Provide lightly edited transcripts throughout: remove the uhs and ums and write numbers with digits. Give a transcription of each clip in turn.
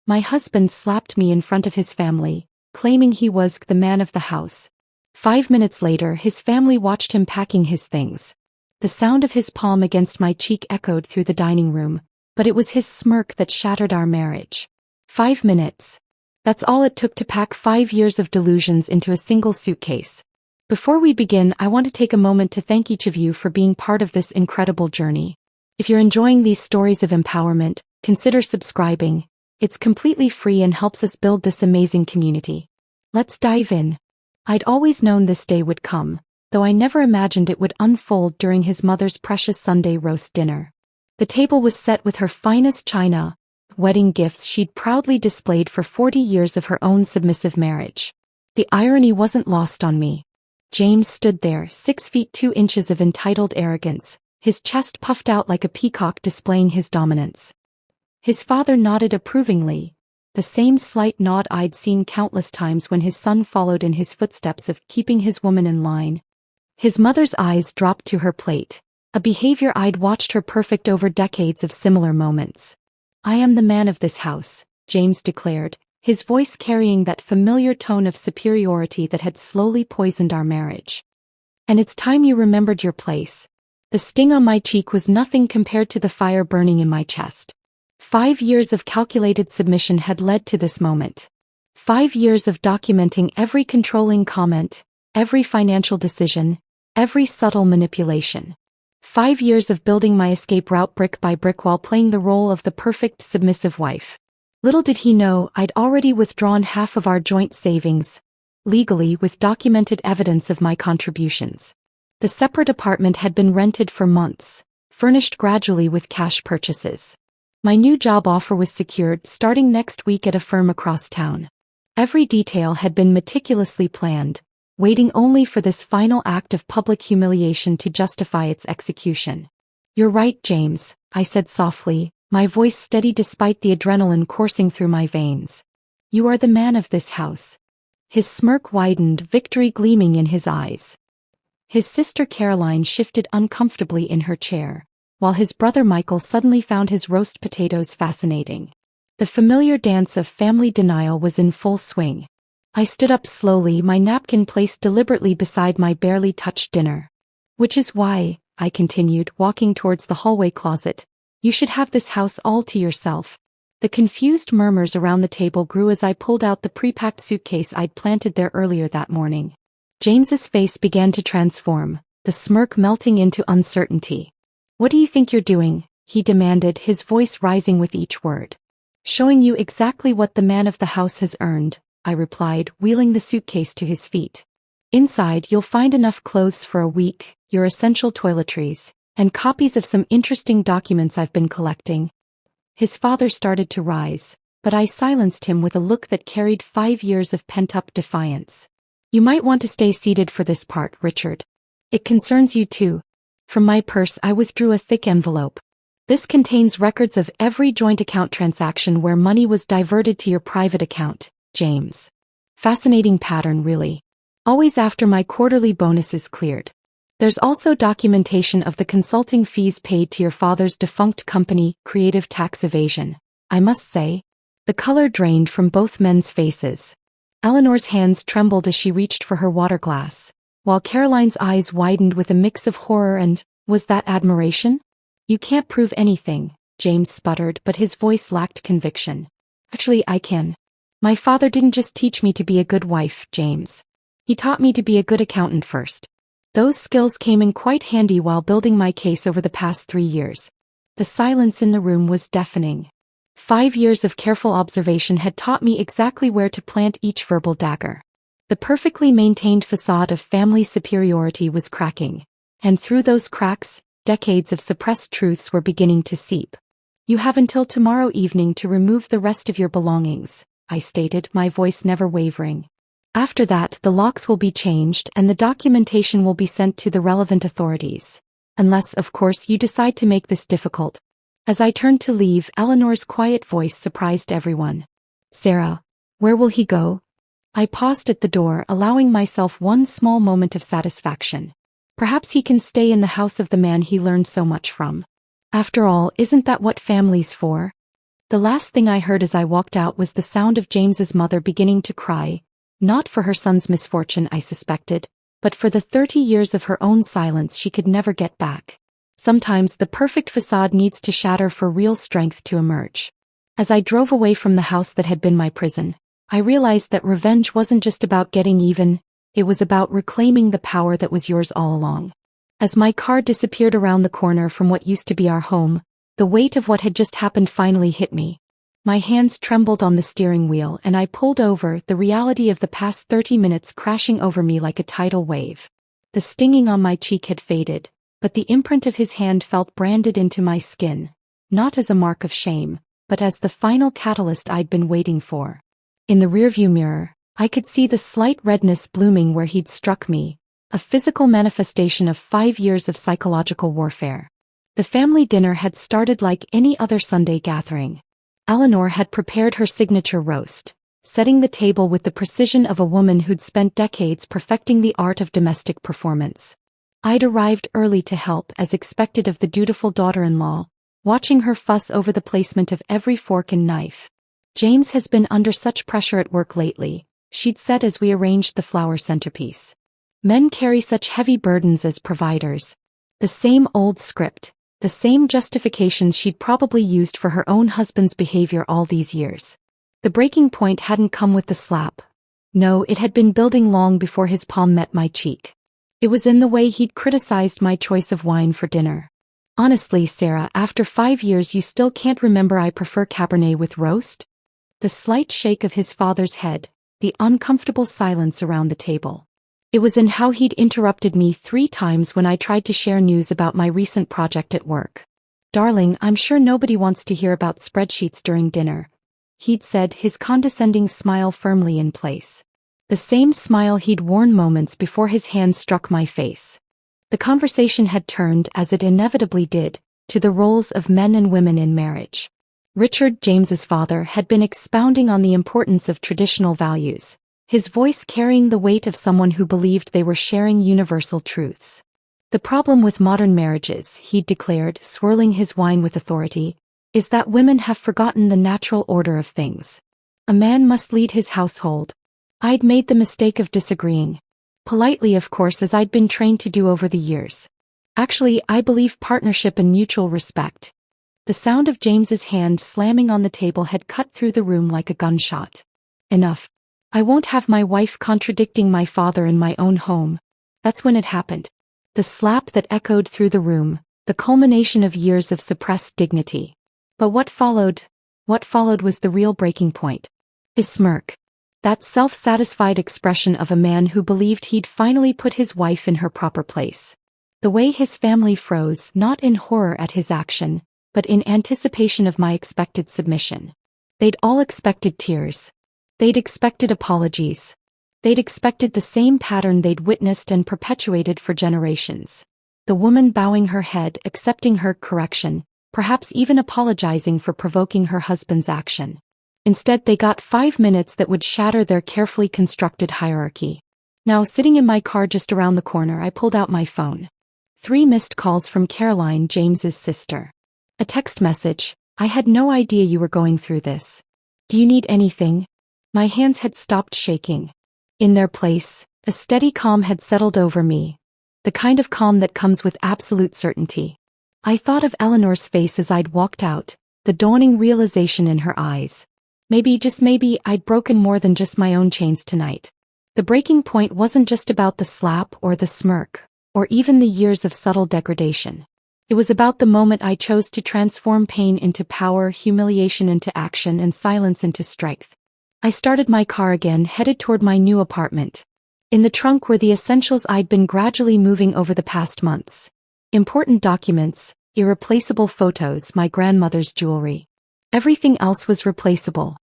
My husband slapped me in front of his family, claiming he was the man of the house. 5 minutes later, his family watched him packing his things. The sound of his palm against my cheek echoed through the dining room, but it was his smirk that shattered our marriage. 5 minutes. That's all it took to pack 5 years of delusions into a single suitcase. Before we begin, I want to take a moment to thank each of you for being part of this incredible journey. If you're enjoying these stories of empowerment, consider subscribing. It's completely free and helps us build this amazing community. Let's dive in. I'd always known this day would come, though I never imagined it would unfold during his mother's precious Sunday roast dinner. The table was set with her finest china, wedding gifts she'd proudly displayed for 40 years of her own submissive marriage. The irony wasn't lost on me. James stood there, 6 feet 2 inches of entitled arrogance, his chest puffed out like a peacock displaying his dominance. His father nodded approvingly, the same slight nod I'd seen countless times when his son followed in his footsteps of keeping his woman in line. His mother's eyes dropped to her plate, a behavior I'd watched her perfect over decades of similar moments. "I am the man of this house," James declared, his voice carrying that familiar tone of superiority that had slowly poisoned our marriage. "And it's time you remembered your place." The sting on my cheek was nothing compared to the fire burning in my chest. 5 years of calculated submission had led to this moment. 5 years of documenting every controlling comment, every financial decision, every subtle manipulation. 5 years of building my escape route brick by brick while playing the role of the perfect submissive wife. Little did he know I'd already withdrawn half of our joint savings, legally with documented evidence of my contributions. The separate apartment had been rented for months, furnished gradually with cash purchases. My new job offer was secured starting next week at a firm across town. Every detail had been meticulously planned, waiting only for this final act of public humiliation to justify its execution. "You're right, James," I said softly, my voice steady despite the adrenaline coursing through my veins. "You are the man of this house." His smirk widened, victory gleaming in his eyes. His sister Caroline shifted uncomfortably in her chair, while his brother Michael suddenly found his roast potatoes fascinating. The familiar dance of family denial was in full swing. I stood up slowly, my napkin placed deliberately beside my barely touched dinner. "Which is why," I continued, walking towards the hallway closet, "you should have this house all to yourself." The confused murmurs around the table grew as I pulled out the pre-packed suitcase I'd planted there earlier that morning. James's face began to transform, the smirk melting into uncertainty. "What do you think you're doing?" he demanded, his voice rising with each word. "Showing you exactly what the man of the house has earned," I replied, wheeling the suitcase to his feet. "Inside you'll find enough clothes for a week, your essential toiletries, and copies of some interesting documents I've been collecting." His father started to rise, but I silenced him with a look that carried 5 years of pent-up defiance. "You might want to stay seated for this part, Richard. It concerns you too." From my purse I withdrew a thick envelope. "This contains records of every joint account transaction where money was diverted to your private account, James. Fascinating pattern, really. Always after my quarterly bonuses cleared. There's also documentation of the consulting fees paid to your father's defunct company, Creative Tax Evasion. I must say." The color drained from both men's faces. Eleanor's hands trembled as she reached for her water glass, while Caroline's eyes widened with a mix of horror and, was that admiration? "You can't prove anything," James sputtered, but his voice lacked conviction. "Actually, I can. My father didn't just teach me to be a good wife, James. He taught me to be a good accountant first. Those skills came in quite handy while building my case over the past 3 years." The silence in the room was deafening. 5 years of careful observation had taught me exactly where to plant each verbal dagger. The perfectly maintained facade of family superiority was cracking, and through those cracks, decades of suppressed truths were beginning to seep. "You have until tomorrow evening to remove the rest of your belongings," I stated, my voice never wavering. "After that, the locks will be changed and the documentation will be sent to the relevant authorities. Unless, of course, you decide to make this difficult." As I turned to leave, Eleanor's quiet voice surprised everyone. "Sarah, where will he go?" I paused at the door, allowing myself one small moment of satisfaction. Perhaps he can stay in the house of the man he learned so much from. After all, isn't that what family's for? The last thing I heard as I walked out was the sound of James's mother beginning to cry, not for her son's misfortune, I suspected, but for the 30 years of her own silence she could never get back. Sometimes the perfect facade needs to shatter for real strength to emerge. As I drove away from the house that had been my prison, I realized that revenge wasn't just about getting even, it was about reclaiming the power that was yours all along. As my car disappeared around the corner from what used to be our home, the weight of what had just happened finally hit me. My hands trembled on the steering wheel and I pulled over, the reality of the past 30 minutes crashing over me like a tidal wave. The stinging on my cheek had faded, but the imprint of his hand felt branded into my skin, not as a mark of shame, but as the final catalyst I'd been waiting for. In the rearview mirror, I could see the slight redness blooming where he'd struck me, a physical manifestation of 5 years of psychological warfare. The family dinner had started like any other Sunday gathering. Eleanor had prepared her signature roast, setting the table with the precision of a woman who'd spent decades perfecting the art of domestic performance. I'd arrived early to help, as expected of the dutiful daughter-in-law, watching her fuss over the placement of every fork and knife. James has been under such pressure at work lately, she'd said as we arranged the flower centerpiece. Men carry such heavy burdens as providers. The same old script, the same justifications she'd probably used for her own husband's behavior all these years. The breaking point hadn't come with the slap. No, it had been building long before his palm met my cheek. It was in the way he'd criticized my choice of wine for dinner. Honestly, Sarah, after 5 years you still can't remember I prefer Cabernet with roast? The slight shake of his father's head, the uncomfortable silence around the table. It was in how he'd interrupted me 3 times when I tried to share news about my recent project at work. Darling, I'm sure nobody wants to hear about spreadsheets during dinner, he'd said, his condescending smile firmly in place. The same smile he'd worn moments before his hand struck my face. The conversation had turned, as it inevitably did, to the roles of men and women in marriage. Richard, James's father, had been expounding on the importance of traditional values, his voice carrying the weight of someone who believed they were sharing universal truths. The problem with modern marriages, he'd declared, swirling his wine with authority, is that women have forgotten the natural order of things. A man must lead his household. I'd made the mistake of disagreeing. Politely, of course, as I'd been trained to do over the years. Actually, I believe partnership and mutual respect. The sound of James's hand slamming on the table had cut through the room like a gunshot. Enough. I won't have my wife contradicting my father in my own home. That's when it happened. The slap that echoed through the room, the culmination of years of suppressed dignity. But what followed was the real breaking point. His smirk. That self-satisfied expression of a man who believed he'd finally put his wife in her proper place. The way his family froze, not in horror at his action, but in anticipation of my expected submission. They'd all expected tears. They'd expected apologies. They'd expected the same pattern they'd witnessed and perpetuated for generations. The woman bowing her head, accepting her correction, perhaps even apologizing for provoking her husband's action. Instead, they got 5 minutes that would shatter their carefully constructed hierarchy. Now, sitting in my car just around the corner, I pulled out my phone. 3 missed calls from Caroline, James's sister. A text message: I had no idea you were going through this. Do you need anything? My hands had stopped shaking. In their place, a steady calm had settled over me. The kind of calm that comes with absolute certainty. I thought of Eleanor's face as I'd walked out, the dawning realization in her eyes. Maybe, just maybe, I'd broken more than just my own chains tonight. The breaking point wasn't just about the slap or the smirk, or even the years of subtle degradation. It was about the moment I chose to transform pain into power, humiliation into action, and silence into strength. I started my car again, headed toward my new apartment. In the trunk were the essentials I'd been gradually moving over the past months. Important documents, irreplaceable photos, my grandmother's jewelry. Everything else was replaceable.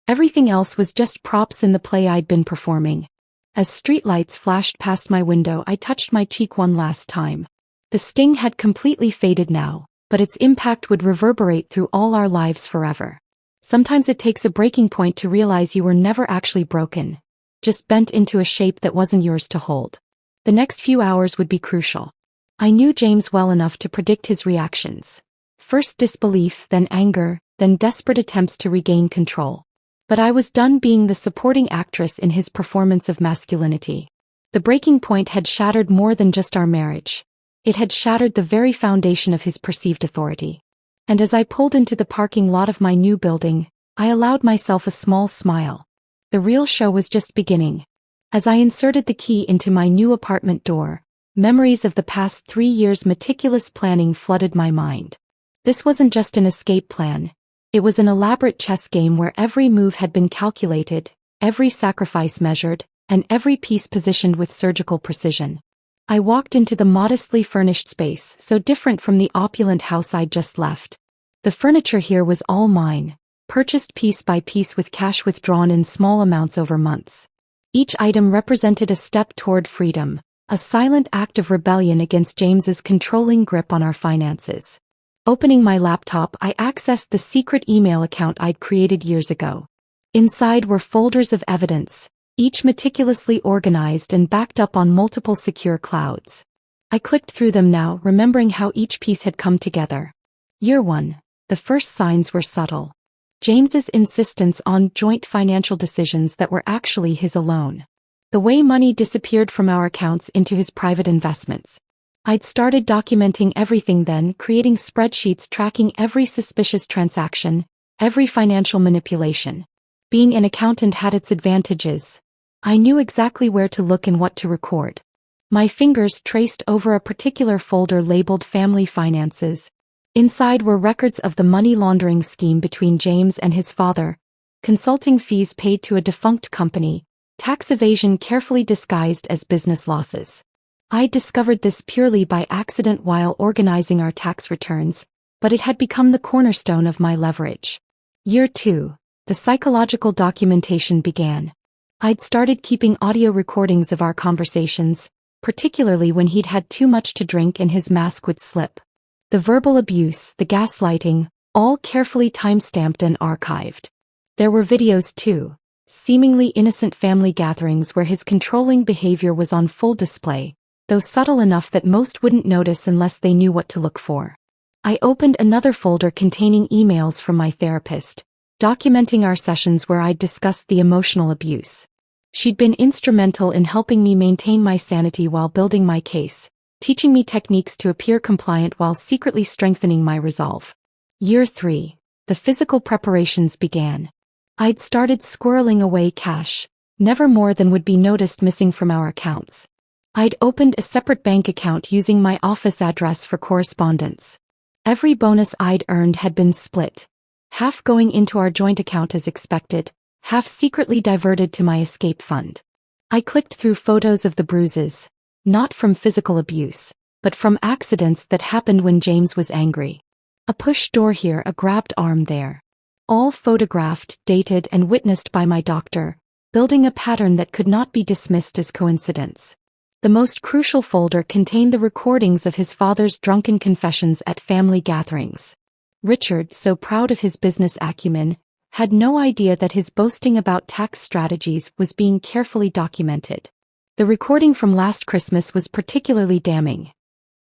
Everything else was just props in the play I'd been performing. As streetlights flashed past my window, I touched my cheek one last time. The sting had completely faded now, but its impact would reverberate through all our lives forever. Sometimes it takes a breaking point to realize you were never actually broken, just bent into a shape that wasn't yours to hold. The next few hours would be crucial. I knew James well enough to predict his reactions. First disbelief, then anger, then desperate attempts to regain control. But I was done being the supporting actress in his performance of masculinity. The breaking point had shattered more than just our marriage. It had shattered the very foundation of his perceived authority. And as I pulled into the parking lot of my new building, I allowed myself a small smile. The real show was just beginning. As I inserted the key into my new apartment door, memories of the past 3 years' meticulous planning flooded my mind. This wasn't just an escape plan. It was an elaborate chess game where every move had been calculated, every sacrifice measured, and every piece positioned with surgical precision. I walked into the modestly furnished space, so different from the opulent house I'd just left. The furniture here was all mine, purchased piece by piece with cash withdrawn in small amounts over months. Each item represented a step toward freedom, a silent act of rebellion against James's controlling grip on our finances. Opening my laptop, I accessed the secret email account I'd created years ago. Inside were folders of evidence, each meticulously organized and backed up on multiple secure clouds. I clicked through them now, remembering how each piece had come together. Year 1. The first signs were subtle. James's insistence on joint financial decisions that were actually his alone. The way money disappeared from our accounts into his private investments. I'd started documenting everything then, creating spreadsheets tracking every suspicious transaction, every financial manipulation. Being an accountant had its advantages. I knew exactly where to look and what to record. My fingers traced over a particular folder labeled Family Finances. Inside were records of the money laundering scheme between James and his father, consulting fees paid to a defunct company, tax evasion carefully disguised as business losses. I discovered this purely by accident while organizing our tax returns, but it had become the cornerstone of my leverage. Year 2. The psychological documentation began. I'd started keeping audio recordings of our conversations, particularly when he'd had too much to drink and his mask would slip. The verbal abuse, the gaslighting, all carefully time-stamped and archived. There were videos too, seemingly innocent family gatherings where his controlling behavior was on full display, though subtle enough that most wouldn't notice unless they knew what to look for. I opened another folder containing emails from my therapist, documenting our sessions where I'd discussed the emotional abuse. She'd been instrumental in helping me maintain my sanity while building my case, teaching me techniques to appear compliant while secretly strengthening my resolve. Year 3. The physical preparations began. I'd started squirreling away cash, never more than would be noticed missing from our accounts. I'd opened a separate bank account using my office address for correspondence. Every bonus I'd earned had been split, half going into our joint account as expected, half secretly diverted to my escape fund. I clicked through photos of the bruises, not from physical abuse, but from accidents that happened when James was angry. A push door here, a grabbed arm there. All photographed, dated, and witnessed by my doctor, building a pattern that could not be dismissed as coincidence. The most crucial folder contained the recordings of his father's drunken confessions at family gatherings. Richard, so proud of his business acumen, had no idea that his boasting about tax strategies was being carefully documented. The recording from last Christmas was particularly damning.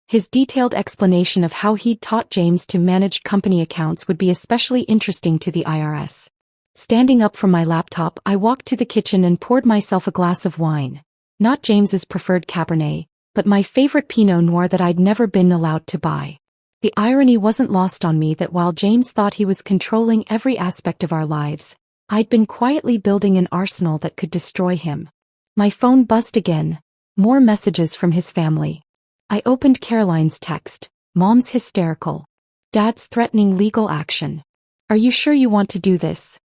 His detailed explanation of how he'd taught James to manage company accounts would be especially interesting to the IRS. Standing up from my laptop, I walked to the kitchen and poured myself a glass of wine. Not James's preferred Cabernet, but my favorite Pinot Noir that I'd never been allowed to buy. The irony wasn't lost on me that while James thought he was controlling every aspect of our lives, I'd been quietly building an arsenal that could destroy him. My phone buzzed again. More messages from his family. I opened Caroline's text. Mom's hysterical. Dad's threatening legal action. Are you sure you want to do this?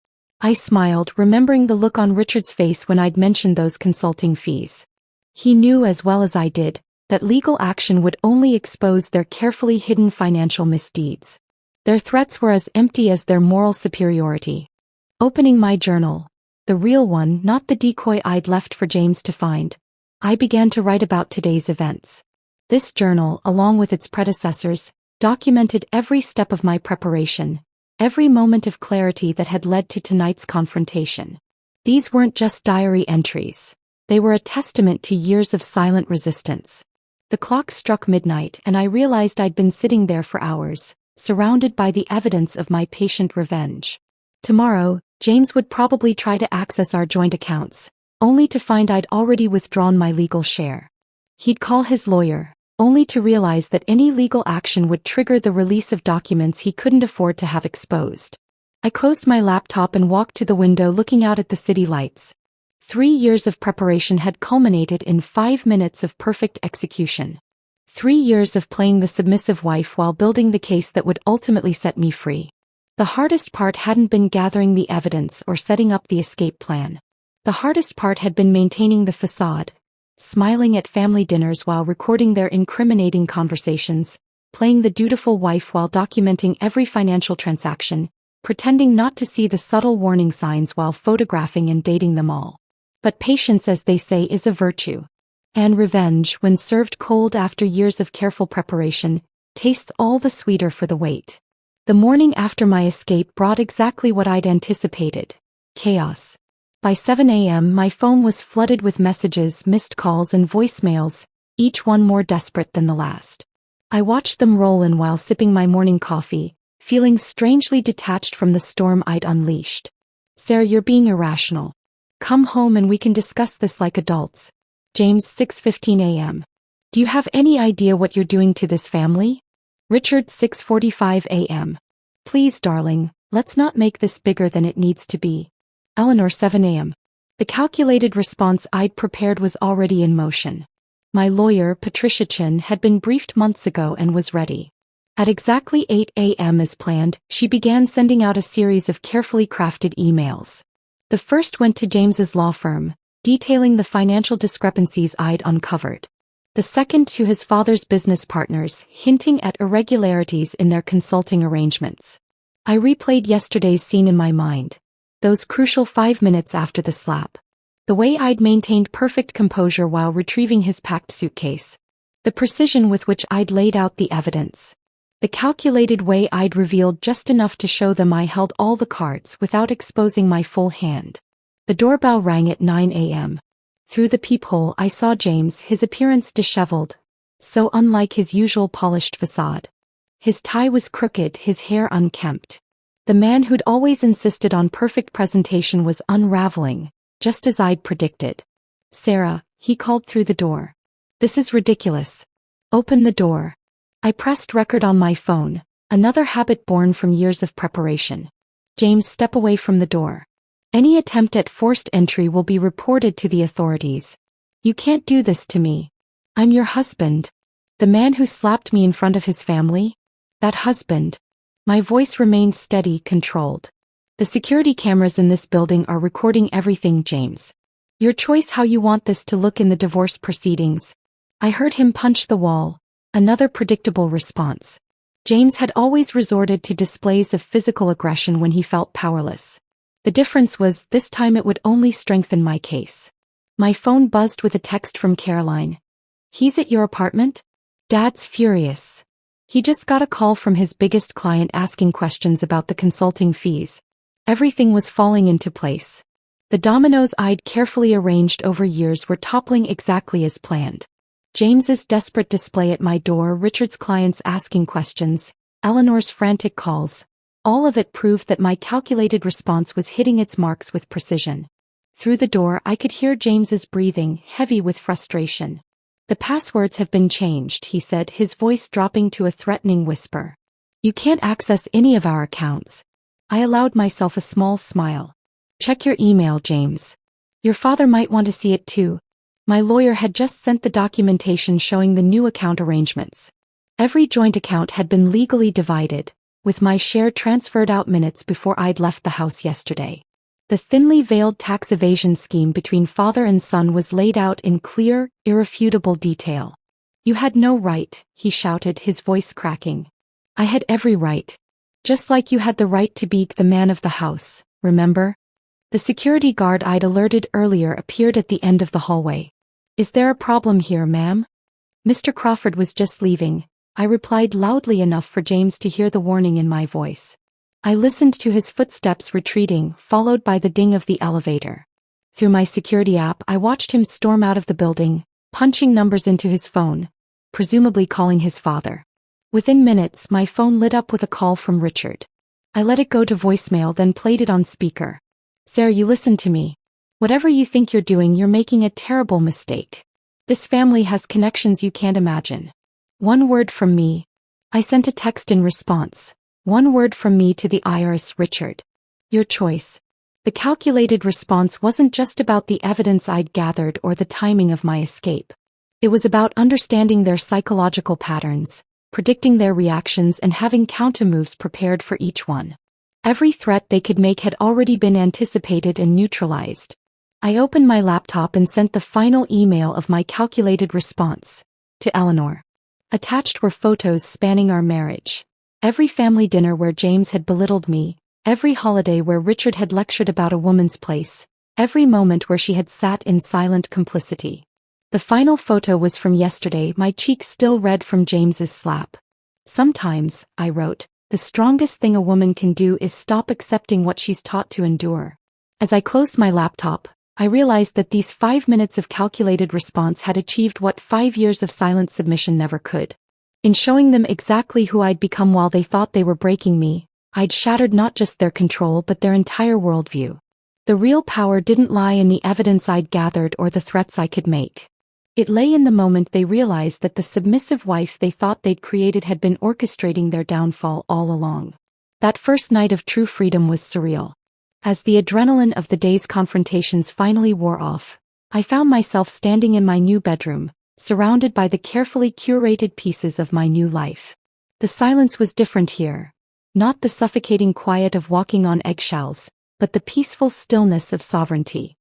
I smiled, remembering the look on Richard's face when I'd mentioned those consulting fees. He knew as well as I did that legal action would only expose their carefully hidden financial misdeeds. Their threats were as empty as their moral superiority. Opening my journal, the real one, not the decoy I'd left for James to find, I began to write about today's events. This journal, along with its predecessors, documented every step of my preparation, every moment of clarity that had led to tonight's confrontation. These weren't just diary entries. They were a testament to years of silent resistance. The clock struck midnight and I realized I'd been sitting there for hours, surrounded by the evidence of my patient revenge. Tomorrow, James would probably try to access our joint accounts, only to find I'd already withdrawn my legal share. He'd call his lawyer, only to realize that any legal action would trigger the release of documents he couldn't afford to have exposed. I closed my laptop and walked to the window looking out at the city lights. 3 years of preparation had culminated in 5 minutes of perfect execution. 3 years of playing the submissive wife while building the case that would ultimately set me free. The hardest part hadn't been gathering the evidence or setting up the escape plan. The hardest part had been maintaining the facade, smiling at family dinners while recording their incriminating conversations, playing the dutiful wife while documenting every financial transaction, pretending not to see the subtle warning signs while photographing and dating them all. But patience, as they say, is a virtue. And revenge, when served cold after years of careful preparation, tastes all the sweeter for the wait. The morning after my escape brought exactly what I'd anticipated: chaos. By 7 a.m. my phone was flooded with messages, missed calls and voicemails, each one more desperate than the last. I watched them roll in while sipping my morning coffee, feeling strangely detached from the storm I'd unleashed. "Sarah, you're being irrational. Come home and we can discuss this like adults." James, 6:15 a.m. "Do you have any idea what you're doing to this family?" Richard, 6:45 a.m. "Please, darling, let's not make this bigger than it needs to be." Eleanor, 7 a.m. The calculated response I'd prepared was already in motion. My lawyer, Patricia Chin, had been briefed months ago and was ready. At exactly 8 a.m. as planned, she began sending out a series of carefully crafted emails. The first went to James's law firm, detailing the financial discrepancies I'd uncovered. The second to his father's business partners, hinting at irregularities in their consulting arrangements. I replayed yesterday's scene in my mind. Those crucial 5 minutes after the slap. The way I'd maintained perfect composure while retrieving his packed suitcase. The precision with which I'd laid out the evidence. The calculated way I'd revealed just enough to show them I held all the cards without exposing my full hand. The doorbell rang at 9 a.m. Through the peephole I saw James, his appearance disheveled, so unlike his usual polished facade. His tie was crooked, his hair unkempt. The man who'd always insisted on perfect presentation was unraveling, just as I'd predicted. "Sarah," he called through the door. "This is ridiculous. Open the door." I pressed record on my phone, another habit born from years of preparation. "James, step away from the door. Any attempt at forced entry will be reported to the authorities. You can't do this to me. I'm your husband. The man who slapped me in front of his family? That husband." My voice remained steady, controlled. "The security cameras in this building are recording everything, James. Your choice how you want this to look in the divorce proceedings." I heard him punch the wall, another predictable response. James had always resorted to displays of physical aggression when he felt powerless. The difference was, this time it would only strengthen my case. My phone buzzed with a text from Caroline. "He's at your apartment? Dad's furious. He just got a call from his biggest client asking questions about the consulting fees." Everything was falling into place. The dominoes I'd carefully arranged over years were toppling exactly as planned. James's desperate display at my door, Richard's clients asking questions, Eleanor's frantic calls. All of it proved that my calculated response was hitting its marks with precision. Through the door I could hear James's breathing, heavy with frustration. "The passwords have been changed," he said, his voice dropping to a threatening whisper. "You can't access any of our accounts." I allowed myself a small smile. "Check your email, James. Your father might want to see it too." My lawyer had just sent the documentation showing the new account arrangements. Every joint account had been legally divided, with my share transferred out minutes before I'd left the house yesterday. The thinly veiled tax evasion scheme between father and son was laid out in clear, irrefutable detail. "You had no right," he shouted, his voice cracking. "I had every right. Just like you had the right to be the man of the house, remember?" The security guard I'd alerted earlier appeared at the end of the hallway. "Is there a problem here, ma'am?" "Mr. Crawford was just leaving," I replied loudly enough for James to hear the warning in my voice. I listened to his footsteps retreating, followed by the ding of the elevator. Through my security app I watched him storm out of the building, punching numbers into his phone, presumably calling his father. Within minutes, my phone lit up with a call from Richard. I let it go to voicemail, then played it on speaker. Sarah, you listen to me. Whatever you think you're doing, you're making a terrible mistake. This family has connections you can't imagine. One word from me. I sent a text in response. One word from me to the IRS, Richard. Your choice. The calculated response wasn't just about the evidence I'd gathered or the timing of my escape. It was about understanding their psychological patterns, predicting their reactions, and having countermoves prepared for each one. Every threat they could make had already been anticipated and neutralized. I opened my laptop and sent the final email of my calculated response. To Eleanor. Attached were photos spanning our marriage. Every family dinner where James had belittled me, every holiday where Richard had lectured about a woman's place, every moment where she had sat in silent complicity. The final photo was from yesterday, my cheeks still red from James's slap. Sometimes, I wrote, the strongest thing a woman can do is stop accepting what she's taught to endure. As I closed my laptop, I realized that these 5 minutes of calculated response had achieved what 5 years of silent submission never could. In showing them exactly who I'd become while they thought they were breaking me, I'd shattered not just their control but their entire worldview. The real power didn't lie in the evidence I'd gathered or the threats I could make. It lay in the moment they realized that the submissive wife they thought they'd created had been orchestrating their downfall all along. That first night of true freedom was surreal. As the adrenaline of the day's confrontations finally wore off, I found myself standing in my new bedroom, surrounded by the carefully curated pieces of my new life. The silence was different here. Not the suffocating quiet of walking on eggshells, but the peaceful stillness of sovereignty.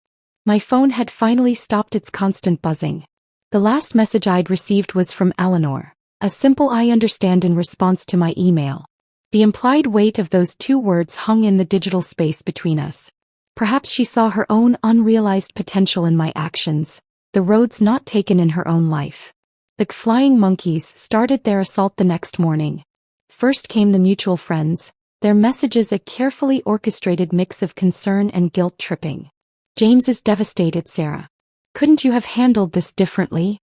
My phone had finally stopped its constant buzzing. The last message I'd received was from Eleanor, a simple "I understand" in response to my email. The implied weight of those 2 words hung in the digital space between us. Perhaps she saw her own unrealized potential in my actions, the roads not taken in her own life. The flying monkeys started their assault the next morning. First came the mutual friends, their messages a carefully orchestrated mix of concern and guilt-tripping. James is devastated, Sarah. Couldn't you have handled this differently?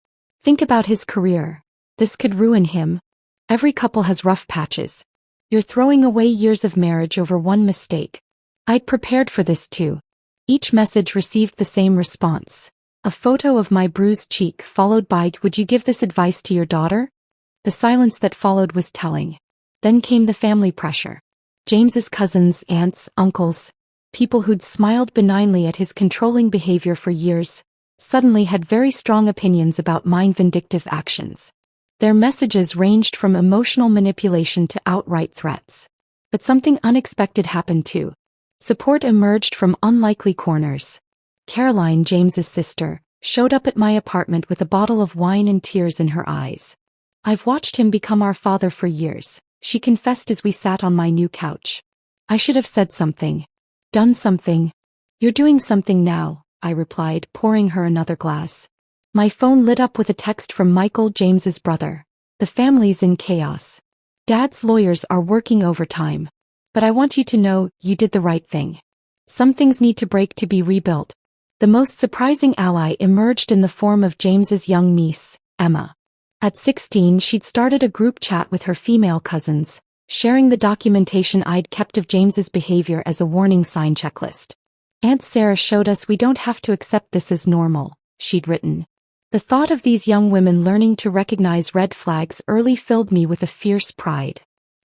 Think about his career. This could ruin him. Every couple has rough patches. You're throwing away years of marriage over one mistake. I'd prepared for this too. Each message received the same response. A photo of my bruised cheek followed by, "Would you give this advice to your daughter?" The silence that followed was telling. Then came the family pressure. James's cousins, aunts, uncles, people who'd smiled benignly at his controlling behavior for years, suddenly had very strong opinions about my vindictive actions. Their messages ranged from emotional manipulation to outright threats. But something unexpected happened too. Support emerged from unlikely corners. Caroline, James's sister, showed up at my apartment with a bottle of wine and tears in her eyes. "I've watched him become our father for years," she confessed as we sat on my new couch. "I should have said something. Done something." "You're doing something now," I replied, pouring her another glass. My phone lit up with a text from Michael, James's brother. "The family's in chaos. Dad's lawyers are working overtime. But I want you to know, you did the right thing. Some things need to break to be rebuilt." The most surprising ally emerged in the form of James's young niece, Emma. At 16, she'd started a group chat with her female cousins, sharing the documentation I'd kept of James's behavior as a warning sign checklist. "Aunt Sarah showed us we don't have to accept this as normal," she'd written. The thought of these young women learning to recognize red flags early filled me with a fierce pride.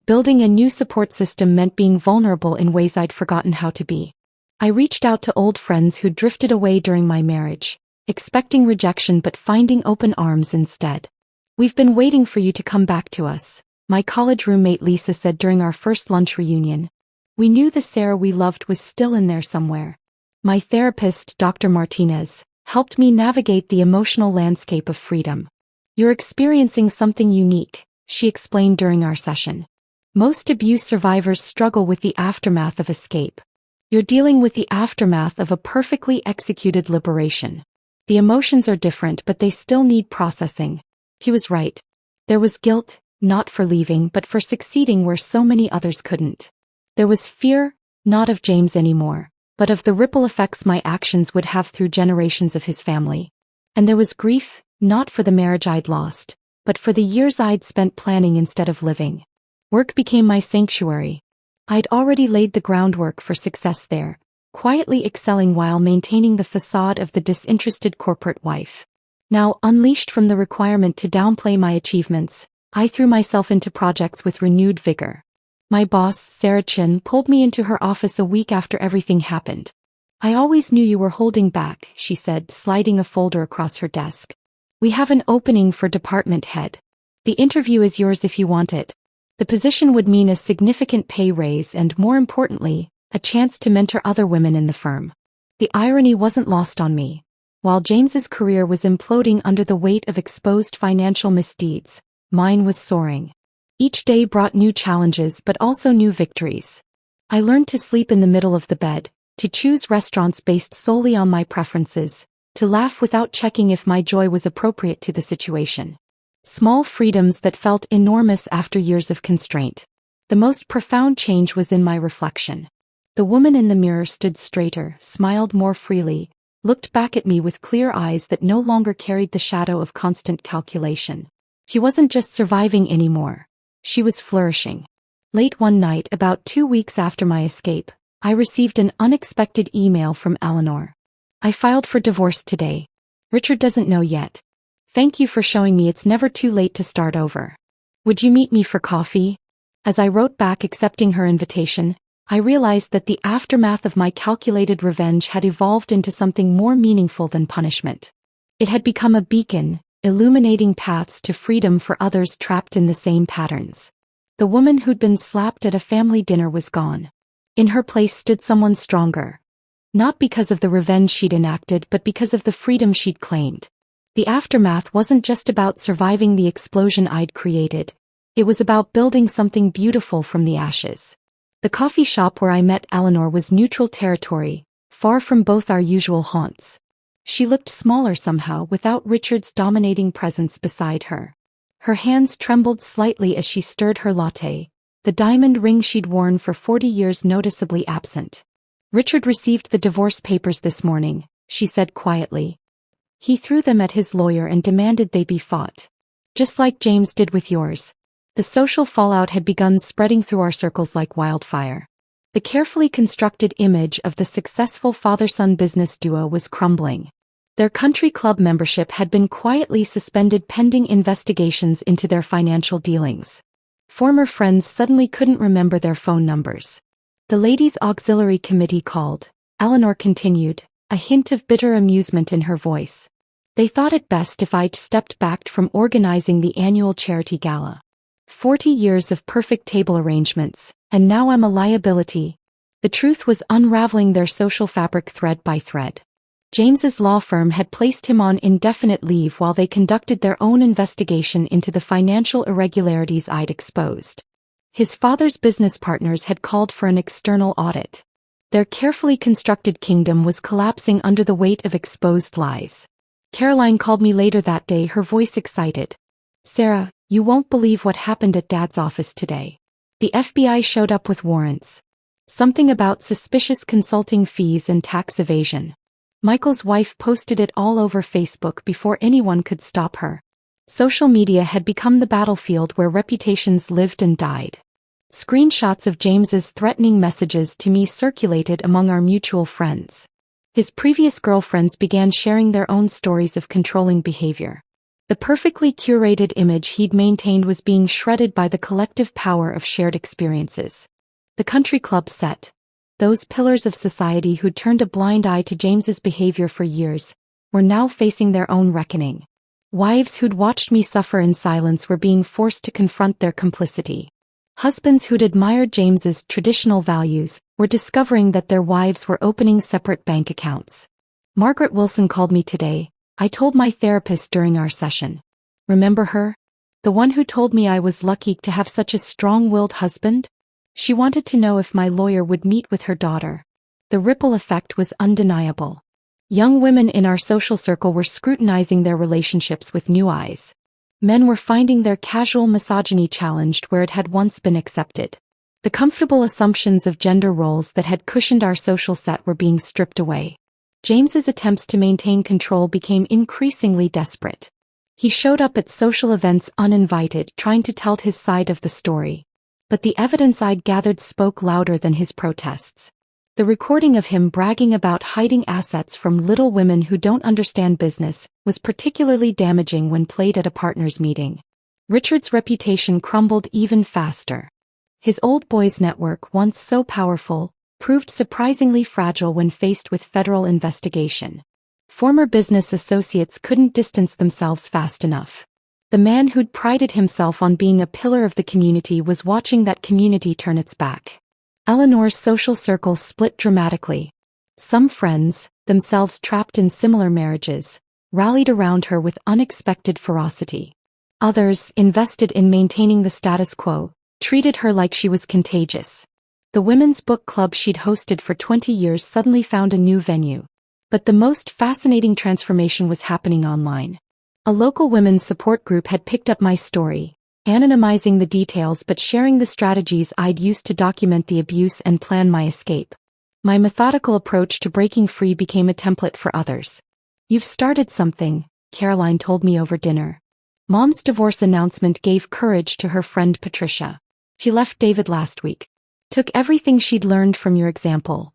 Building a new support system meant being vulnerable in ways I'd forgotten how to be. I reached out to old friends who'd drifted away during my marriage, expecting rejection but finding open arms instead. "We've been waiting for you to come back to us," my college roommate Lisa said during our first lunch reunion. "We knew the Sarah we loved was still in there somewhere." My therapist, Dr. Martinez, helped me navigate the emotional landscape of freedom. "You're experiencing something unique," she explained during our session. "Most abuse survivors struggle with the aftermath of escape. You're dealing with the aftermath of a perfectly executed liberation. The emotions are different, but they still need processing." He was right. There was guilt, not for leaving but for succeeding where so many others couldn't. There was fear, not of James anymore, but of the ripple effects my actions would have through generations of his family. And there was grief, not for the marriage I'd lost, but for the years I'd spent planning instead of living. Work became my sanctuary. I'd already laid the groundwork for success there, quietly excelling while maintaining the facade of the disinterested corporate wife. Now, unleashed from the requirement to downplay my achievements, I threw myself into projects with renewed vigor. My boss, Sarah Chin, pulled me into her office a week after everything happened. "I always knew you were holding back," she said, sliding a folder across her desk. "We have an opening for department head. The interview is yours if you want it." The position would mean a significant pay raise and, more importantly, a chance to mentor other women in the firm. The irony wasn't lost on me. While James's career was imploding under the weight of exposed financial misdeeds, mine was soaring. Each day brought new challenges but also new victories. I learned to sleep in the middle of the bed, to choose restaurants based solely on my preferences, to laugh without checking if my joy was appropriate to the situation. Small freedoms that felt enormous after years of constraint. The most profound change was in my reflection. The woman in the mirror stood straighter, smiled more freely, looked back at me with clear eyes that no longer carried the shadow of constant calculation. She wasn't just surviving anymore. She was flourishing. Late one night, about 2 weeks after my escape, I received an unexpected email from Eleanor. "I filed for divorce today. Richard doesn't know yet. Thank you for showing me it's never too late to start over. Would you meet me for coffee?" As I wrote back accepting her invitation, I realized that the aftermath of my calculated revenge had evolved into something more meaningful than punishment. It had become a beacon, illuminating paths to freedom for others trapped in the same patterns. The woman who'd been slapped at a family dinner was gone. In her place stood someone stronger. Not because of the revenge she'd enacted, but because of the freedom she'd claimed. The aftermath wasn't just about surviving the explosion I'd created. It was about building something beautiful from the ashes. The coffee shop where I met Eleanor was neutral territory, far from both our usual haunts. She looked smaller somehow without Richard's dominating presence beside her. Her hands trembled slightly as she stirred her latte, the diamond ring she'd worn for 40 years noticeably absent. "Richard received the divorce papers this morning," she said quietly. "He threw them at his lawyer and demanded they be fought. Just like James did with yours." The social fallout had begun spreading through our circles like wildfire. The carefully constructed image of the successful father-son business duo was crumbling. Their country club membership had been quietly suspended pending investigations into their financial dealings. Former friends suddenly couldn't remember their phone numbers. The ladies' auxiliary committee called, Eleanor continued, a hint of bitter amusement in her voice. They thought it best if I'd stepped back from organizing the annual charity gala. 40 years of perfect table arrangements, and now I'm a liability. The truth was unraveling their social fabric thread by thread. James's law firm had placed him on indefinite leave while they conducted their own investigation into the financial irregularities I'd exposed. His father's business partners had called for an external audit. Their carefully constructed kingdom was collapsing under the weight of exposed lies. Caroline called me later that day, her voice excited. "Sarah, you won't believe what happened at Dad's office today. The FBI showed up with warrants. Something about suspicious consulting fees and tax evasion. Michael's wife posted it all over Facebook before anyone could stop her." Social media had become the battlefield where reputations lived and died. Screenshots of James's threatening messages to me circulated among our mutual friends. His previous girlfriends began sharing their own stories of controlling behavior. The perfectly curated image he'd maintained was being shredded by the collective power of shared experiences. The country club set. Those pillars of society who'd turned a blind eye to James's behavior for years, were now facing their own reckoning. Wives who'd watched me suffer in silence were being forced to confront their complicity. Husbands who'd admired James's traditional values were discovering that their wives were opening separate bank accounts. Margaret Wilson called me today. I told my therapist during our session. Remember her? The one who told me I was lucky to have such a strong-willed husband? She wanted to know if my lawyer would meet with her daughter. The ripple effect was undeniable. Young women in our social circle were scrutinizing their relationships with new eyes. Men were finding their casual misogyny challenged where it had once been accepted. The comfortable assumptions of gender roles that had cushioned our social set were being stripped away. James's attempts to maintain control became increasingly desperate. He showed up at social events uninvited, trying to tell his side of the story. But the evidence I'd gathered spoke louder than his protests. The recording of him bragging about hiding assets from little women who don't understand business was particularly damaging when played at a partners' meeting. Richard's reputation crumbled even faster. His old boys network, once so powerful, proved surprisingly fragile when faced with federal investigation. Former business associates couldn't distance themselves fast enough. The man who'd prided himself on being a pillar of the community was watching that community turn its back. Eleanor's social circle split dramatically. Some friends, themselves trapped in similar marriages, rallied around her with unexpected ferocity. Others, invested in maintaining the status quo, treated her like she was contagious. The women's book club she'd hosted for 20 years suddenly found a new venue. But the most fascinating transformation was happening online. A local women's support group had picked up my story, anonymizing the details but sharing the strategies I'd used to document the abuse and plan my escape. My methodical approach to breaking free became a template for others. "You've started something," Caroline told me over dinner. Mom's divorce announcement gave courage to her friend Patricia. "She left David last week. Took everything she'd learned from your example.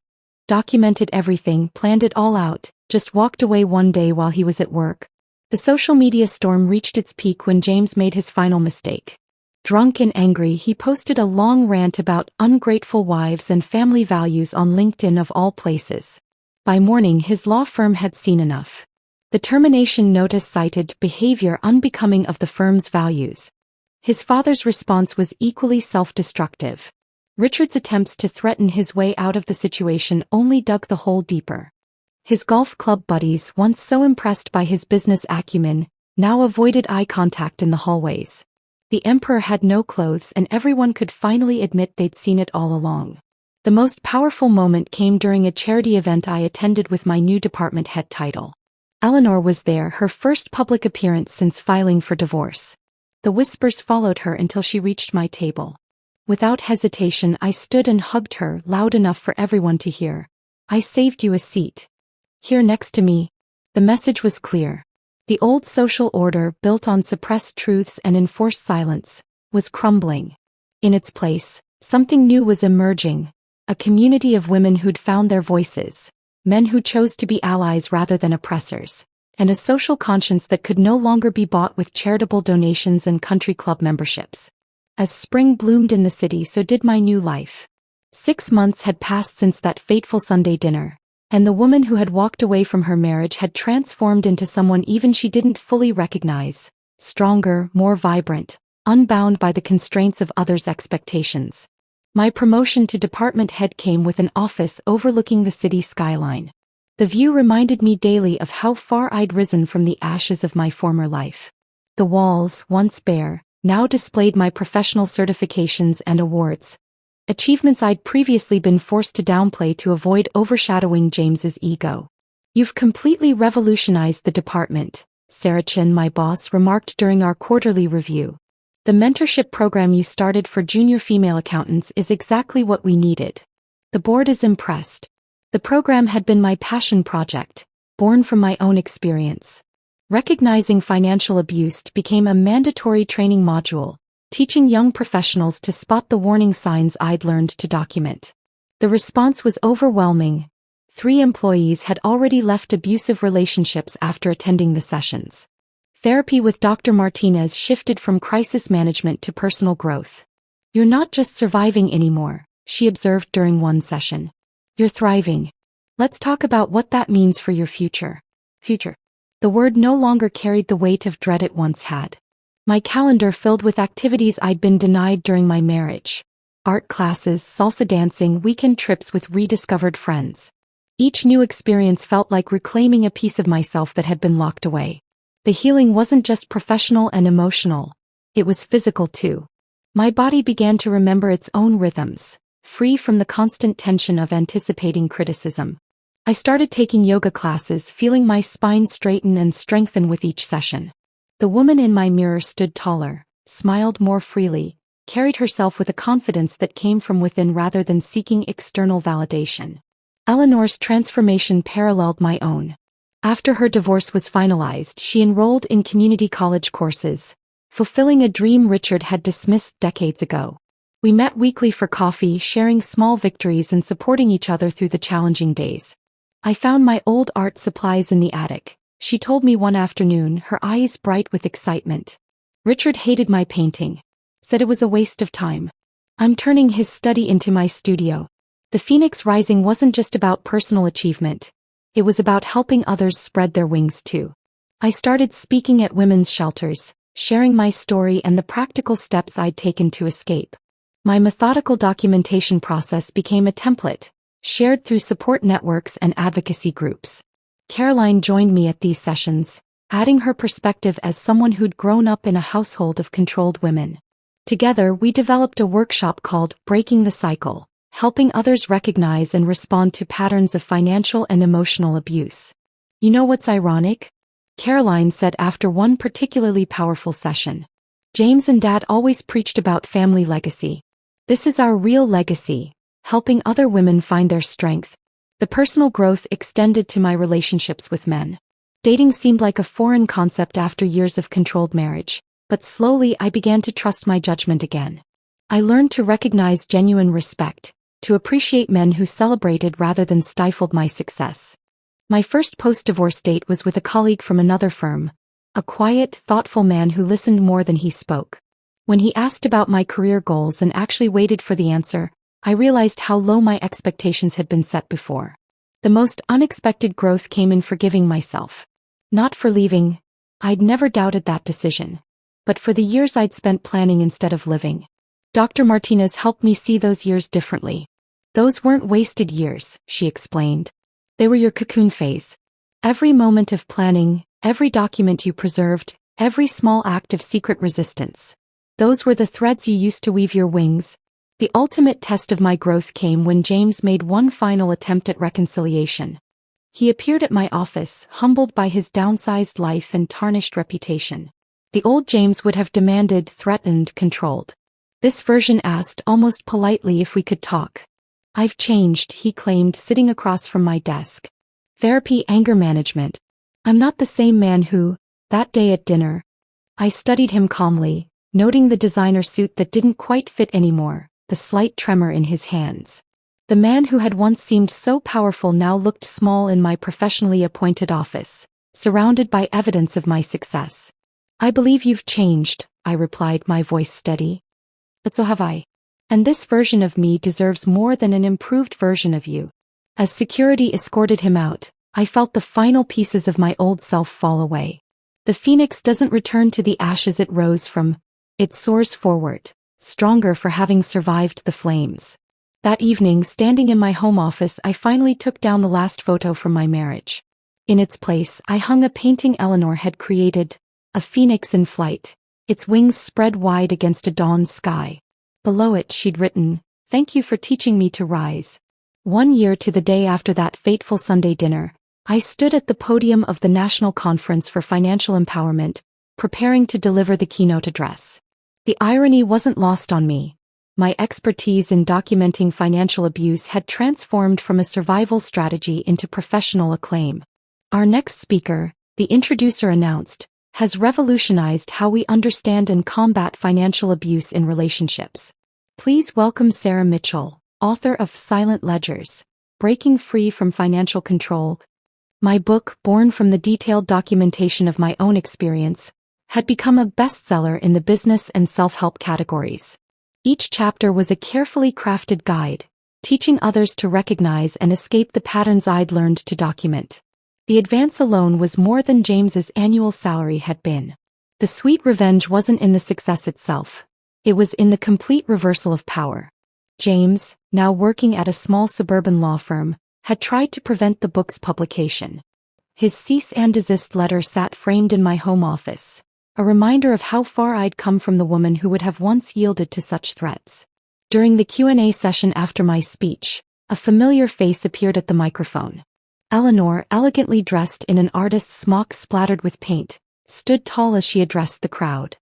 Documented everything, planned it all out, just walked away one day while he was at work." The social media storm reached its peak when James made his final mistake. Drunk and angry, he posted a long rant about ungrateful wives and family values on LinkedIn of all places. By morning, his law firm had seen enough. The termination notice cited behavior unbecoming of the firm's values. His father's response was equally self-destructive. Richard's attempts to threaten his way out of the situation only dug the hole deeper. His golf club buddies, once so impressed by his business acumen, now avoided eye contact in the hallways. The emperor had no clothes and everyone could finally admit they'd seen it all along. The most powerful moment came during a charity event I attended with my new department head title. Eleanor was there, her first public appearance since filing for divorce. The whispers followed her until she reached my table. Without hesitation, I stood and hugged her, loud enough for everyone to hear. "I saved you a seat. Here next to me." The message was clear. The old social order, built on suppressed truths and enforced silence, was crumbling. In its place, something new was emerging, a community of women who'd found their voices, men who chose to be allies rather than oppressors, and a social conscience that could no longer be bought with charitable donations and country club memberships. As spring bloomed in the city, so did my new life. 6 months had passed since that fateful Sunday dinner, and the woman who had walked away from her marriage had transformed into someone even she didn't fully recognize, stronger, more vibrant, unbound by the constraints of others' expectations. My promotion to department head came with an office overlooking the city skyline. The view reminded me daily of how far I'd risen from the ashes of my former life. The walls, once bare, now displayed my professional certifications and awards, achievements I'd previously been forced to downplay to avoid overshadowing James's ego. "You've completely revolutionized the department," Sarah Chin, my boss, remarked during our quarterly review. "The mentorship program you started for junior female accountants is exactly what we needed." The board is impressed. The program had been my passion project, born from my own experience. Recognizing financial abuse became a mandatory training module, teaching young professionals to spot the warning signs I'd learned to document. The response was overwhelming. 3 employees had already left abusive relationships after attending the sessions. Therapy with Dr. Martinez shifted from crisis management to personal growth. "You're not just surviving anymore," she observed during one session. "You're thriving. Let's talk about what that means for your future." The word no longer carried the weight of dread it once had. My calendar filled with activities I'd been denied during my marriage. Art classes, salsa dancing, weekend trips with rediscovered friends. Each new experience felt like reclaiming a piece of myself that had been locked away. The healing wasn't just professional and emotional. It was physical too. My body began to remember its own rhythms, free from the constant tension of anticipating criticism. I started taking yoga classes, feeling my spine straighten and strengthen with each session. The woman in my mirror stood taller, smiled more freely, carried herself with a confidence that came from within rather than seeking external validation. Eleanor's transformation paralleled my own. After her divorce was finalized, she enrolled in community college courses, fulfilling a dream Richard had dismissed decades ago. We met weekly for coffee, sharing small victories and supporting each other through the challenging days. I found my old art supplies in the attic, she told me one afternoon, her eyes bright with excitement. Richard hated my painting. Said it was a waste of time. I'm turning his study into my studio. The Phoenix Rising wasn't just about personal achievement. It was about helping others spread their wings too. I started speaking at women's shelters, sharing my story and the practical steps I'd taken to escape. My methodical documentation process became a template, shared through support networks and advocacy groups. Caroline joined me at these sessions, adding her perspective as someone who'd grown up in a household of controlled women. Together, we developed a workshop called Breaking the Cycle, helping others recognize and respond to patterns of financial and emotional abuse. You know what's ironic? Caroline said after one particularly powerful session. James and Dad always preached about family legacy. This is our real legacy, helping other women find their strength. The personal growth extended to my relationships with men. Dating seemed like a foreign concept after years of controlled marriage, but slowly I began to trust my judgment again. I learned to recognize genuine respect, to appreciate men who celebrated rather than stifled my success. My first post-divorce date was with a colleague from another firm, a quiet, thoughtful man who listened more than he spoke. When he asked about my career goals and actually waited for the answer, I realized how low my expectations had been set before. The most unexpected growth came in forgiving myself. Not for leaving, I'd never doubted that decision, but for the years I'd spent planning instead of living. Dr. Martinez helped me see those years differently. Those weren't wasted years, she explained. They were your cocoon phase. Every moment of planning, every document you preserved, every small act of secret resistance. Those were the threads you used to weave your wings. The ultimate test of my growth came when James made one final attempt at reconciliation. He appeared at my office, humbled by his downsized life and tarnished reputation. The old James would have demanded, threatened, controlled. This version asked almost politely if we could talk. I've changed, he claimed, sitting across from my desk. Therapy, anger management. I'm not the same man who, that day at dinner. I studied him calmly, noting the designer suit that didn't quite fit anymore, the slight tremor in his hands. The man who had once seemed so powerful now looked small in my professionally appointed office, surrounded by evidence of my success. I believe you've changed, I replied, my voice steady. But so have I. And this version of me deserves more than an improved version of you. As security escorted him out, I felt the final pieces of my old self fall away. The phoenix doesn't return to the ashes it rose from, it soars forward, stronger for having survived the flames. That evening, standing in my home office, I finally took down the last photo from my marriage. In its place, I hung a painting Eleanor had created, a phoenix in flight, its wings spread wide against a dawn sky. Below it she'd written, "Thank you for teaching me to rise." 1 year to the day after that fateful Sunday dinner, I stood at the podium of the National Conference for Financial Empowerment, preparing to deliver the keynote address. The irony wasn't lost on me. My expertise in documenting financial abuse had transformed from a survival strategy into professional acclaim. Our next speaker, the introducer announced, has revolutionized how we understand and combat financial abuse in relationships. Please welcome Sarah Mitchell, author of Silent Ledgers, Breaking Free from Financial Control. My book, born from the detailed documentation of my own experience, had become a bestseller in the business and self-help categories. Each chapter was a carefully crafted guide, teaching others to recognize and escape the patterns I'd learned to document. The advance alone was more than James's annual salary had been. The sweet revenge wasn't in the success itself. It was in the complete reversal of power. James, now working at a small suburban law firm, had tried to prevent the book's publication. His cease and desist letter sat framed in my home office, a reminder of how far I'd come from the woman who would have once yielded to such threats. During the Q&A session after my speech, a familiar face appeared at the microphone. Eleanor, elegantly dressed in an artist's smock splattered with paint, stood tall as she addressed the crowd.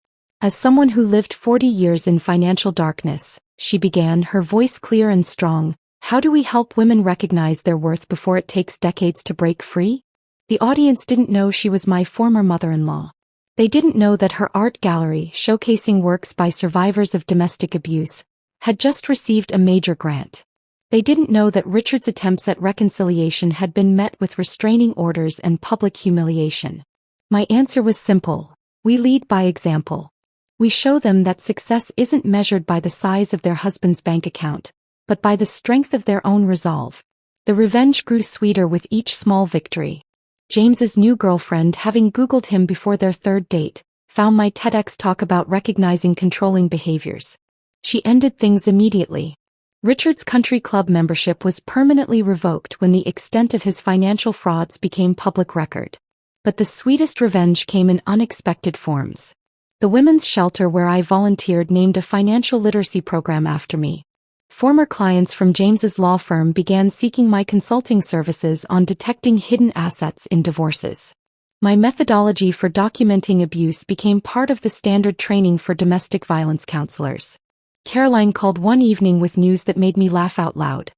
As someone who lived 40 years in financial darkness, she began, her voice clear and strong. How do we help women recognize their worth before it takes decades to break free? The audience didn't know she was my former mother-in-law. They didn't know that her art gallery, showcasing works by survivors of domestic abuse, had just received a major grant. They didn't know that Richard's attempts at reconciliation had been met with restraining orders and public humiliation. My answer was simple: we lead by example. We show them that success isn't measured by the size of their husband's bank account, but by the strength of their own resolve. The revenge grew sweeter with each small victory. James's new girlfriend, having Googled him before their third date, found my TEDx talk about recognizing controlling behaviors. She ended things immediately. Richard's country club membership was permanently revoked when the extent of his financial frauds became public record. But the sweetest revenge came in unexpected forms. The women's shelter where I volunteered named a financial literacy program after me. Former clients from James's law firm began seeking my consulting services on detecting hidden assets in divorces. My methodology for documenting abuse became part of the standard training for domestic violence counselors. Caroline called one evening with news that made me laugh out loud.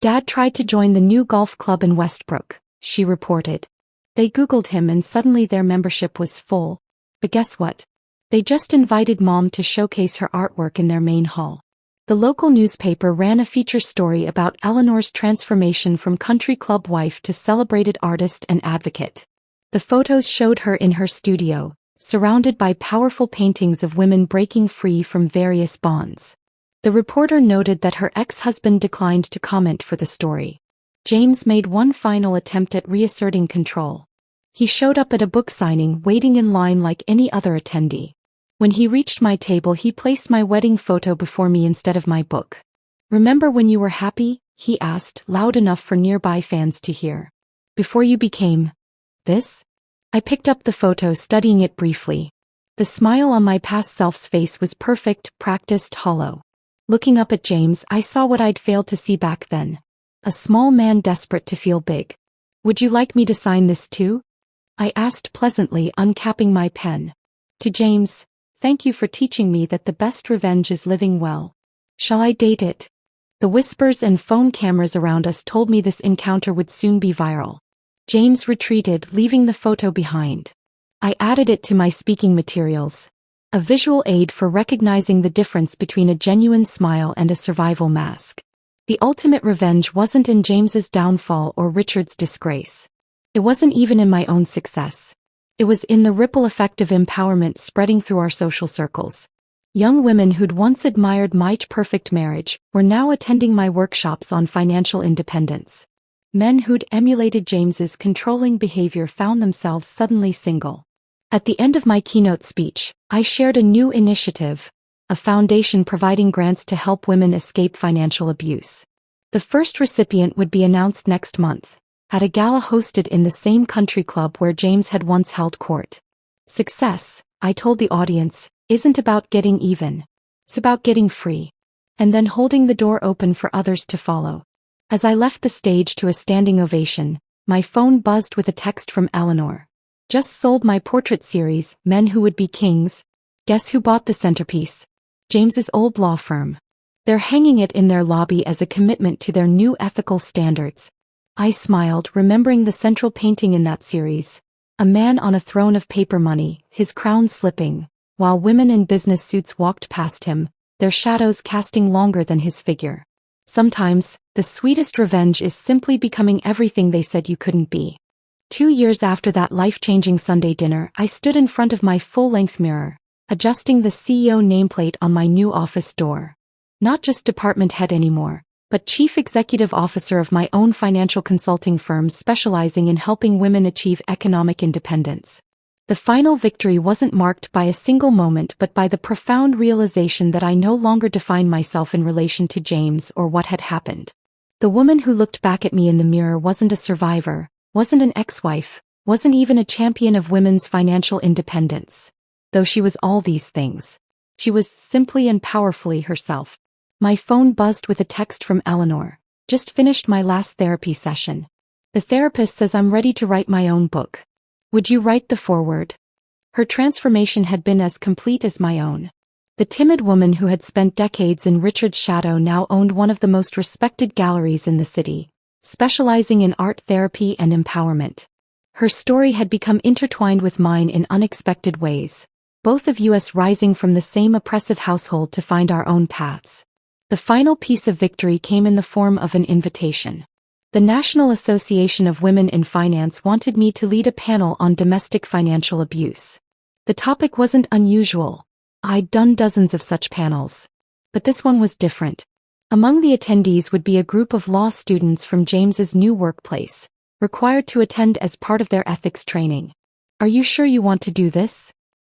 Dad tried to join the new golf club in Westbrook, she reported. They Googled him and suddenly their membership was full. But guess what? They just invited Mom to showcase her artwork in their main hall. The local newspaper ran a feature story about Eleanor's transformation from country club wife to celebrated artist and advocate. The photos showed her in her studio, surrounded by powerful paintings of women breaking free from various bonds. The reporter noted that her ex-husband declined to comment for the story. James made one final attempt at reasserting control. He showed up at a book signing, waiting in line like any other attendee. When he reached my table, he placed my wedding photo before me instead of my book. "Remember when you were happy?" he asked, loud enough for nearby fans to hear. "Before you became this?" I picked up the photo, studying it briefly. The smile on my past self's face was perfect, practiced, hollow. Looking up at James, I saw what I'd failed to see back then. A small man desperate to feel big. "Would you like me to sign this too?" I asked pleasantly, uncapping my pen. To James, "Thank you for teaching me that the best revenge is living well. Shall I date it?" The whispers and phone cameras around us told me this encounter would soon be viral. James retreated, leaving the photo behind. I added it to my speaking materials. A visual aid for recognizing the difference between a genuine smile and a survival mask. The ultimate revenge wasn't in James's downfall or Richard's disgrace. It wasn't even in my own success. It was in the ripple effect of empowerment spreading through our social circles. Young women who'd once admired my perfect marriage were now attending my workshops on financial independence. Men who'd emulated James's controlling behavior found themselves suddenly single. At the end of my keynote speech, I shared a new initiative, a foundation providing grants to help women escape financial abuse. The first recipient would be announced next month, at a gala hosted in the same country club where James had once held court. Success, I told the audience, isn't about getting even. It's about getting free. And then holding the door open for others to follow. As I left the stage to a standing ovation, my phone buzzed with a text from Eleanor. "Just sold my portrait series, Men Who Would Be Kings. Guess who bought the centerpiece? James's old law firm. They're hanging it in their lobby as a commitment to their new ethical standards." I smiled, remembering the central painting in that series. A man on a throne of paper money, his crown slipping, while women in business suits walked past him, their shadows casting longer than his figure. Sometimes, the sweetest revenge is simply becoming everything they said you couldn't be. 2 years after that life-changing Sunday dinner, I stood in front of my full-length mirror, adjusting the CEO nameplate on my new office door. Not just department head anymore, but Chief Executive Officer of my own financial consulting firm specializing in helping women achieve economic independence. The final victory wasn't marked by a single moment but by the profound realization that I no longer defined myself in relation to James or what had happened. The woman who looked back at me in the mirror wasn't a survivor, wasn't an ex-wife, wasn't even a champion of women's financial independence. Though she was all these things. She was simply and powerfully herself. My phone buzzed with a text from Eleanor. "Just finished my last therapy session. The therapist says I'm ready to write my own book. Would you write the foreword?" Her transformation had been as complete as my own. The timid woman who had spent decades in Richard's shadow now owned one of the most respected galleries in the city, specializing in art therapy and empowerment. Her story had become intertwined with mine in unexpected ways, both of us rising from the same oppressive household to find our own paths. The final piece of victory came in the form of an invitation. The National Association of Women in Finance wanted me to lead a panel on domestic financial abuse. The topic wasn't unusual. I'd done dozens of such panels. But this one was different. Among the attendees would be a group of law students from James's new workplace, required to attend as part of their ethics training. "Are you sure you want to do this?"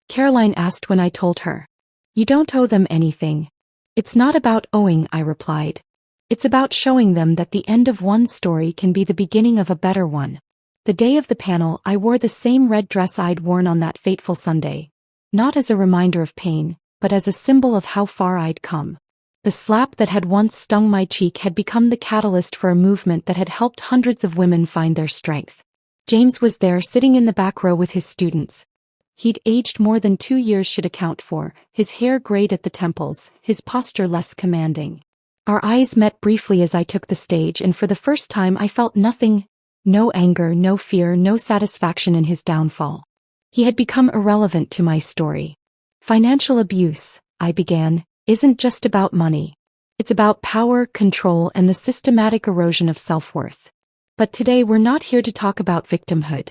Caroline asked when I told her. "You don't owe them anything." "It's not about owing," I replied. "It's about showing them that the end of one story can be the beginning of a better one." The day of the panel, I wore the same red dress I'd worn on that fateful Sunday. Not as a reminder of pain, but as a symbol of how far I'd come. The slap that had once stung my cheek had become the catalyst for a movement that had helped hundreds of women find their strength. James was there, sitting in the back row with his students. He'd aged more than 2 years should account for, his hair grayed at the temples, his posture less commanding. Our eyes met briefly as I took the stage, and for the first time I felt nothing. No anger, no fear, no satisfaction in his downfall. He had become irrelevant to my story. "Financial abuse," I began, "isn't just about money. It's about power, control, and the systematic erosion of self-worth. But today we're not here to talk about victimhood.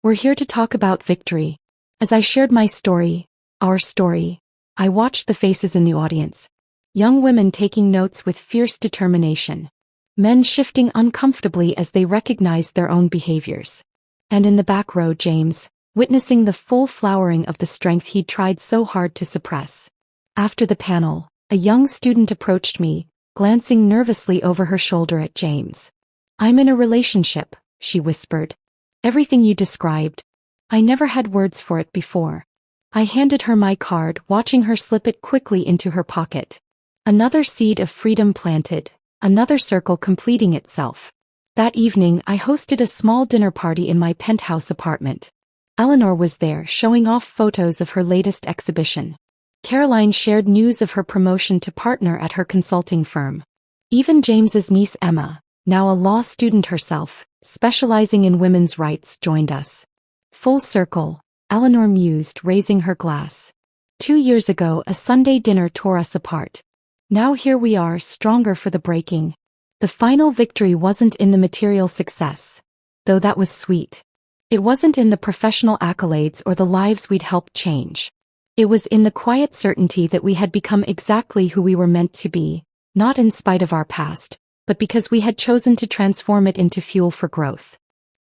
We're here to talk about victory." As I shared my story, our story, I watched the faces in the audience. Young women taking notes with fierce determination. Men shifting uncomfortably as they recognized their own behaviors. And in the back row, James, witnessing the full flowering of the strength he'd tried so hard to suppress. After the panel, a young student approached me, glancing nervously over her shoulder at James. "I'm in a relationship," she whispered. "Everything you described. I never had words for it before." I handed her my card, watching her slip it quickly into her pocket. Another seed of freedom planted, another circle completing itself. That evening I hosted a small dinner party in my penthouse apartment. Eleanor was there, showing off photos of her latest exhibition. Caroline shared news of her promotion to partner at her consulting firm. Even James's niece Emma, now a law student herself, specializing in women's rights, joined us. "Full circle," Eleanor mused, raising her glass. 2 years ago a Sunday dinner tore us apart. Now here we are, stronger for the breaking. The final victory wasn't in the material success, though that was sweet. It wasn't in the professional accolades or the lives we'd helped change. It was in the quiet certainty that we had become exactly who we were meant to be, not in spite of our past, but because we had chosen to transform it into fuel for growth.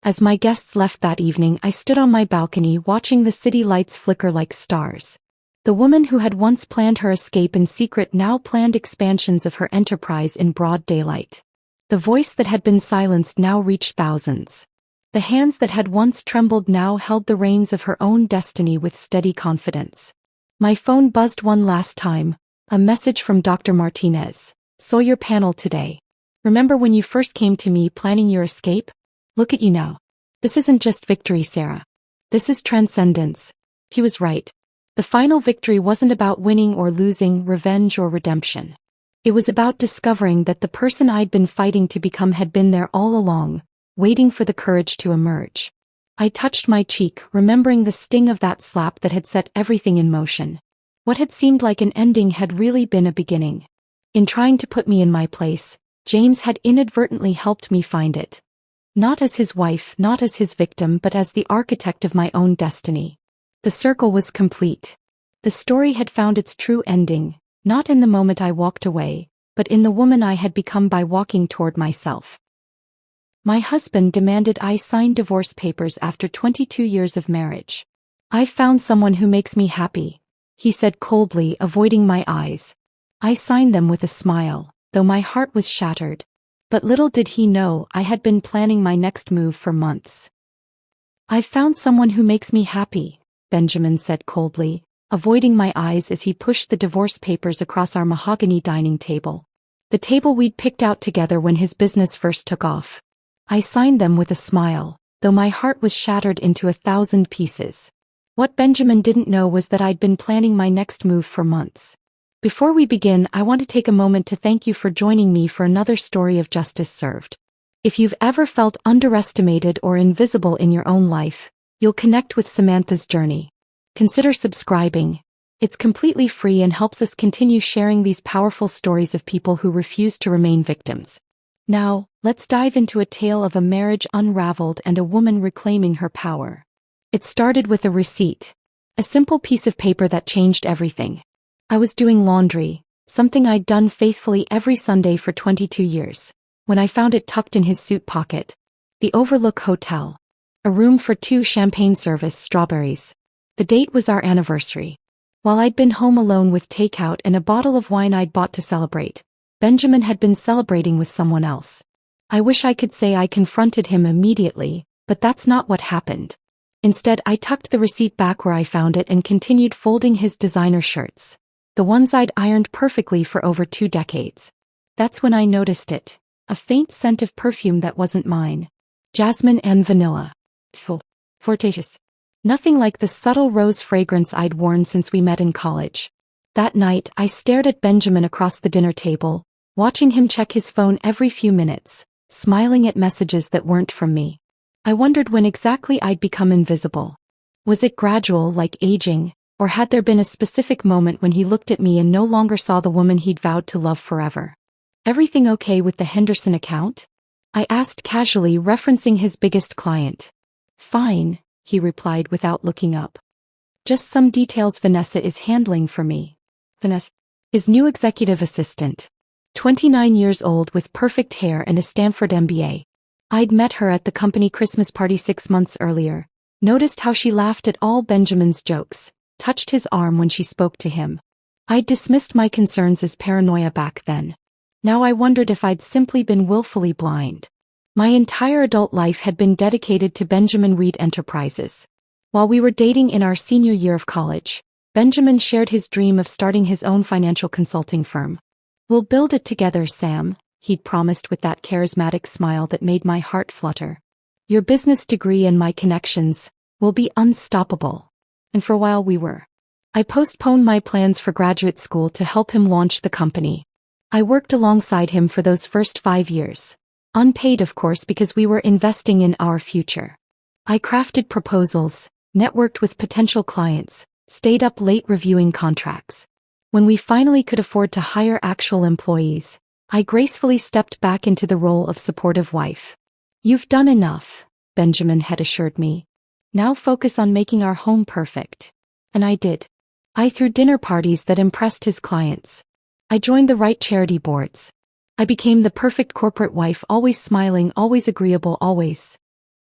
As my guests left that evening, I stood on my balcony watching the city lights flicker like stars. The woman who had once planned her escape in secret now planned expansions of her enterprise in broad daylight. The voice that had been silenced now reached thousands. The hands that had once trembled now held the reins of her own destiny with steady confidence. My phone buzzed one last time, a message from Dr. Martinez. "Saw your panel today. Remember when you first came to me planning your escape? Look at you now. This isn't just victory, Sarah. This is transcendence." He was right. The final victory wasn't about winning or losing, revenge or redemption. It was about discovering that the person I'd been fighting to become had been there all along, waiting for the courage to emerge. I touched my cheek, remembering the sting of that slap that had set everything in motion. What had seemed like an ending had really been a beginning. In trying to put me in my place, James had inadvertently helped me find it. Not as his wife, not as his victim, but as the architect of my own destiny. The circle was complete. The story had found its true ending, not in the moment I walked away, but in the woman I had become by walking toward myself. My husband demanded I sign divorce papers after 22 years of marriage. "I've found someone who makes me happy," he said coldly, avoiding my eyes. I signed them with a smile, though my heart was shattered. But little did he know I had been planning my next move for months. "I've found someone who makes me happy," Benjamin said coldly, avoiding my eyes as he pushed the divorce papers across our mahogany dining table. The table we'd picked out together when his business first took off. I signed them with a smile, though my heart was shattered into 1,000 pieces. What Benjamin didn't know was that I'd been planning my next move for months. Before we begin, I want to take a moment to thank you for joining me for another story of justice served. If you've ever felt underestimated or invisible in your own life, you'll connect with Samantha's journey. Consider subscribing. It's completely free and helps us continue sharing these powerful stories of people who refuse to remain victims. Now, let's dive into a tale of a marriage unraveled and a woman reclaiming her power. It started with a receipt. A simple piece of paper that changed everything. I was doing laundry, something I'd done faithfully every Sunday for 22 years, when I found it tucked in his suit pocket. The Overlook Hotel. A room for 2 champagne service strawberries. The date was our anniversary. While I'd been home alone with takeout and a bottle of wine I'd bought to celebrate, Benjamin had been celebrating with someone else. I wish I could say I confronted him immediately, but that's not what happened. Instead, I tucked the receipt back where I found it and continued folding his designer shirts, the ones I'd ironed perfectly for over 2 decades. That's when I noticed it, a faint scent of perfume that wasn't mine. Jasmine and vanilla. Flirtatious. Nothing like the subtle rose fragrance I'd worn since we met in college. That night, I stared at Benjamin across the dinner table, watching him check his phone every few minutes, smiling at messages that weren't from me. I wondered when exactly I'd become invisible. Was it gradual, like aging, or had there been a specific moment when he looked at me and no longer saw the woman he'd vowed to love forever? Everything okay with the Henderson account? I asked casually, referencing his biggest client. Fine, he replied without looking up. Just some details Vanessa is handling for me. Vanessa, his new executive assistant. 29 years old with perfect hair and a Stanford MBA. I'd met her at the company Christmas party 6 months earlier, noticed how she laughed at all Benjamin's jokes, touched his arm when she spoke to him. I'd dismissed my concerns as paranoia back then. Now I wondered if I'd simply been willfully blind. My entire adult life had been dedicated to Benjamin Reed Enterprises. While we were dating in our senior year of college, Benjamin shared his dream of starting his own financial consulting firm. "We'll build it together, Sam," he'd promised with that charismatic smile that made my heart flutter. "Your business degree and my connections will be unstoppable." And for a while we were. I postponed my plans for graduate school to help him launch the company. I worked alongside him for those first 5 years. Unpaid, of course, because we were investing in our future. I crafted proposals, networked with potential clients, stayed up late reviewing contracts. When we finally could afford to hire actual employees, I gracefully stepped back into the role of supportive wife. "You've done enough," Benjamin had assured me. "Now focus on making our home perfect." And I did. I threw dinner parties that impressed his clients. I joined the right charity boards. I became the perfect corporate wife, always smiling, always agreeable, always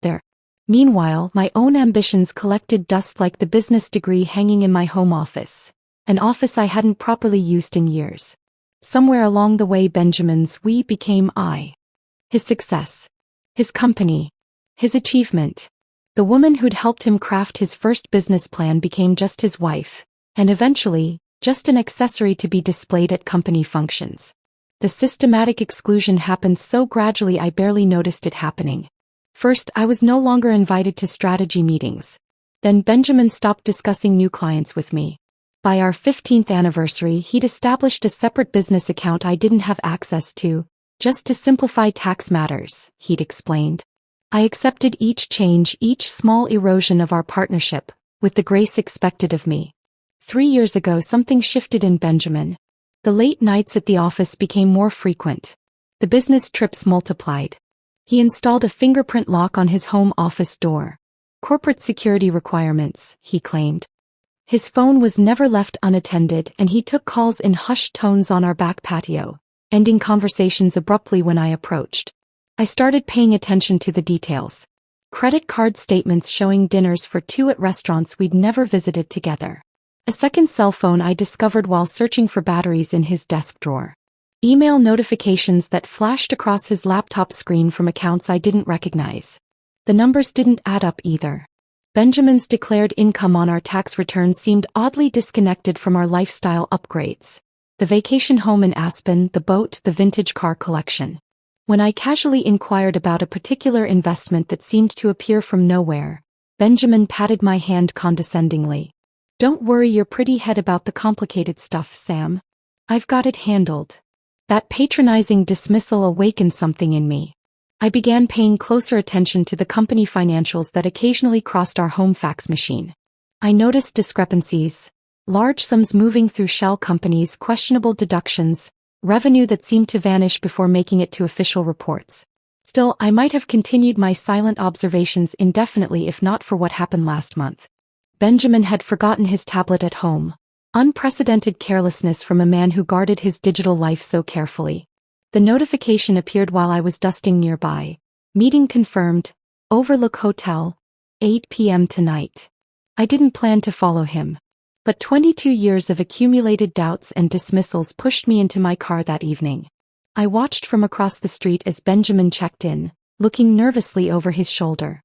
there. Meanwhile, my own ambitions collected dust like the business degree hanging in my home office, an office I hadn't properly used in years. Somewhere along the way, Benjamin's we became I. His success. His company. His achievement. The woman who'd helped him craft his first business plan became just his wife, and eventually, just an accessory to be displayed at company functions. The systematic exclusion happened so gradually I barely noticed it happening. First, I was no longer invited to strategy meetings. Then Benjamin stopped discussing new clients with me. By our 15th anniversary, he'd established a separate business account I didn't have access to, just to simplify tax matters, he'd explained. I accepted each change, each small erosion of our partnership, with the grace expected of me. 3 years ago, something shifted in Benjamin. The late nights at the office became more frequent. The business trips multiplied. He installed a fingerprint lock on his home office door. Corporate security requirements, he claimed. His phone was never left unattended, and he took calls in hushed tones on our back patio, ending conversations abruptly when I approached. I started paying attention to the details. Credit card statements showing dinners for 2 at restaurants we'd never visited together. A second cell phone I discovered while searching for batteries in his desk drawer. Email notifications that flashed across his laptop screen from accounts I didn't recognize. The numbers didn't add up either. Benjamin's declared income on our tax returns seemed oddly disconnected from our lifestyle upgrades. The vacation home in Aspen, the boat, the vintage car collection. When I casually inquired about a particular investment that seemed to appear from nowhere, Benjamin patted my hand condescendingly. "Don't worry your pretty head about the complicated stuff, Sam. I've got it handled." That patronizing dismissal awakened something in me. I began paying closer attention to the company financials that occasionally crossed our home fax machine. I noticed discrepancies, large sums moving through shell companies, questionable deductions, revenue that seemed to vanish before making it to official reports. Still, I might have continued my silent observations indefinitely if not for what happened last month. Benjamin had forgotten his tablet at home. Unprecedented carelessness from a man who guarded his digital life so carefully. The notification appeared while I was dusting nearby. Meeting confirmed. Overlook Hotel. 8 p.m. tonight. I didn't plan to follow him. But 22 years of accumulated doubts and dismissals pushed me into my car that evening. I watched from across the street as Benjamin checked in, looking nervously over his shoulder.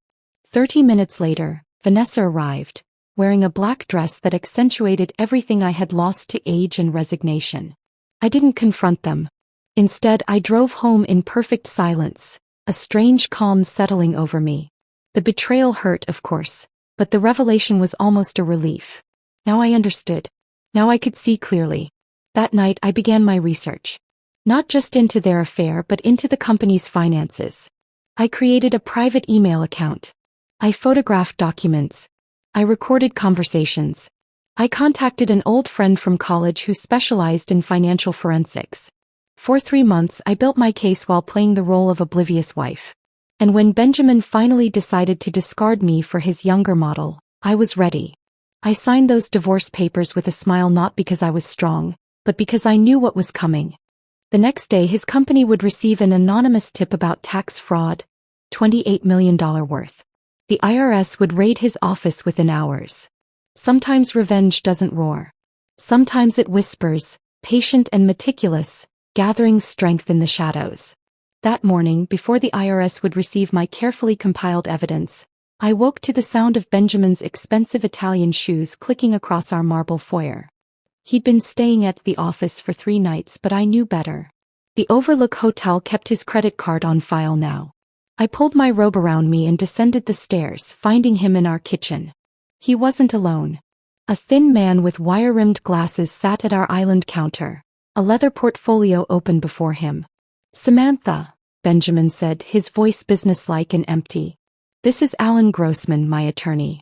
30 minutes later, Vanessa arrived, wearing a black dress that accentuated everything I had lost to age and resignation. I didn't confront them. Instead, I drove home in perfect silence, a strange calm settling over me. The betrayal hurt, of course, but the revelation was almost a relief. Now I understood. Now I could see clearly. That night I began my research. Not just into their affair but into the company's finances. I created a private email account. I photographed documents. I recorded conversations. I contacted an old friend from college who specialized in financial forensics. For 3 months I built my case while playing the role of oblivious wife. And when Benjamin finally decided to discard me for his younger model, I was ready. I signed those divorce papers with a smile, not because I was strong, but because I knew what was coming. The next day his company would receive an anonymous tip about tax fraud, $28 million worth. The IRS would raid his office within hours. Sometimes revenge doesn't roar. Sometimes it whispers, patient and meticulous, gathering strength in the shadows. That morning, before the IRS would receive my carefully compiled evidence, I woke to the sound of Benjamin's expensive Italian shoes clicking across our marble foyer. He'd been staying at the office for 3 nights, but I knew better. The Overlook Hotel kept his credit card on file now. I pulled my robe around me and descended the stairs, finding him in our kitchen. He wasn't alone. A thin man with wire-rimmed glasses sat at our island counter, a leather portfolio open before him. "Samantha," Benjamin said, his voice businesslike and empty. "This is Alan Grossman, my attorney."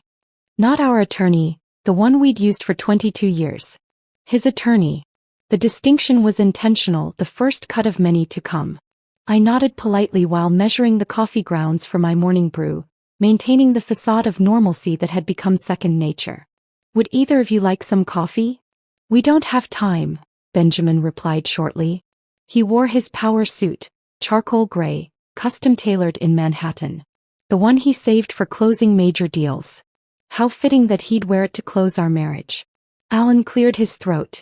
Not our attorney, the one we'd used for 22 years. His attorney. The distinction was intentional, the first cut of many to come. I nodded politely while measuring the coffee grounds for my morning brew, maintaining the facade of normalcy that had become second nature. "Would either of you like some coffee?" "We don't have time," Benjamin replied shortly. He wore his power suit, charcoal gray, custom-tailored in Manhattan. The one he saved for closing major deals. How fitting that he'd wear it to close our marriage. Alan cleared his throat.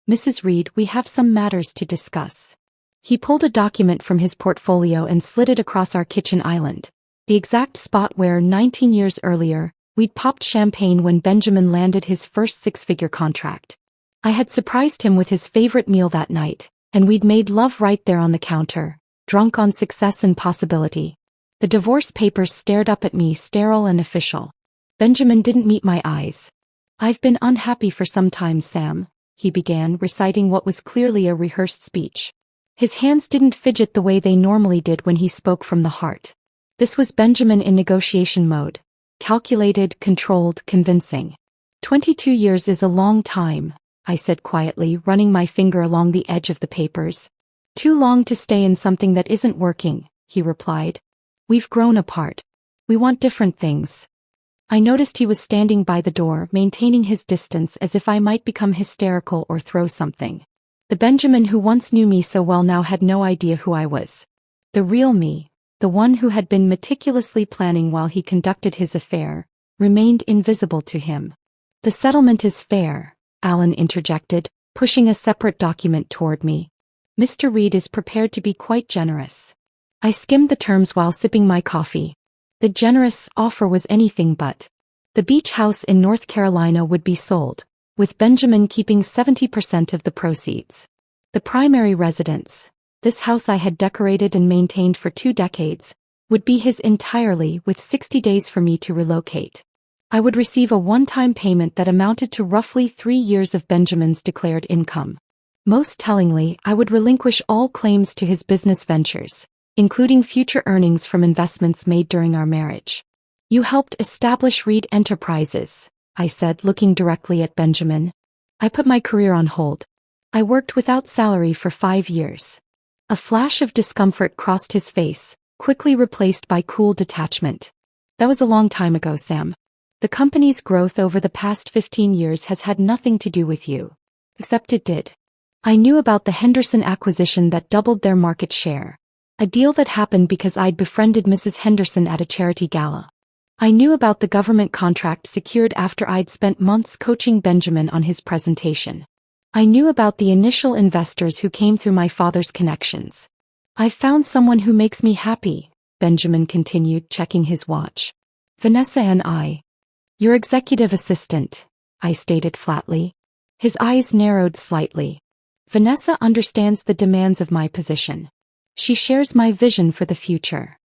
"Mrs. Reed, we have some matters to discuss." He pulled a document from his portfolio and slid it across our kitchen island, the exact spot where, 19 years earlier, we'd popped champagne when Benjamin landed his first 6-figure contract. I had surprised him with his favorite meal that night, and we'd made love right there on the counter, drunk on success and possibility. The divorce papers stared up at me, sterile and official. Benjamin didn't meet my eyes. "I've been unhappy for some time, Sam," he began, reciting what was clearly a rehearsed speech. His hands didn't fidget the way they normally did when he spoke from the heart. This was Benjamin in negotiation mode. Calculated, controlled, convincing. 22 years is a long time, I said quietly, running my finger along the edge of the papers. "Too long to stay in something that isn't working," he replied. "We've grown apart. We want different things." I noticed he was standing by the door, maintaining his distance as if I might become hysterical or throw something. The Benjamin who once knew me so well now had no idea who I was. The real me, the one who had been meticulously planning while he conducted his affair, remained invisible to him. "The settlement is fair," Alan interjected, pushing a separate document toward me. "Mr. Reed is prepared to be quite generous." I skimmed the terms while sipping my coffee. The generous offer was anything but. The beach house in North Carolina would be sold, with Benjamin keeping 70% of the proceeds. The primary residence, this house I had decorated and maintained for 2 decades, would be his entirely, with 60 days for me to relocate. I would receive a one-time payment that amounted to roughly 3 years of Benjamin's declared income. Most tellingly, I would relinquish all claims to his business ventures, including future earnings from investments made during our marriage. You helped establish Reed Enterprises, I said, looking directly at Benjamin. I put my career on hold. I worked without salary for 5 years. A flash of discomfort crossed his face, quickly replaced by cool detachment. That was a long time ago, Sam. The company's growth over the past 15 years has had nothing to do with you. Except it did. I knew about the Henderson acquisition that doubled their market share. A deal that happened because I'd befriended Mrs. Henderson at a charity gala. I knew about the government contract secured after I'd spent months coaching Benjamin on his presentation. I knew about the initial investors who came through my father's connections. I found someone who makes me happy, Benjamin continued, checking his watch. Vanessa and I. Your executive assistant, I stated flatly. His eyes narrowed slightly. Vanessa understands the demands of my position. She shares my vision for the future.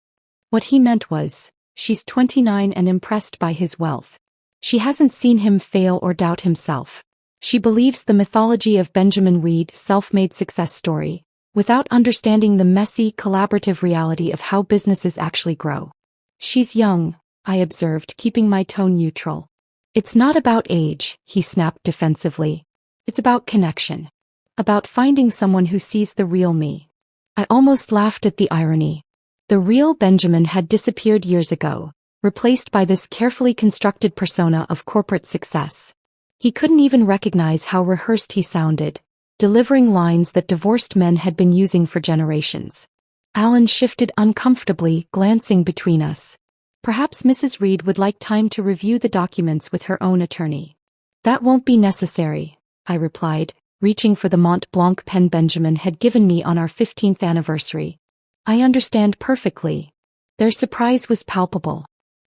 What he meant was, she's 29 and impressed by his wealth. She hasn't seen him fail or doubt himself. She believes the mythology of Benjamin Reed's self-made success story, without understanding the messy, collaborative reality of how businesses actually grow. She's young, I observed, keeping my tone neutral. It's not about age, he snapped defensively. It's about connection. About finding someone who sees the real me. I almost laughed at the irony. The real Benjamin had disappeared years ago, replaced by this carefully constructed persona of corporate success. He couldn't even recognize how rehearsed he sounded, delivering lines that divorced men had been using for generations. Alan shifted uncomfortably, glancing between us. Perhaps Mrs. Reed would like time to review the documents with her own attorney. That won't be necessary, I replied, reaching for the Mont Blanc pen Benjamin had given me on our 15th anniversary. I understand perfectly. Their surprise was palpable.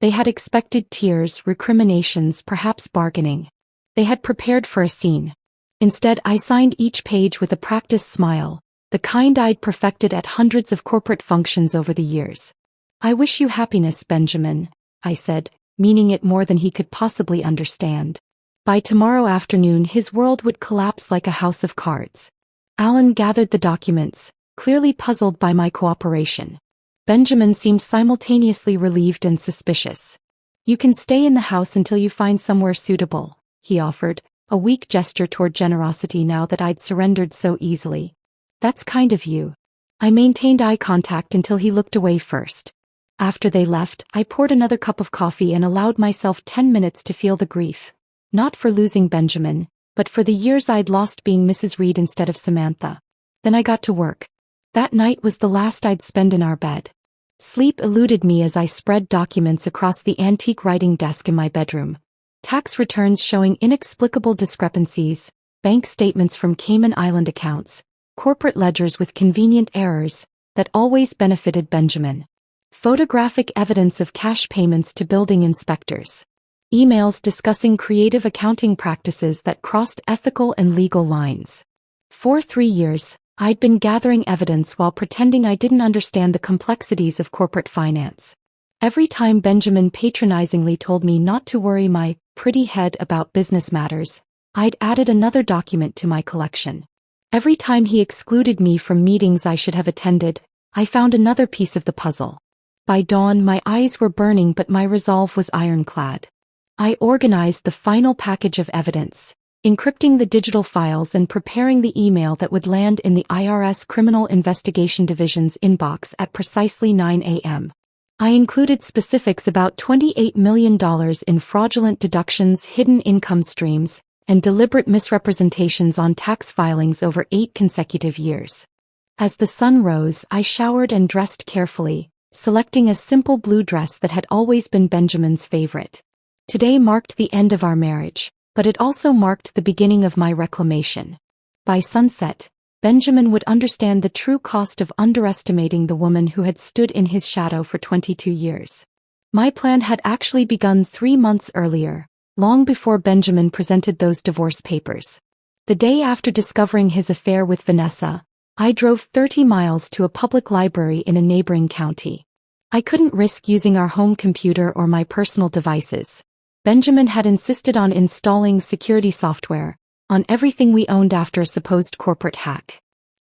They had expected tears, recriminations, perhaps bargaining. They had prepared for a scene. Instead, I signed each page with a practiced smile, the kind I'd perfected at hundreds of corporate functions over the years. I wish you happiness, Benjamin, I said, meaning it more than he could possibly understand. By tomorrow afternoon his world would collapse like a house of cards. Alan gathered the documents, clearly puzzled by my cooperation. Benjamin seemed simultaneously relieved and suspicious. You can stay in the house until you find somewhere suitable, he offered, a weak gesture toward generosity now that I'd surrendered so easily. That's kind of you. I maintained eye contact until he looked away first. After they left, I poured another cup of coffee and allowed myself 10 minutes to feel the grief. Not for losing Benjamin, but for the years I'd lost being Mrs. Reed instead of Samantha. Then I got to work. That night was the last I'd spend in our bed. Sleep eluded me as I spread documents across the antique writing desk in my bedroom. Tax returns showing inexplicable discrepancies, bank statements from Cayman Island accounts, corporate ledgers with convenient errors that always benefited Benjamin. Photographic evidence of cash payments to building inspectors. Emails discussing creative accounting practices that crossed ethical and legal lines. For 3 years, I'd been gathering evidence while pretending I didn't understand the complexities of corporate finance. Every time Benjamin patronizingly told me not to worry my pretty head about business matters, I'd added another document to my collection. Every time he excluded me from meetings I should have attended, I found another piece of the puzzle. By dawn my eyes were burning but my resolve was ironclad. I organized the final package of evidence, encrypting the digital files and preparing the email that would land in the IRS Criminal Investigation Division's inbox at precisely 9 a.m. I included specifics about $28 million in fraudulent deductions, hidden income streams, and deliberate misrepresentations on tax filings over 8 consecutive years. As the sun rose, I showered and dressed carefully, selecting a simple blue dress that had always been Benjamin's favorite. Today marked the end of our marriage, but it also marked the beginning of my reclamation. By sunset, Benjamin would understand the true cost of underestimating the woman who had stood in his shadow for 22 years. My plan had actually begun 3 months earlier, long before Benjamin presented those divorce papers. The day after discovering his affair with Vanessa, I drove 30 miles to a public library in a neighboring county. I couldn't risk using our home computer or my personal devices. Benjamin had insisted on installing security software on everything we owned after a supposed corporate hack.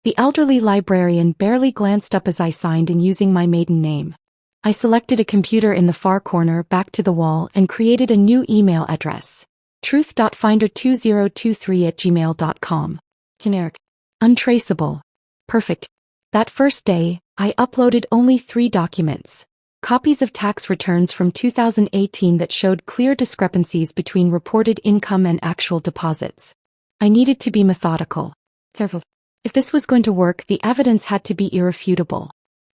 The elderly librarian barely glanced up as I signed in using my maiden name. I selected a computer in the far corner back to the wall and created a new email address. truth.finder2023@gmail.com. Generic. Untraceable. Perfect. That first day, I uploaded only 3 documents. Copies of tax returns from 2018 that showed clear discrepancies between reported income and actual deposits. I needed to be methodical. Careful. If this was going to work, the evidence had to be irrefutable.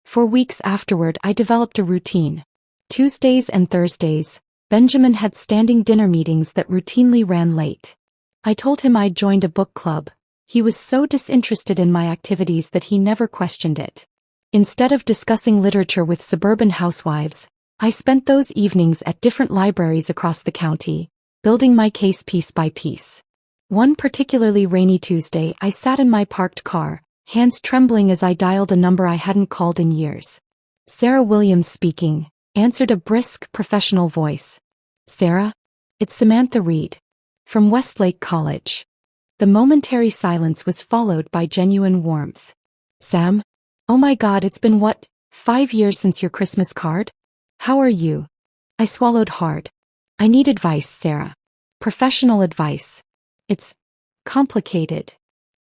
For weeks afterward, I developed a routine. Tuesdays and Thursdays, Benjamin had standing dinner meetings that routinely ran late. I told him I'd joined a book club. He was so disinterested in my activities that he never questioned it. Instead of discussing literature with suburban housewives, I spent those evenings at different libraries across the county, building my case piece by piece. One particularly rainy Tuesday, I sat in my parked car, hands trembling as I dialed a number I hadn't called in years. "Sarah Williams speaking," answered a brisk, professional voice. "Sarah? It's Samantha Reed. From Westlake College." The momentary silence was followed by genuine warmth. "Sam? Oh my God, it's been 5 years since your Christmas card? How are you?" I swallowed hard. "I need advice, Sarah. Professional advice. It's complicated."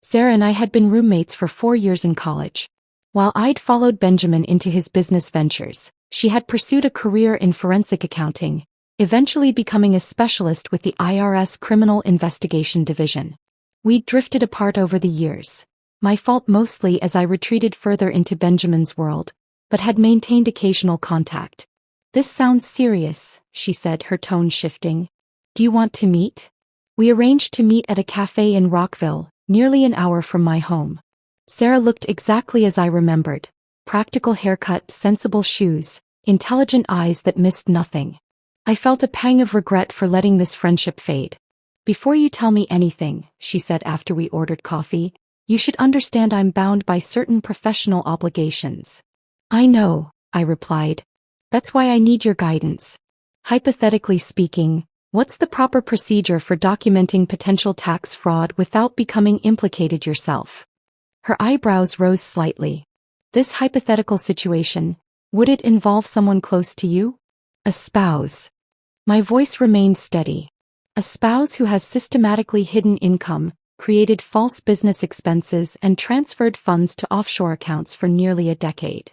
Sarah and I had been roommates for 4 years in college. While I'd followed Benjamin into his business ventures, she had pursued a career in forensic accounting, eventually becoming a specialist with the IRS Criminal Investigation Division. We'd drifted apart over the years. My fault mostly as I retreated further into Benjamin's world, but had maintained occasional contact. "This sounds serious," she said, her tone shifting. "Do you want to meet?" We arranged to meet at a cafe in Rockville, nearly an hour from my home. Sarah looked exactly as I remembered. Practical haircut, sensible shoes, intelligent eyes that missed nothing. I felt a pang of regret for letting this friendship fade. "Before you tell me anything," she said after we ordered coffee, "you should understand I'm bound by certain professional obligations." "I know," I replied. "That's why I need your guidance. Hypothetically speaking, what's the proper procedure for documenting potential tax fraud without becoming implicated yourself?" Her eyebrows rose slightly. "This hypothetical situation, would it involve someone close to you?" "A spouse." My voice remained steady. "A spouse who has systematically hidden income, created false business expenses and transferred funds to offshore accounts for nearly a decade."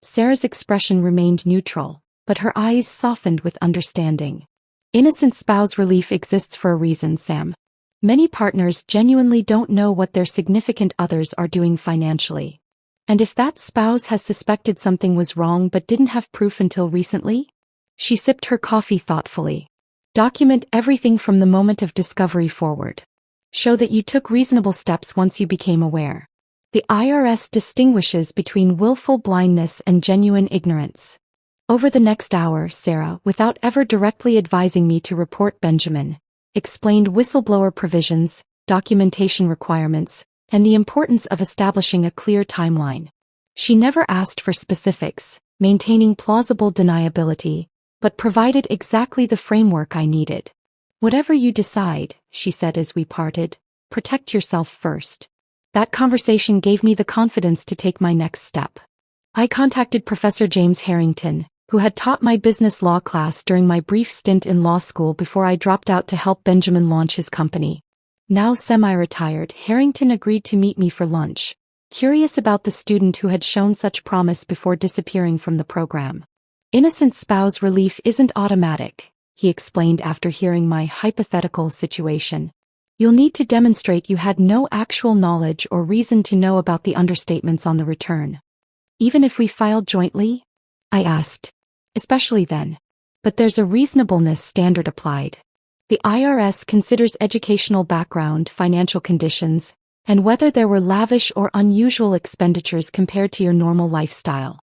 Sarah's expression remained neutral, but her eyes softened with understanding. "Innocent spouse relief exists for a reason, Sam. Many partners genuinely don't know what their significant others are doing financially. And if that spouse has suspected something was wrong but didn't have proof until recently?" She sipped her coffee thoughtfully. "Document everything from the moment of discovery forward. Show that you took reasonable steps once you became aware. The IRS distinguishes between willful blindness and genuine ignorance." Over the next hour, Sarah, without ever directly advising me to report Benjamin, explained whistleblower provisions, documentation requirements, and the importance of establishing a clear timeline. She never asked for specifics, maintaining plausible deniability, but provided exactly the framework I needed. "Whatever you decide," she said as we parted, "protect yourself first." That conversation gave me the confidence to take my next step. I contacted Professor James Harrington, who had taught my business law class during my brief stint in law school before I dropped out to help Benjamin launch his company. Now semi-retired, Harrington agreed to meet me for lunch, curious about the student who had shown such promise before disappearing from the program. "Innocent spouse relief isn't automatic," he explained after hearing my hypothetical situation. "You'll need to demonstrate you had no actual knowledge or reason to know about the understatements on the return." "Even if we filed jointly?" I asked. "Especially then. But there's a reasonableness standard applied. The IRS considers educational background, financial conditions, and whether there were lavish or unusual expenditures compared to your normal lifestyle."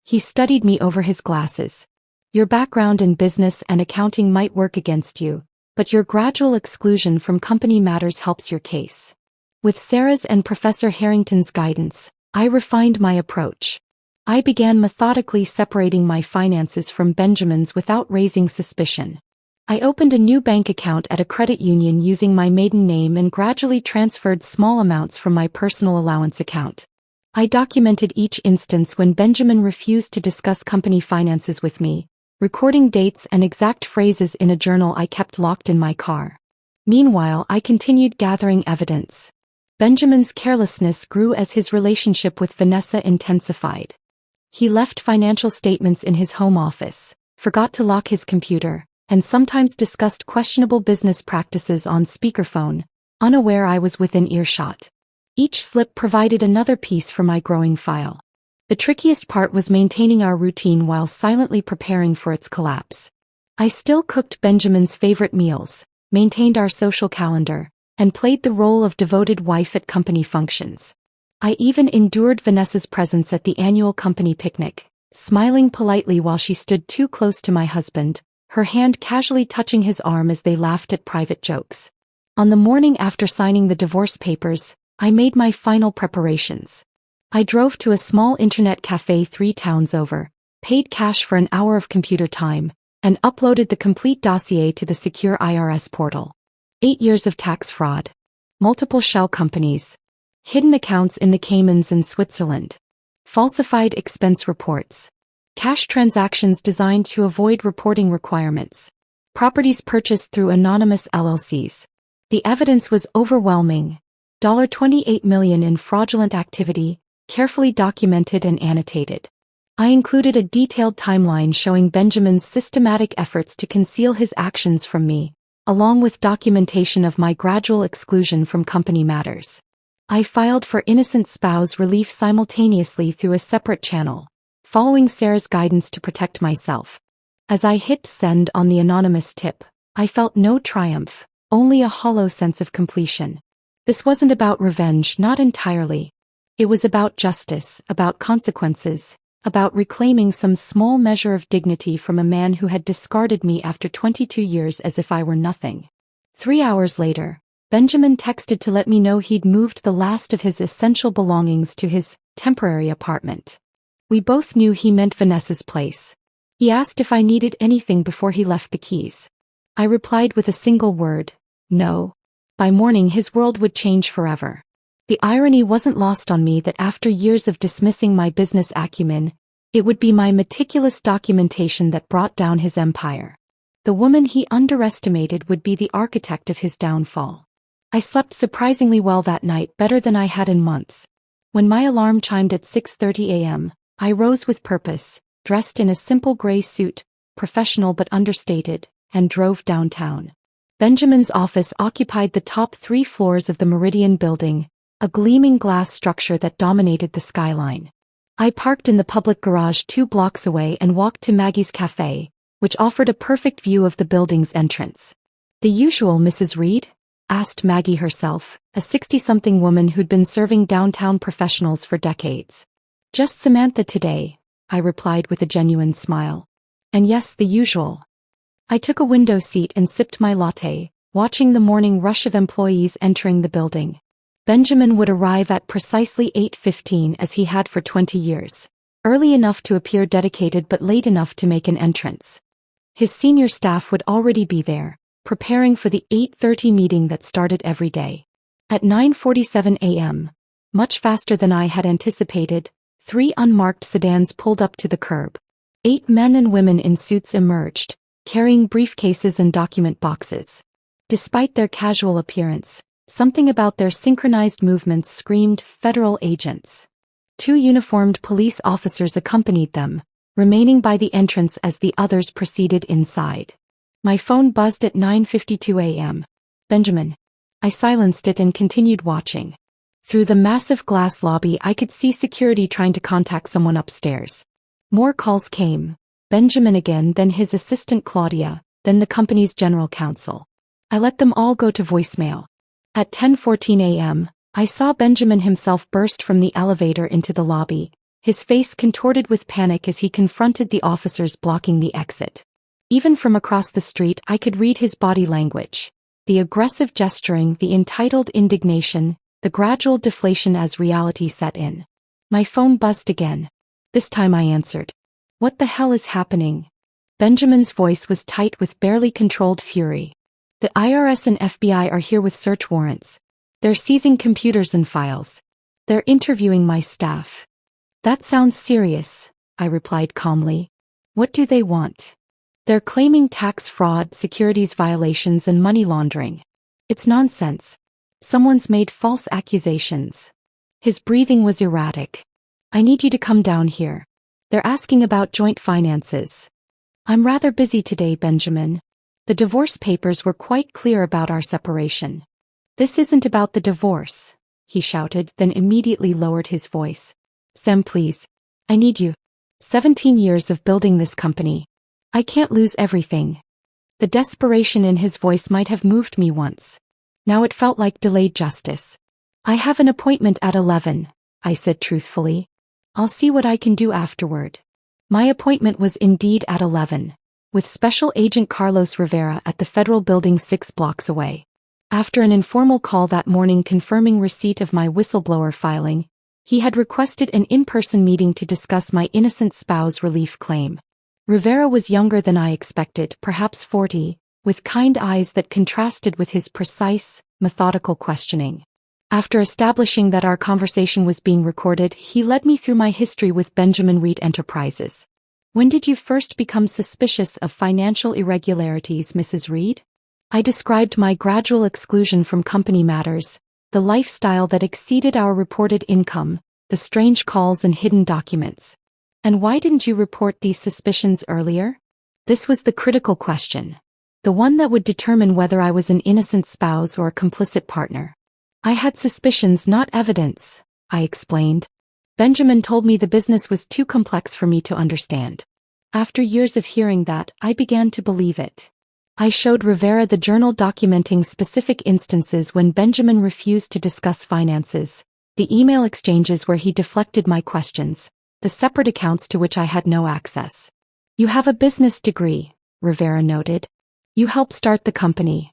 He studied me over his glasses. "Your background in business and accounting might work against you, but your gradual exclusion from company matters helps your case." With Sarah's and Professor Harrington's guidance, I refined my approach. I began methodically separating my finances from Benjamin's without raising suspicion. I opened a new bank account at a credit union using my maiden name and gradually transferred small amounts from my personal allowance account. I documented each instance when Benjamin refused to discuss company finances with me, recording dates and exact phrases in a journal I kept locked in my car. Meanwhile, I continued gathering evidence. Benjamin's carelessness grew as his relationship with Vanessa intensified. He left financial statements in his home office, forgot to lock his computer, and sometimes discussed questionable business practices on speakerphone, unaware I was within earshot. Each slip provided another piece for my growing file. The trickiest part was maintaining our routine while silently preparing for its collapse. I still cooked Benjamin's favorite meals, maintained our social calendar, and played the role of devoted wife at company functions. I even endured Vanessa's presence at the annual company picnic, smiling politely while she stood too close to my husband, her hand casually touching his arm as they laughed at private jokes. On the morning after signing the divorce papers, I made my final preparations. I drove to a small internet cafe 3 towns over, paid cash for an hour of computer time, and uploaded the complete dossier to the secure IRS portal. 8 years of tax fraud. Multiple shell companies. Hidden accounts in the Caymans and Switzerland. Falsified expense reports. Cash transactions designed to avoid reporting requirements. Properties purchased through anonymous LLCs. The evidence was overwhelming. $28 million in fraudulent activity, carefully documented and annotated. I included a detailed timeline showing Benjamin's systematic efforts to conceal his actions from me, along with documentation of my gradual exclusion from company matters. I filed for innocent spouse relief simultaneously through a separate channel, following Sarah's guidance to protect myself. As I hit send on the anonymous tip, I felt no triumph, only a hollow sense of completion. This wasn't about revenge, not entirely. It was about justice, about consequences, about reclaiming some small measure of dignity from a man who had discarded me after 22 years as if I were nothing. 3 hours later, Benjamin texted to let me know he'd moved the last of his essential belongings to his temporary apartment. We both knew he meant Vanessa's place. He asked if I needed anything before he left the keys. I replied with a single word, no. By morning his world would change forever. The irony wasn't lost on me that after years of dismissing my business acumen, it would be my meticulous documentation that brought down his empire. The woman he underestimated would be the architect of his downfall. I slept surprisingly well that night, better than I had in months. When my alarm chimed at 6:30 a.m., I rose with purpose, dressed in a simple gray suit, professional but understated, and drove downtown. Benjamin's office occupied the top 3 floors of the Meridian building, a gleaming glass structure that dominated the skyline. I parked in the public garage 2 blocks away and walked to Maggie's Cafe, which offered a perfect view of the building's entrance. "The usual, Mrs. Reed?" asked Maggie herself, a 60-something woman who'd been serving downtown professionals for decades. "Just Samantha today," I replied with a genuine smile. "And yes, the usual." I took a window seat and sipped my latte, watching the morning rush of employees entering the building. Benjamin would arrive at precisely 8:15 as he had for 20 years. Early enough to appear dedicated but late enough to make an entrance. His senior staff would already be there, preparing for the 8:30 meeting that started every day. At 9:47 a.m., much faster than I had anticipated, 3 unmarked sedans pulled up to the curb. 8 men and women in suits emerged, carrying briefcases and document boxes. Despite their casual appearance, something about their synchronized movements screamed federal agents. 2 uniformed police officers accompanied them, remaining by the entrance as the others proceeded inside. My phone buzzed at 9:52 a.m. "Benjamin." I silenced it and continued watching. Through the massive glass lobby I could see security trying to contact someone upstairs. More calls came. Benjamin again, then his assistant Claudia, then the company's general counsel. I let them all go to voicemail. At 10:14 a.m., I saw Benjamin himself burst from the elevator into the lobby, his face contorted with panic as he confronted the officers blocking the exit. Even from across the street I could read his body language. The aggressive gesturing, the entitled indignation, the gradual deflation as reality set in. My phone buzzed again. This time I answered. "What the hell is happening?" Benjamin's voice was tight with barely controlled fury. The IRS and FBI are here with search warrants. They're seizing computers and files. They're interviewing my staff. That sounds serious, I replied calmly. What do they want? They're claiming tax fraud, securities violations, and money laundering. It's nonsense. Someone's made false accusations. His breathing was erratic. I need you to come down here. They're asking about joint finances. I'm rather busy today, Benjamin. The divorce papers were quite clear about our separation. This isn't about the divorce, he shouted, then immediately lowered his voice. Sam, please. I need you. 17 years of building this company. I can't lose everything. The desperation in his voice might have moved me once. Now it felt like delayed justice. I have an appointment at 11, I said truthfully. I'll see what I can do afterward. My appointment was indeed at 11, with Special Agent Carlos Rivera at the federal building 6 blocks away. After an informal call that morning confirming receipt of my whistleblower filing, he had requested an in-person meeting to discuss my innocent spouse relief claim. Rivera was younger than I expected, perhaps 40, with kind eyes that contrasted with his precise, methodical questioning. After establishing that our conversation was being recorded, he led me through my history with Benjamin Reed Enterprises. When did you first become suspicious of financial irregularities, Mrs. Reed? I described my gradual exclusion from company matters, the lifestyle that exceeded our reported income, the strange calls and hidden documents. And why didn't you report these suspicions earlier? This was the critical question. The one that would determine whether I was an innocent spouse or a complicit partner. I had suspicions, not evidence, I explained. Benjamin told me the business was too complex for me to understand. After years of hearing that, I began to believe it. I showed Rivera the journal documenting specific instances when Benjamin refused to discuss finances, the email exchanges where he deflected my questions, the separate accounts to which I had no access. You have a business degree, Rivera noted. You helped start the company.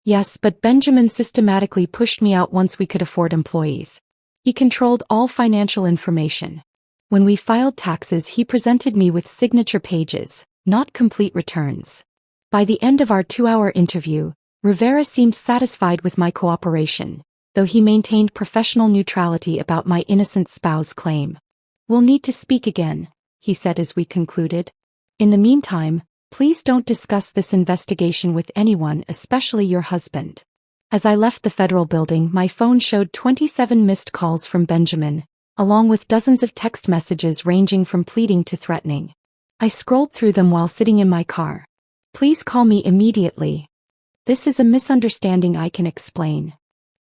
Yes, but Benjamin systematically pushed me out once we could afford employees. He controlled all financial information. When we filed taxes, he presented me with signature pages, not complete returns. By the end of our 2-hour interview, Rivera seemed satisfied with my cooperation, though he maintained professional neutrality about my innocent spouse claim. We'll need to speak again, he said as we concluded. In the meantime, please don't discuss this investigation with anyone, especially your husband. As I left the federal building, my phone showed 27 missed calls from Benjamin, along with dozens of text messages ranging from pleading to threatening. I scrolled through them while sitting in my car. Please call me immediately. This is a misunderstanding I can explain.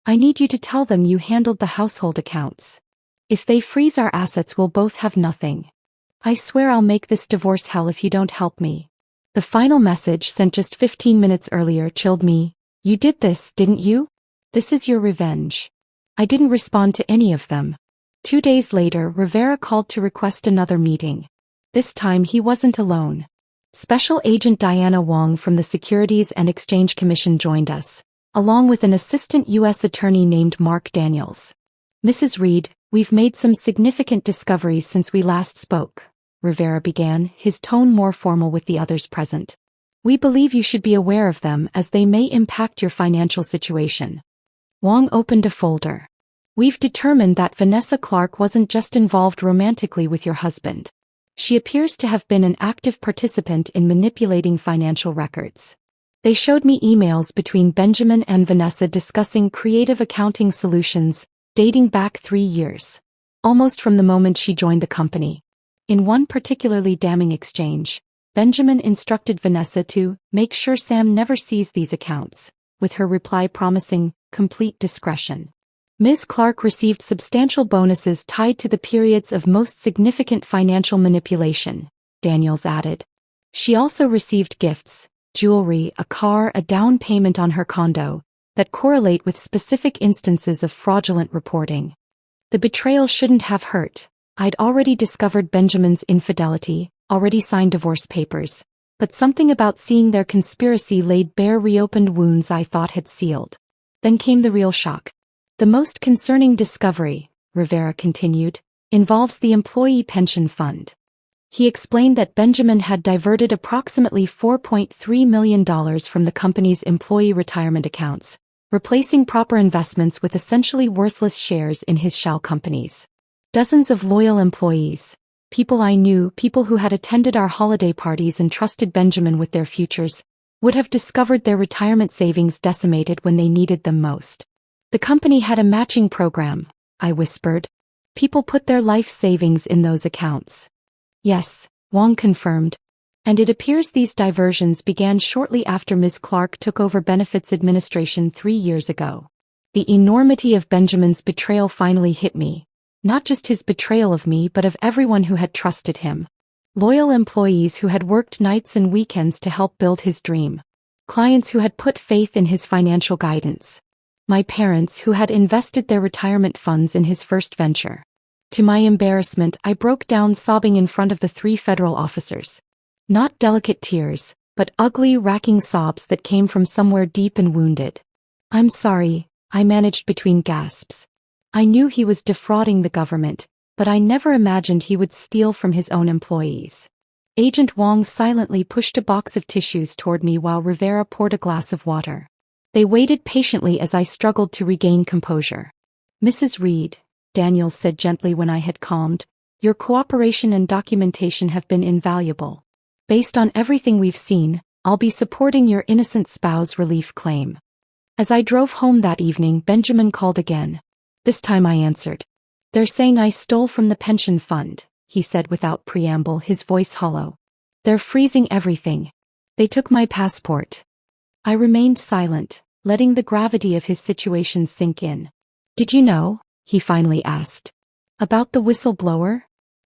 I need you to tell them you handled the household accounts. If they freeze our assets, we'll both have nothing. I swear I'll make this divorce hell if you don't help me. The final message, sent just 15 minutes earlier, chilled me. You did this, didn't you? This is your revenge. I didn't respond to any of them. 2 days later, Rivera called to request another meeting. This time he wasn't alone. Special Agent Diana Wong from the Securities and Exchange Commission joined us, along with an assistant U.S. attorney named Mark Daniels. Mrs. Reed, we've made some significant discoveries since we last spoke, Rivera began, his tone more formal with the others present. We believe you should be aware of them as they may impact your financial situation. Wong opened a folder. We've determined that Vanessa Clark wasn't just involved romantically with your husband. She appears to have been an active participant in manipulating financial records. They showed me emails between Benjamin and Vanessa discussing creative accounting solutions, dating back 3 years. Almost from the moment she joined the company. In one particularly damning exchange, Benjamin instructed Vanessa to make sure Sam never sees these accounts, with her reply promising complete discretion. Ms. Clark received substantial bonuses tied to the periods of most significant financial manipulation, Daniels added. She also received gifts, jewelry, a car, a down payment on her condo, that correlate with specific instances of fraudulent reporting. The betrayal shouldn't have hurt. I'd already discovered Benjamin's infidelity, already signed divorce papers, but something about seeing their conspiracy laid bare reopened wounds I thought had sealed. Then came the real shock. The most concerning discovery, Rivera continued, involves the employee pension fund. He explained that Benjamin had diverted approximately $4.3 million from the company's employee retirement accounts, replacing proper investments with essentially worthless shares in his shell companies. Dozens of loyal employees, people I knew, people who had attended our holiday parties and trusted Benjamin with their futures, would have discovered their retirement savings decimated when they needed them most. The company had a matching program, I whispered. People put their life savings in those accounts. Yes, Wong confirmed. And it appears these diversions began shortly after Ms. Clark took over benefits administration 3 years ago. The enormity of Benjamin's betrayal finally hit me. Not just his betrayal of me but of everyone who had trusted him. Loyal employees who had worked nights and weekends to help build his dream. Clients who had put faith in his financial guidance. My parents who had invested their retirement funds in his first venture. To my embarrassment, I broke down sobbing in front of the 3 federal officers. Not delicate tears, but ugly, racking sobs that came from somewhere deep and wounded. "I'm sorry," I managed between gasps. I knew he was defrauding the government, but I never imagined he would steal from his own employees. Agent Wong silently pushed a box of tissues toward me while Rivera poured a glass of water. They waited patiently as I struggled to regain composure. "Mrs. Reed," Daniel said gently when I had calmed, "your cooperation and documentation have been invaluable. Based on everything we've seen, I'll be supporting your innocent spouse relief claim." As I drove home that evening, Benjamin called again. This time I answered. "They're saying I stole from the pension fund," he said without preamble, his voice hollow. "They're freezing everything. They took my passport." I remained silent, letting the gravity of his situation sink in. "Did you know?" he finally asked. "About the whistleblower?"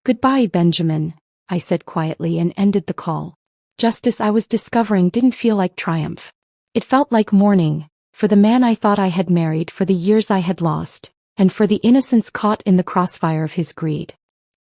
"Goodbye, Benjamin," I said quietly and ended the call. Justice I was discovering didn't feel like triumph. It felt like mourning, for the man I thought I had married, for the years I had lost, and for the innocents caught in the crossfire of his greed.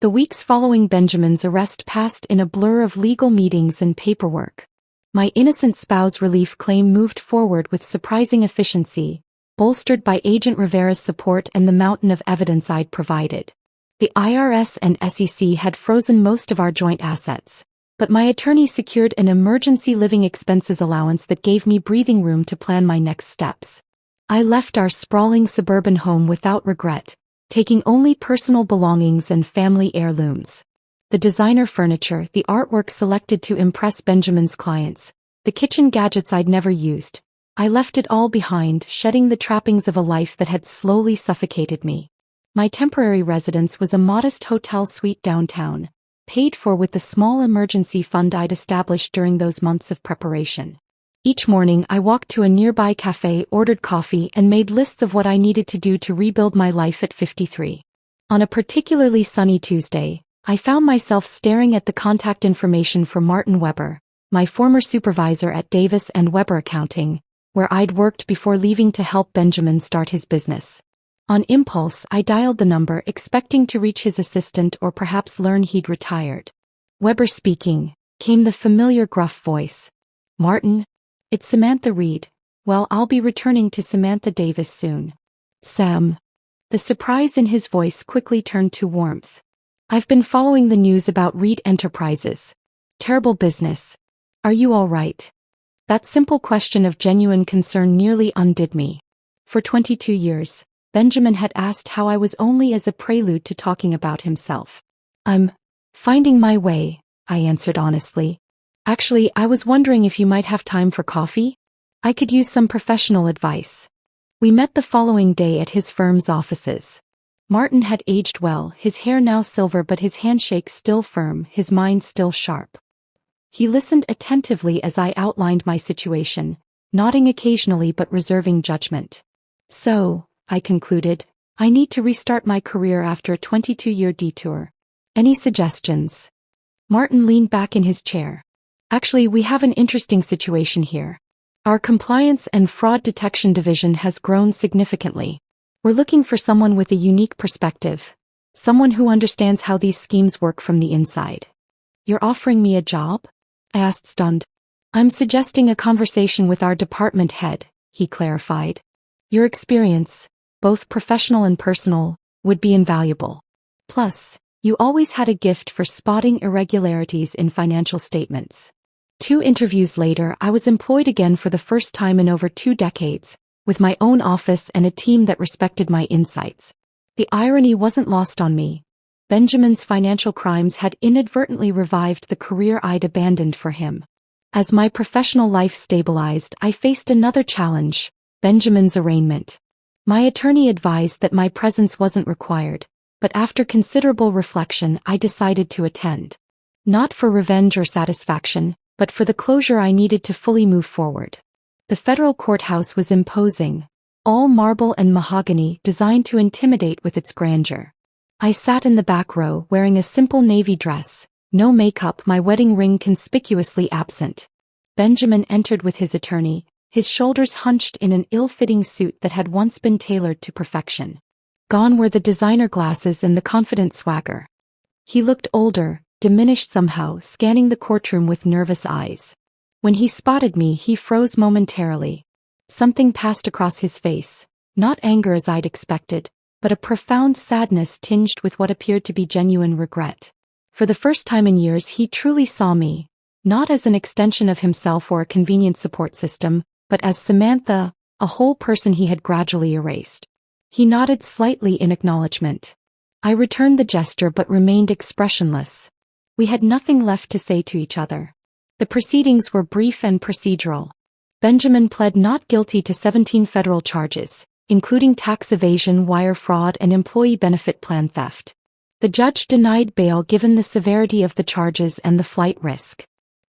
The weeks following Benjamin's arrest passed in a blur of legal meetings and paperwork. My innocent spouse relief claim moved forward with surprising efficiency, bolstered by Agent Rivera's support and the mountain of evidence I'd provided. The IRS and SEC had frozen most of our joint assets, but my attorney secured an emergency living expenses allowance that gave me breathing room to plan my next steps. I left our sprawling suburban home without regret, taking only personal belongings and family heirlooms. The designer furniture, the artwork selected to impress Benjamin's clients, the kitchen gadgets I'd never used. I left it all behind, shedding the trappings of a life that had slowly suffocated me. My temporary residence was a modest hotel suite downtown, paid for with the small emergency fund I'd established during those months of preparation. Each morning I walked to a nearby cafe, ordered coffee, and made lists of what I needed to do to rebuild my life at 53. On a particularly sunny Tuesday, I found myself staring at the contact information for Martin Weber, my former supervisor at Davis & Weber Accounting, where I'd worked before leaving to help Benjamin start his business. On impulse, I dialed the number, expecting to reach his assistant or perhaps learn he'd retired. "Weber speaking," came the familiar gruff voice. "Martin? It's Samantha Reed. Well, I'll be returning to Samantha Davis soon." "Sam." The surprise in his voice quickly turned to warmth. "I've been following the news about Reed Enterprises. Terrible business. Are you all right?" That simple question of genuine concern nearly undid me. For 22 years, Benjamin had asked how I was, only as a prelude to talking about himself. "I'm finding my way," I answered honestly. "Actually, I was wondering if you might have time for coffee? I could use some professional advice." We met the following day at his firm's offices. Martin had aged well, his hair now silver but his handshake still firm, his mind still sharp. He listened attentively as I outlined my situation, nodding occasionally but reserving judgment. "So," I concluded, "I need to restart my career after a 22-year detour. Any suggestions?" Martin leaned back in his chair. "Actually, we have an interesting situation here. Our compliance and fraud detection division has grown significantly. We're looking for someone with a unique perspective, someone who understands how these schemes work from the inside." "You're offering me a job?" I asked, stunned. "I'm suggesting a conversation with our department head," he clarified. "Your experience, both professional and personal, would be invaluable. Plus, You always had a gift for spotting irregularities in financial statements. 2 interviews later, I was employed again for the first time in over 2 decades, with my own office and a team that respected my insights. The irony wasn't lost on me. Benjamin's financial crimes had inadvertently revived the career I'd abandoned for him. As my professional life stabilized, I faced another challenge: Benjamin's arraignment. My attorney advised that my presence wasn't required, but after considerable reflection, I decided to attend. Not for revenge or satisfaction, but for the closure I needed to fully move forward. The federal courthouse was imposing, all marble and mahogany, designed to intimidate with its grandeur. I sat in the back row wearing a simple navy dress, no makeup, my wedding ring conspicuously absent. Benjamin entered with his attorney, his shoulders hunched in an ill-fitting suit that had once been tailored to perfection. Gone were the designer glasses and the confident swagger. He looked older, diminished somehow, scanning the courtroom with nervous eyes. When he spotted me, he froze momentarily. Something passed across his face, not anger as I'd expected, but a profound sadness tinged with what appeared to be genuine regret. For the first time in years, he truly saw me, not as an extension of himself or a convenient support system, but as Samantha, a whole person he had gradually erased. He nodded slightly in acknowledgement. I returned the gesture but remained expressionless. We had nothing left to say to each other. The proceedings were brief and procedural. Benjamin pled not guilty to 17 federal charges, including tax evasion, wire fraud, and employee benefit plan theft. The judge denied bail given the severity of the charges and the flight risk.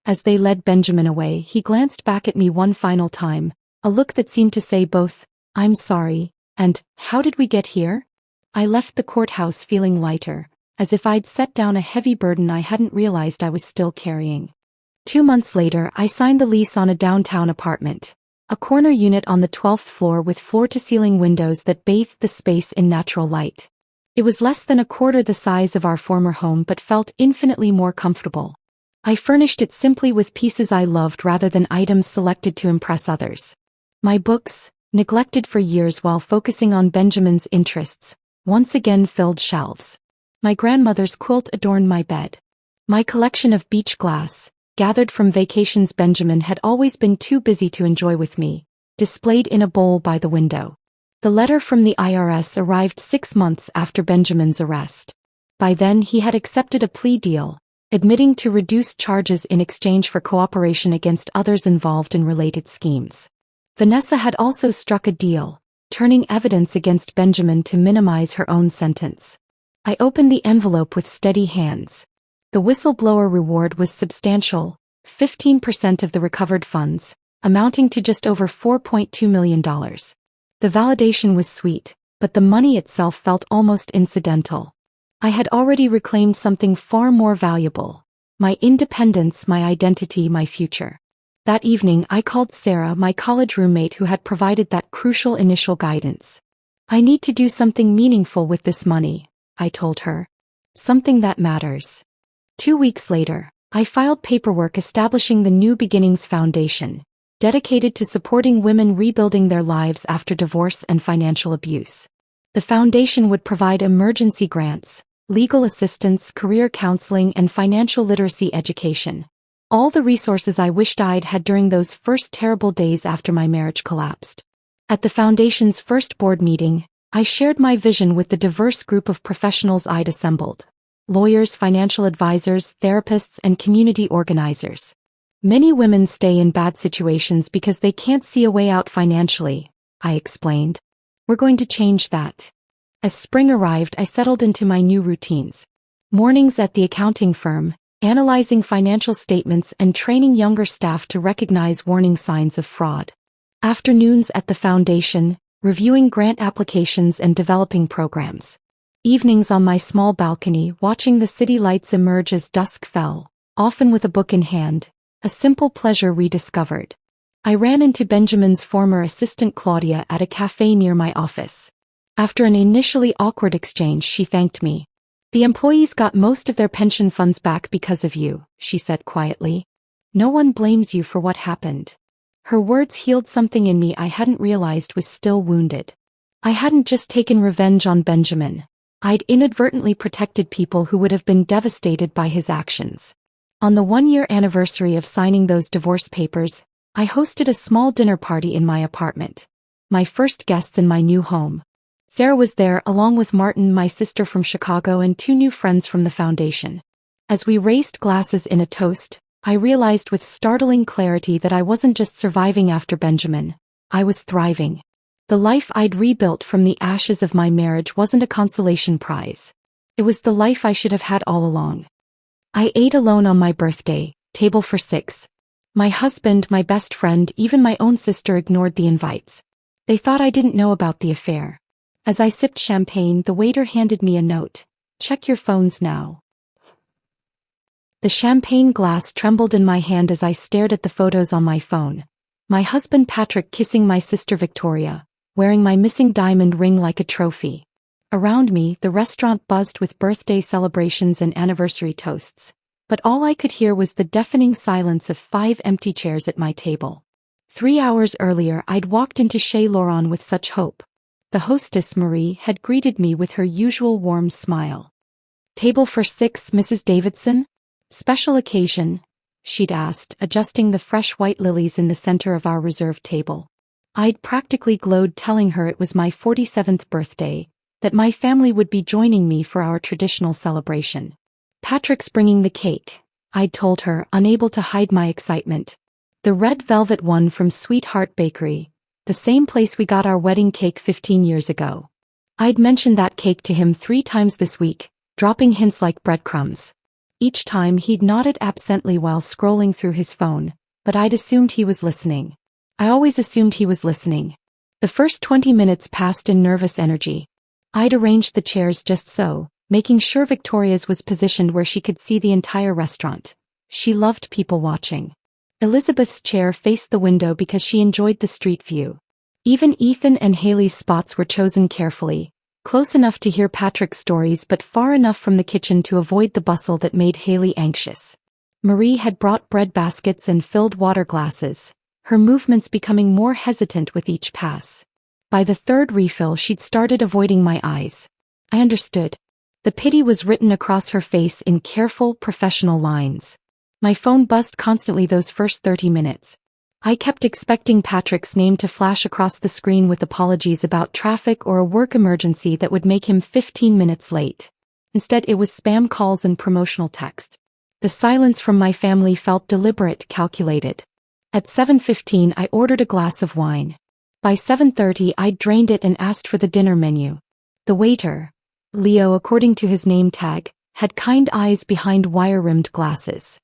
As they led Benjamin away, he glanced back at me one final time, a look that seemed to say both, "I'm sorry," and "How did we get here?" I left the courthouse feeling lighter, as if I'd set down a heavy burden I hadn't realized I was still carrying. 2 months later, I signed the lease on a downtown apartment, a corner unit on the 12th floor with floor-to-ceiling windows that bathed the space in natural light. It was less than a quarter the size of our former home but felt infinitely more comfortable. I furnished it simply with pieces I loved rather than items selected to impress others. My books, neglected for years while focusing on Benjamin's interests, once again filled shelves. My grandmother's quilt adorned my bed. My collection of beach glass, gathered from vacations Benjamin had always been too busy to enjoy with me, displayed in a bowl by the window. The letter from the IRS arrived 6 months after Benjamin's arrest. By then he had accepted a plea deal, admitting to reduced charges in exchange for cooperation against others involved in related schemes. Vanessa had also struck a deal, turning evidence against Benjamin to minimize her own sentence. I opened the envelope with steady hands. The whistleblower reward was substantial, 15% of the recovered funds, amounting to just over $4.2 million. The validation was sweet, but the money itself felt almost incidental. I had already reclaimed something far more valuable: my independence, my identity, my future. That evening, I called Sarah, my college roommate who had provided that crucial initial guidance. "I need to do something meaningful with this money," I told her. "Something that matters." 2 weeks later, I filed paperwork establishing the New Beginnings Foundation, dedicated to supporting women rebuilding their lives after divorce and financial abuse. The foundation would provide emergency grants, legal assistance, career counseling, and financial literacy education. All the resources I wished I'd had during those first terrible days after my marriage collapsed. At the foundation's first board meeting, I shared my vision with the diverse group of professionals I'd assembled: lawyers, financial advisors, therapists, and community organizers. "Many women stay in bad situations because they can't see a way out financially," I explained. "We're going to change that." As spring arrived, I settled into my new routines. Mornings at the accounting firm, analyzing financial statements and training younger staff to recognize warning signs of fraud. Afternoons at the foundation, reviewing grant applications and developing programs. Evenings on my small balcony, watching the city lights emerge as dusk fell, often with a book in hand, a simple pleasure rediscovered. I ran into Benjamin's former assistant Claudia at a cafe near my office. After an initially awkward exchange, she thanked me. "The employees got most of their pension funds back because of you," she said quietly. "No one blames you for what happened." Her words healed something in me I hadn't realized was still wounded. I hadn't just taken revenge on Benjamin. I'd inadvertently protected people who would have been devastated by his actions. On the 1-year anniversary of signing those divorce papers, I hosted a small dinner party in my apartment. My first guests in my new home. Sarah was there along with Martin, my sister from Chicago, and 2 new friends from the foundation. As we raised glasses in a toast, I realized with startling clarity that I wasn't just surviving after Benjamin, I was thriving. The life I'd rebuilt from the ashes of my marriage wasn't a consolation prize. It was the life I should have had all along. I ate alone on my birthday, table for 6. My husband, my best friend, even my own sister ignored the invites. They thought I didn't know about the affair. As I sipped champagne, the waiter handed me a note. "Check your phones now." The champagne glass trembled in my hand as I stared at the photos on my phone. My husband Patrick kissing my sister Victoria, wearing my missing diamond ring like a trophy. Around me, the restaurant buzzed with birthday celebrations and anniversary toasts. But all I could hear was the deafening silence of 5 empty chairs at my table. 3 hours earlier, I'd walked into Chez Laurent with such hope. The hostess, Marie, had greeted me with her usual warm smile. "Table for 6, Mrs. Davidson? Special occasion?" she'd asked, adjusting the fresh white lilies in the center of our reserved table. I'd practically glowed telling her it was my 47th birthday, that my family would be joining me for our traditional celebration. "Patrick's bringing the cake," I'd told her, unable to hide my excitement. "The red velvet one from Sweetheart Bakery, the same place we got our wedding cake 15 years ago." I'd mentioned that cake to him 3 times this week, dropping hints like breadcrumbs. Each time he'd nodded absently while scrolling through his phone, but I'd assumed he was listening. I always assumed he was listening. The first 20 minutes passed in nervous energy. I'd arranged the chairs just so, making sure Victoria's was positioned where she could see the entire restaurant. She loved people watching. Elizabeth's chair faced the window because she enjoyed the street view. Even Ethan and Haley's spots were chosen carefully, close enough to hear Patrick's stories but far enough from the kitchen to avoid the bustle that made Haley anxious. Marie had brought bread baskets and filled water glasses, her movements becoming more hesitant with each pass. By the 3rd refill, she'd started avoiding my eyes. I understood. The pity was written across her face in careful, professional lines. My phone buzzed constantly those first 30 minutes. I kept expecting Patrick's name to flash across the screen with apologies about traffic or a work emergency that would make him 15 minutes late. Instead, it was spam calls and promotional text. The silence from my family felt deliberate, calculated. At 7:15, I ordered a glass of wine. By 7:30, I'd drained it and asked for the dinner menu. The waiter, Leo according to his name tag, had kind eyes behind wire-rimmed glasses.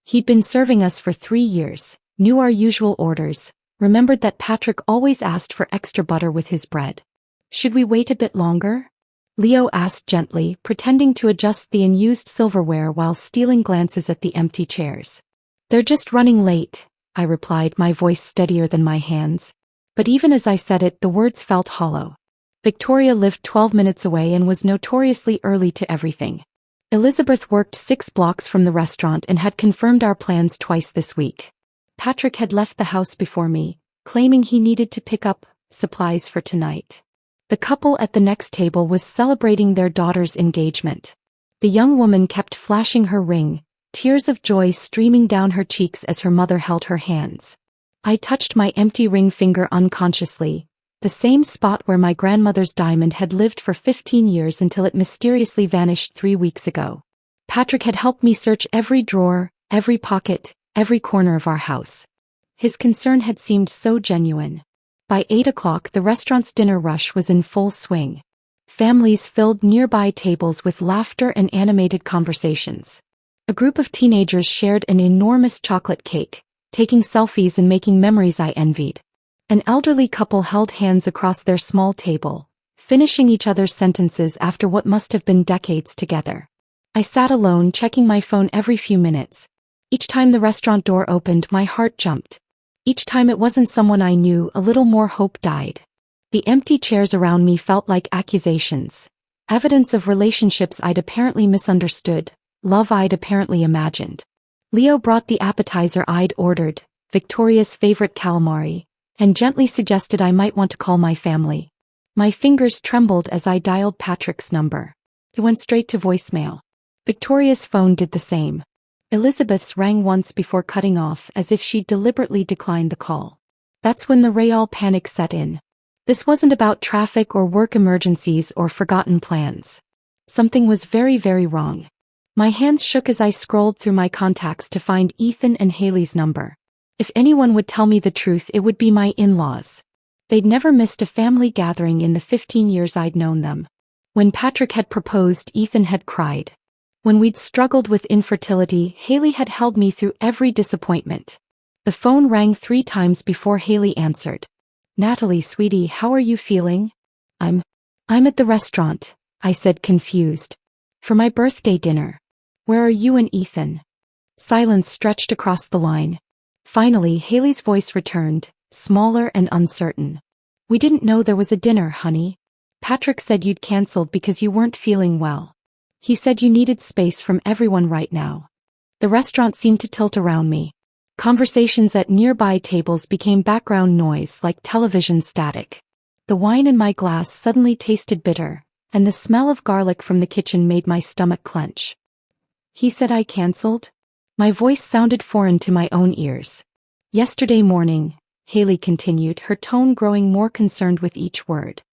He'd been serving us for 3 years, knew our usual orders, remembered that Patrick always asked for extra butter with his bread. "Should we wait a bit longer?" Leo asked gently, pretending to adjust the unused silverware while stealing glances at the empty chairs. "They're just running late," I replied, my voice steadier than my hands. But even as I said it, the words felt hollow. Victoria lived 12 minutes away and was notoriously early to everything. Elizabeth worked 6 blocks from the restaurant and had confirmed our plans twice this week. Patrick had left the house before me, claiming he needed to pick up supplies for tonight. The couple at the next table was celebrating their daughter's engagement. The young woman kept flashing her ring, tears of joy streaming down her cheeks as her mother held her hands. I touched my empty ring finger unconsciously, the same spot where my grandmother's diamond had lived for 15 years until it mysteriously vanished 3 weeks ago. Patrick had helped me search every drawer, every pocket, every corner of our house. His concern had seemed so genuine. By 8 o'clock, the restaurant's dinner rush was in full swing. Families filled nearby tables with laughter and animated conversations. A group of teenagers shared an enormous chocolate cake, taking selfies and making memories I envied. An elderly couple held hands across their small table, finishing each other's sentences after what must have been decades together. I sat alone, checking my phone every few minutes. Each time the restaurant door opened, my heart jumped. Each time it wasn't someone I knew, a little more hope died. The empty chairs around me felt like accusations, evidence of relationships I'd apparently misunderstood, love I'd apparently imagined. Leo brought the appetizer I'd ordered, Victoria's favorite calamari, and gently suggested I might want to call my family. My fingers trembled as I dialed Patrick's number. It went straight to voicemail. Victoria's phone did the same. Elizabeth's rang once before cutting off as if she'd deliberately declined the call. That's when the real panic set in. This wasn't about traffic or work emergencies or forgotten plans. Something was very, very wrong. My hands shook as I scrolled through my contacts to find Ethan and Haley's number. If anyone would tell me the truth, it would be my in-laws. They'd never missed a family gathering in the 15 years I'd known them. When Patrick had proposed, Ethan had cried. When we'd struggled with infertility, Haley had held me through every disappointment. The phone rang 3 times before Haley answered. "Natalie, sweetie, how are you feeling?" I'm at the restaurant," I said, confused. "For my birthday dinner. Where are you and Ethan?" Silence stretched across the line. Finally, Haley's voice returned, smaller and uncertain. "We didn't know there was a dinner, honey. Patrick said you'd canceled because you weren't feeling well. He said you needed space from everyone right now." The restaurant seemed to tilt around me. Conversations at nearby tables became background noise like television static. The wine in my glass suddenly tasted bitter, and the smell of garlic from the kitchen made my stomach clench. "He said I canceled?" My voice sounded foreign to my own ears. "Yesterday morning," Haley continued, her tone growing more concerned with each word.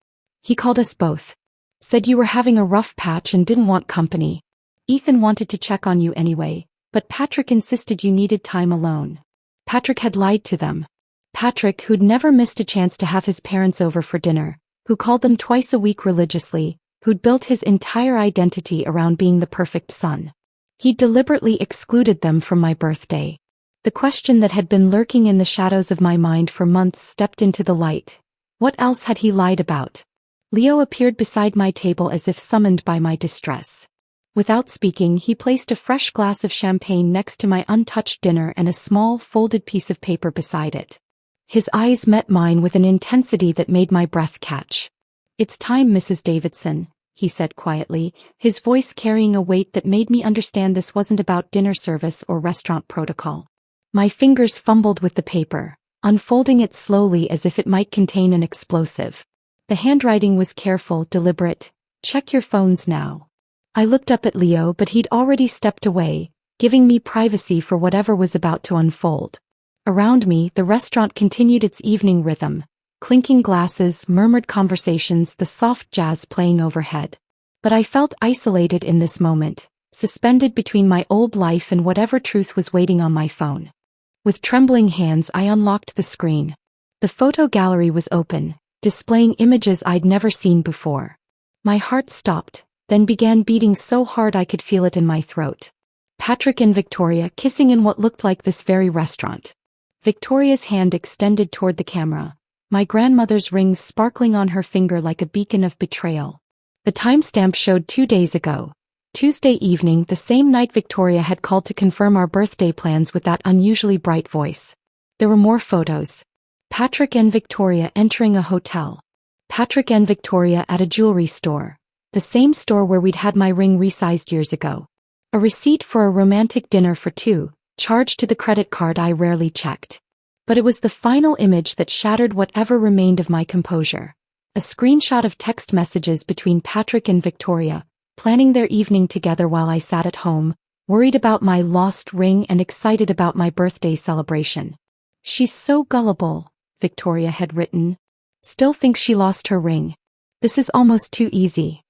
"He called us both. Said you were having a rough patch and didn't want company. Ethan wanted to check on you anyway, but Patrick insisted you needed time alone." Patrick had lied to them. Patrick, who'd never missed a chance to have his parents over for dinner, who called them twice a week religiously, who'd built his entire identity around being the perfect son. He deliberately excluded them from my birthday. The question that had been lurking in the shadows of my mind for months stepped into the light. What else had he lied about? Leo appeared beside my table as if summoned by my distress. Without speaking, he placed a fresh glass of champagne next to my untouched dinner and a small, folded piece of paper beside it. His eyes met mine with an intensity that made my breath catch. "It's time, Mrs. Davidson," he said quietly, his voice carrying a weight that made me understand this wasn't about dinner service or restaurant protocol. My fingers fumbled with the paper, unfolding it slowly as if it might contain an explosive. The handwriting was careful, deliberate. "Check your phones now." I looked up at Leo, but he'd already stepped away, giving me privacy for whatever was about to unfold. Around me, the restaurant continued its evening rhythm. Clinking glasses, murmured conversations, the soft jazz playing overhead. But I felt isolated in this moment, suspended between my old life and whatever truth was waiting on my phone. With trembling hands, I unlocked the screen. The photo gallery was open, displaying images I'd never seen before. My heart stopped, then began beating so hard I could feel it in my throat. Patrick and Victoria kissing in what looked like this very restaurant. Victoria's hand extended toward the camera, my grandmother's ring sparkling on her finger like a beacon of betrayal. The timestamp showed 2 days ago. Tuesday evening, the same night Victoria had called to confirm our birthday plans with that unusually bright voice. There were more photos. Patrick and Victoria entering a hotel. Patrick and Victoria at a jewelry store. The same store where we'd had my ring resized years ago. A receipt for a romantic dinner for 2, charged to the credit card I rarely checked. But it was the final image that shattered whatever remained of my composure. A screenshot of text messages between Patrick and Victoria, planning their evening together while I sat at home, worried about my lost ring and excited about my birthday celebration. "She's so gullible," Victoria had written. "Still thinks she lost her ring. This is almost too easy."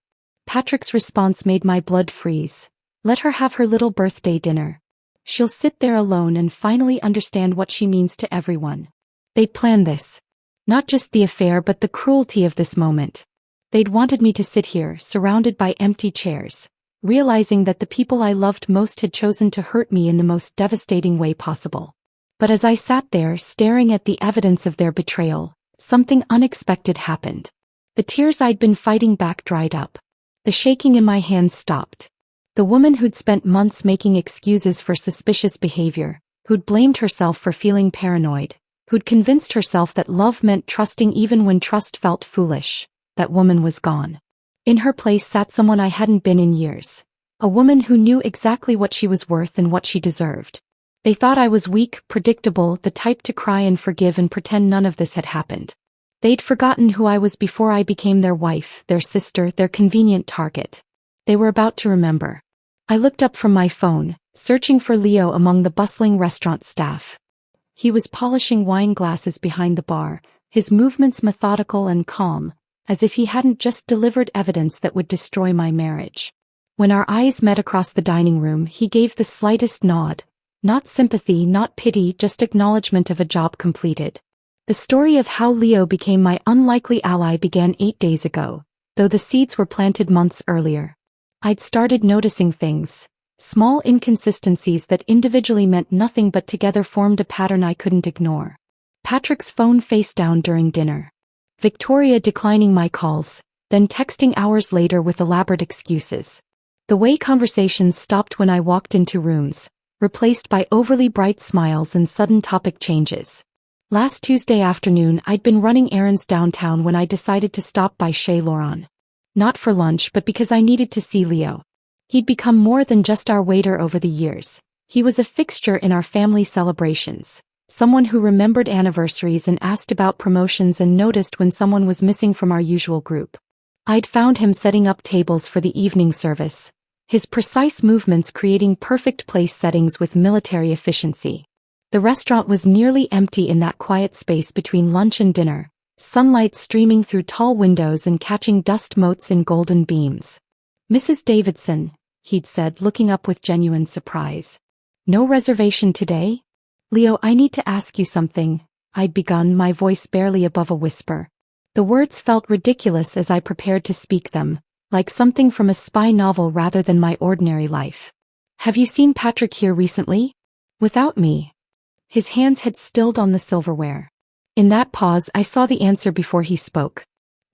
Patrick's response made my blood freeze. "Let her have her little birthday dinner. She'll sit there alone and finally understand what she means to everyone." They'd planned this. Not just the affair but the cruelty of this moment. They'd wanted me to sit here, surrounded by empty chairs, realizing that the people I loved most had chosen to hurt me in the most devastating way possible. But as I sat there, staring at the evidence of their betrayal, something unexpected happened. The tears I'd been fighting back dried up. The shaking in my hands stopped. The woman who'd spent months making excuses for suspicious behavior, who'd blamed herself for feeling paranoid, who'd convinced herself that love meant trusting even when trust felt foolish, that woman was gone. In her place sat someone I hadn't been in years. A woman who knew exactly what she was worth and what she deserved. They thought I was weak, predictable, the type to cry and forgive and pretend none of this had happened. They'd forgotten who I was before I became their wife, their sister, their convenient target. They were about to remember. I looked up from my phone, searching for Leo among the bustling restaurant staff. He was polishing wine glasses behind the bar, his movements methodical and calm, as if he hadn't just delivered evidence that would destroy my marriage. When our eyes met across the dining room, he gave the slightest nod. Not sympathy, not pity, just acknowledgement of a job completed. The story of how Leo became my unlikely ally began 8 days ago, though the seeds were planted months earlier. I'd started noticing things, small inconsistencies that individually meant nothing but together formed a pattern I couldn't ignore. Patrick's phone face down during dinner. Victoria declining my calls, then texting hours later with elaborate excuses. The way conversations stopped when I walked into rooms, replaced by overly bright smiles and sudden topic changes. Last Tuesday afternoon I'd been running errands downtown when I decided to stop by Chez Laurent. Not for lunch but because I needed to see Leo. He'd become more than just our waiter over the years. He was a fixture in our family celebrations, someone who remembered anniversaries and asked about promotions and noticed when someone was missing from our usual group. I'd found him setting up tables for the evening service, his precise movements creating perfect place settings with military efficiency. The restaurant was nearly empty in that quiet space between lunch and dinner, sunlight streaming through tall windows and catching dust motes in golden beams. "Mrs. Davidson," he'd said, looking up with genuine surprise. "No reservation today?" "Leo, I need to ask you something," I'd begun, my voice barely above a whisper. The words felt ridiculous as I prepared to speak them, like something from a spy novel rather than my ordinary life. "Have you seen Patrick here recently?" "Without me." His hands had stilled on the silverware. In that pause I saw the answer before he spoke.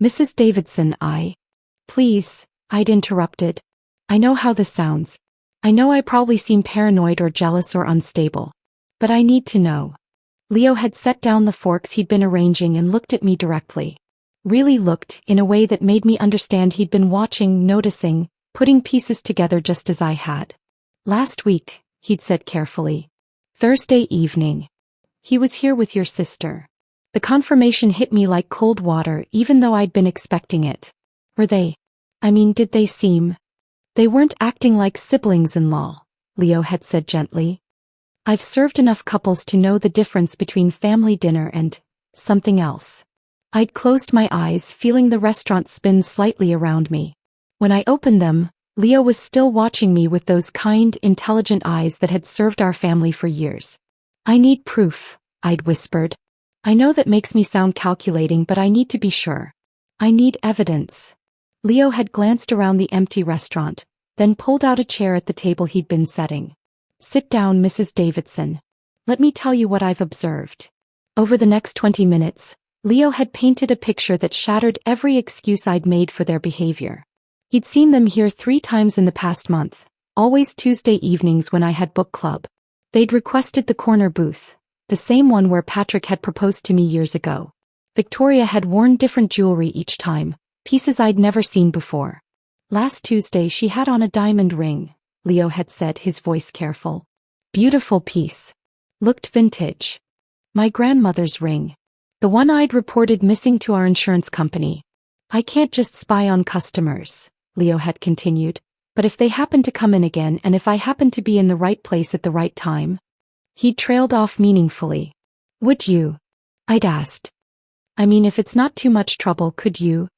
"Mrs. Davidson, Please," I'd interrupted. "I know how this sounds. I know I probably seem paranoid or jealous or unstable. But I need to know." Leo had set down the forks he'd been arranging and looked at me directly. Really looked, in a way that made me understand he'd been watching, noticing, putting pieces together just as I had. "Last week," he'd said carefully. "Thursday evening. He was here with your sister." The confirmation hit me like cold water even though I'd been expecting it. Were they? Did they seem? "They weren't acting like siblings-in-law," Leo had said gently. "I've served enough couples to know the difference between family dinner and something else." I'd closed my eyes, feeling the restaurant spin slightly around me. When I opened them, Leo was still watching me with those kind, intelligent eyes that had served our family for years. "I need proof," I'd whispered. "I know that makes me sound calculating, but I need to be sure. I need evidence." Leo had glanced around the empty restaurant, then pulled out a chair at the table he'd been setting. "Sit down, Mrs. Davidson. Let me tell you what I've observed." Over the next 20 minutes, Leo had painted a picture that shattered every excuse I'd made for their behavior. He'd seen them here 3 times in the past month, always Tuesday evenings when I had book club. They'd requested the corner booth, the same one where Patrick had proposed to me years ago. Victoria had worn different jewelry each time, pieces I'd never seen before. "Last Tuesday she had on a diamond ring," Leo had said, his voice careful. "Beautiful piece. Looked vintage. My grandmother's ring. The one I'd reported missing to our insurance company. I can't just spy on customers," Leo had continued, "but if they happen to come in again and if I happen to be in the right place at the right time." He trailed off meaningfully. "Would you?" I'd asked. If it's not too much trouble, could you?"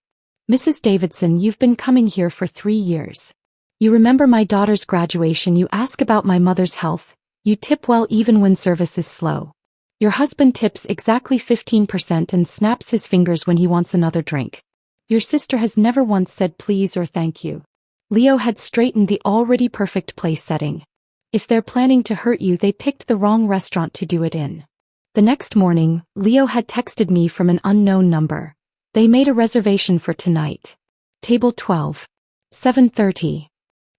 "Mrs. Davidson, you've been coming here for 3 years. You remember my daughter's graduation, you ask about my mother's health, you tip well even when service is slow. Your husband tips exactly 15% and snaps his fingers when he wants another drink. Your sister has never once said please or thank you." Leo had straightened the already perfect place setting. "If they're planning to hurt you, they picked the wrong restaurant to do it in." The next morning, Leo had texted me from an unknown number. "They made a reservation for tonight. Table 12. 7:30.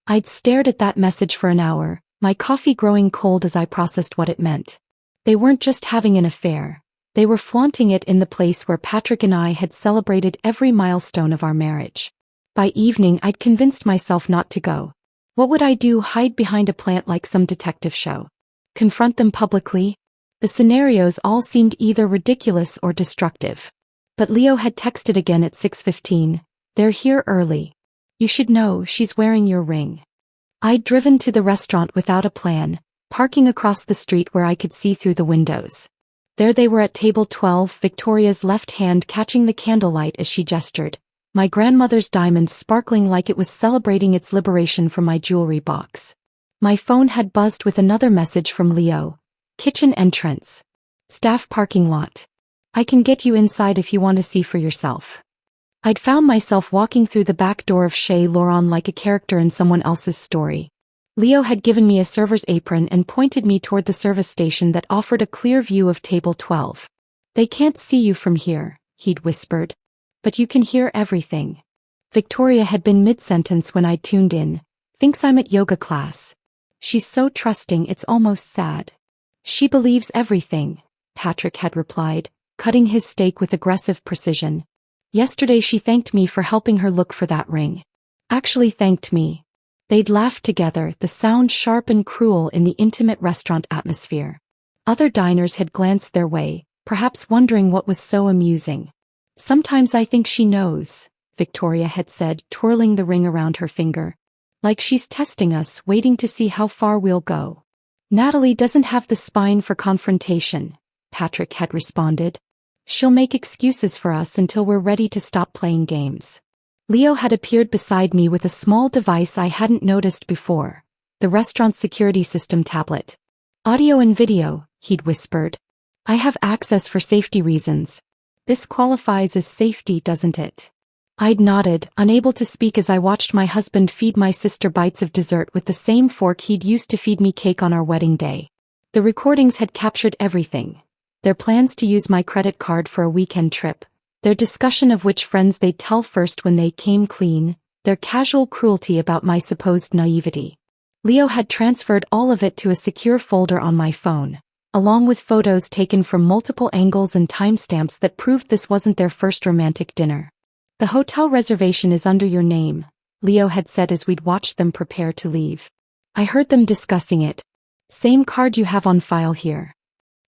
I'd stared at that message for an hour, my coffee growing cold as I processed what it meant. They weren't just having an affair. They were flaunting it in the place where Patrick and I had celebrated every milestone of our marriage. By evening I'd convinced myself not to go. What would I do, hide behind a plant like some detective show? Confront them publicly? The scenarios all seemed either ridiculous or destructive. But Leo had texted again at 6:15, "They're here early." You should know she's wearing your ring. I'd driven to the restaurant without a plan, parking across the street where I could see through the windows. There they were at table 12, Victoria's left hand catching the candlelight as she gestured, my grandmother's diamond sparkling like it was celebrating its liberation from my jewelry box. My phone had buzzed with another message from Leo. Kitchen entrance. Staff parking lot. I can get you inside if you want to see for yourself. I'd found myself walking through the back door of Chez Laurent like a character in someone else's story. Leo had given me a server's apron and pointed me toward the service station that offered a clear view of table 12. They can't see you from here, he'd whispered. But you can hear everything. Victoria had been mid-sentence when I'd tuned in. Thinks I'm at yoga class. She's so trusting it's almost sad. She believes everything, Patrick had replied, cutting his steak with aggressive precision. Yesterday she thanked me for helping her look for that ring. Actually thanked me. They'd laughed together, the sound sharp and cruel in the intimate restaurant atmosphere. Other diners had glanced their way, perhaps wondering what was so amusing. Sometimes I think she knows, Victoria had said, twirling the ring around her finger. Like she's testing us, waiting to see how far we'll go. Natalie doesn't have the spine for confrontation, Patrick had responded. She'll make excuses for us until we're ready to stop playing games. Leo had appeared beside me with a small device I hadn't noticed before, the restaurant's security system tablet. Audio and video, he'd whispered. I have access for safety reasons. This qualifies as safety, doesn't it? I'd nodded, unable to speak as I watched my husband feed my sister bites of dessert with the same fork he'd used to feed me cake on our wedding day. The recordings had captured everything. Their plans to use my credit card for a weekend trip, their discussion of which friends they'd tell first when they came clean, their casual cruelty about my supposed naivety. Leo had transferred all of it to a secure folder on my phone, along with photos taken from multiple angles and timestamps that proved this wasn't their first romantic dinner. The hotel reservation is under your name, Leo had said as we'd watched them prepare to leave. I heard them discussing it. Same card you have on file here.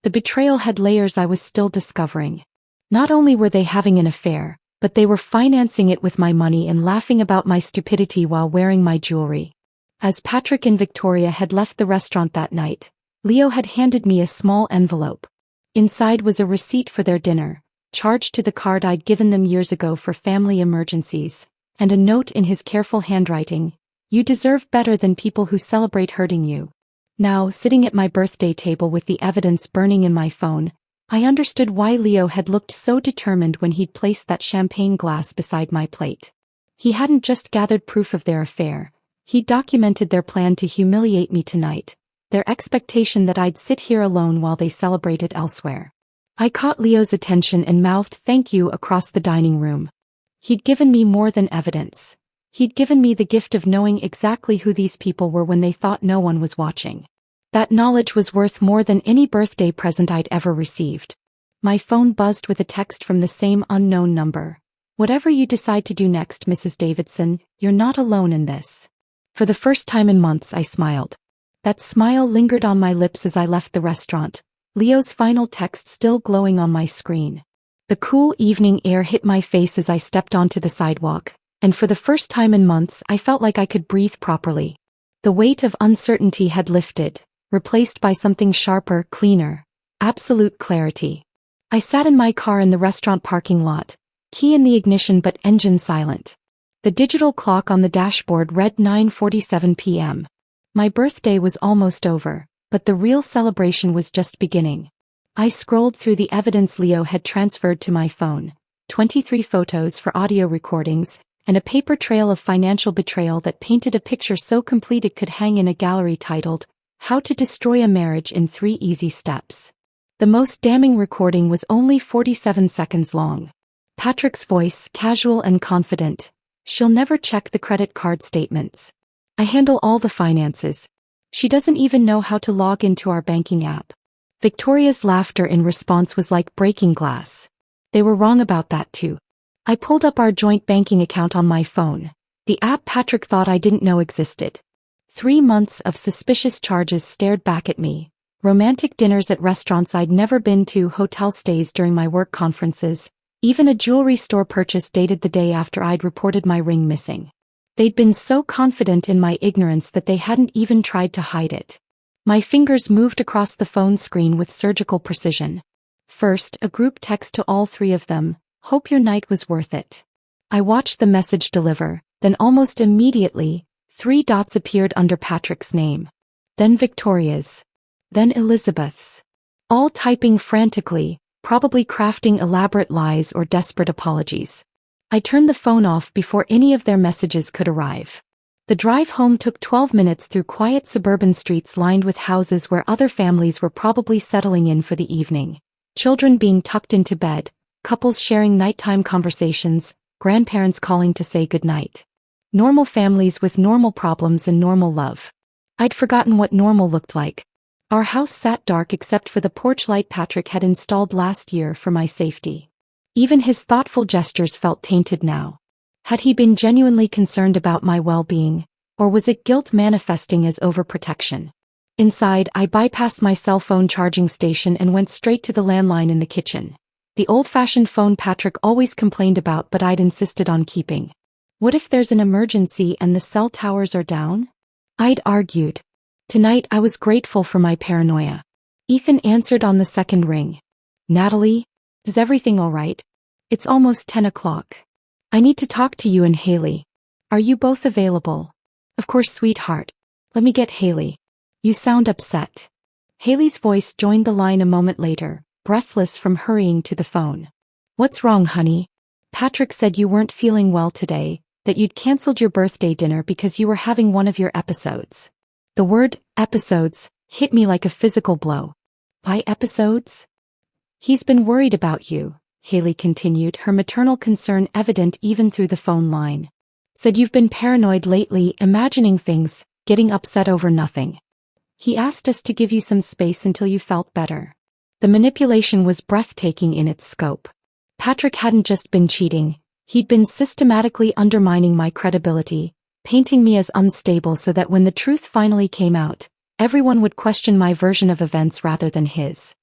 The betrayal had layers I was still discovering. Not only were they having an affair, but they were financing it with my money and laughing about my stupidity while wearing my jewelry. As Patrick and Victoria had left the restaurant that night, Leo had handed me a small envelope. Inside was a receipt for their dinner, charged to the card I'd given them years ago for family emergencies, and a note in his careful handwriting. You deserve better than people who celebrate hurting you. Now, sitting at my birthday table with the evidence burning in my phone, I understood why Leo had looked so determined when he'd placed that champagne glass beside my plate. He hadn't just gathered proof of their affair, he'd documented their plan to humiliate me tonight, their expectation that I'd sit here alone while they celebrated elsewhere. I caught Leo's attention and mouthed thank you across the dining room. He'd given me more than evidence. He'd given me the gift of knowing exactly who these people were when they thought no one was watching. That knowledge was worth more than any birthday present I'd ever received. My phone buzzed with a text from the same unknown number. Whatever you decide to do next, Mrs. Davidson, you're not alone in this. For the first time in months, I smiled. That smile lingered on my lips as I left the restaurant, Leo's final text still glowing on my screen. The cool evening air hit my face as I stepped onto the sidewalk, and for the first time in months I felt like I could breathe properly. The weight of uncertainty had lifted, replaced by something sharper, cleaner, absolute clarity. I sat in my car in the restaurant parking lot, key in the ignition but engine silent. The digital clock on the dashboard read 9:47 p.m. My birthday was almost over, but the real celebration was just beginning. I scrolled through the evidence Leo had transferred to my phone, 23 photos for audio recordings, and a paper trail of financial betrayal that painted a picture so complete it could hang in a gallery titled, How to Destroy a Marriage in 3 Easy Steps. The most damning recording was only 47 seconds long. Patrick's voice, casual and confident. She'll never check the credit card statements. I handle all the finances. She doesn't even know how to log into our banking app. Victoria's laughter in response was like breaking glass. They were wrong about that too. I pulled up our joint banking account on my phone, the app Patrick thought I didn't know existed. 3 months of suspicious charges stared back at me. Romantic dinners at restaurants I'd never been to, hotel stays during my work conferences, even a jewelry store purchase dated the day after I'd reported my ring missing. They'd been so confident in my ignorance that they hadn't even tried to hide it. My fingers moved across the phone screen with surgical precision. First, a group text to all three of them, "Hope your night was worth it." I watched the message deliver, then almost immediately, 3 dots appeared under Patrick's name. Then Victoria's. Then Elizabeth's. All typing frantically, probably crafting elaborate lies or desperate apologies. I turned the phone off before any of their messages could arrive. The drive home took 12 minutes through quiet suburban streets lined with houses where other families were probably settling in for the evening. Children being tucked into bed, couples sharing nighttime conversations, grandparents calling to say goodnight. Normal families with normal problems and normal love. I'd forgotten what normal looked like. Our house sat dark except for the porch light Patrick had installed last year for my safety. Even his thoughtful gestures felt tainted now. Had he been genuinely concerned about my well-being, or was it guilt manifesting as overprotection? Inside, I bypassed my cell phone charging station and went straight to the landline in the kitchen. The old-fashioned phone Patrick always complained about but I'd insisted on keeping. What if there's an emergency and the cell towers are down? I'd argued. Tonight I was grateful for my paranoia. Ethan answered on the second ring. "Natalie? Is everything all right? It's almost 10 o'clock. I need to talk to you and Haley. Are you both available?" "Of course, sweetheart. Let me get Haley. You sound upset." Haley's voice joined the line a moment later, breathless from hurrying to the phone. "What's wrong, honey? Patrick said you weren't feeling well today, that you'd canceled your birthday dinner because you were having one of your episodes." The word, episodes, hit me like a physical blow. "By episodes?" "He's been worried about you," Haley continued, her maternal concern evident even through the phone line. "Said you've been paranoid lately, imagining things, getting upset over nothing. He asked us to give you some space until you felt better." The manipulation was breathtaking in its scope. Patrick hadn't just been cheating, he'd been systematically undermining my credibility, painting me as unstable so that when the truth finally came out, everyone would question my version of events rather than his.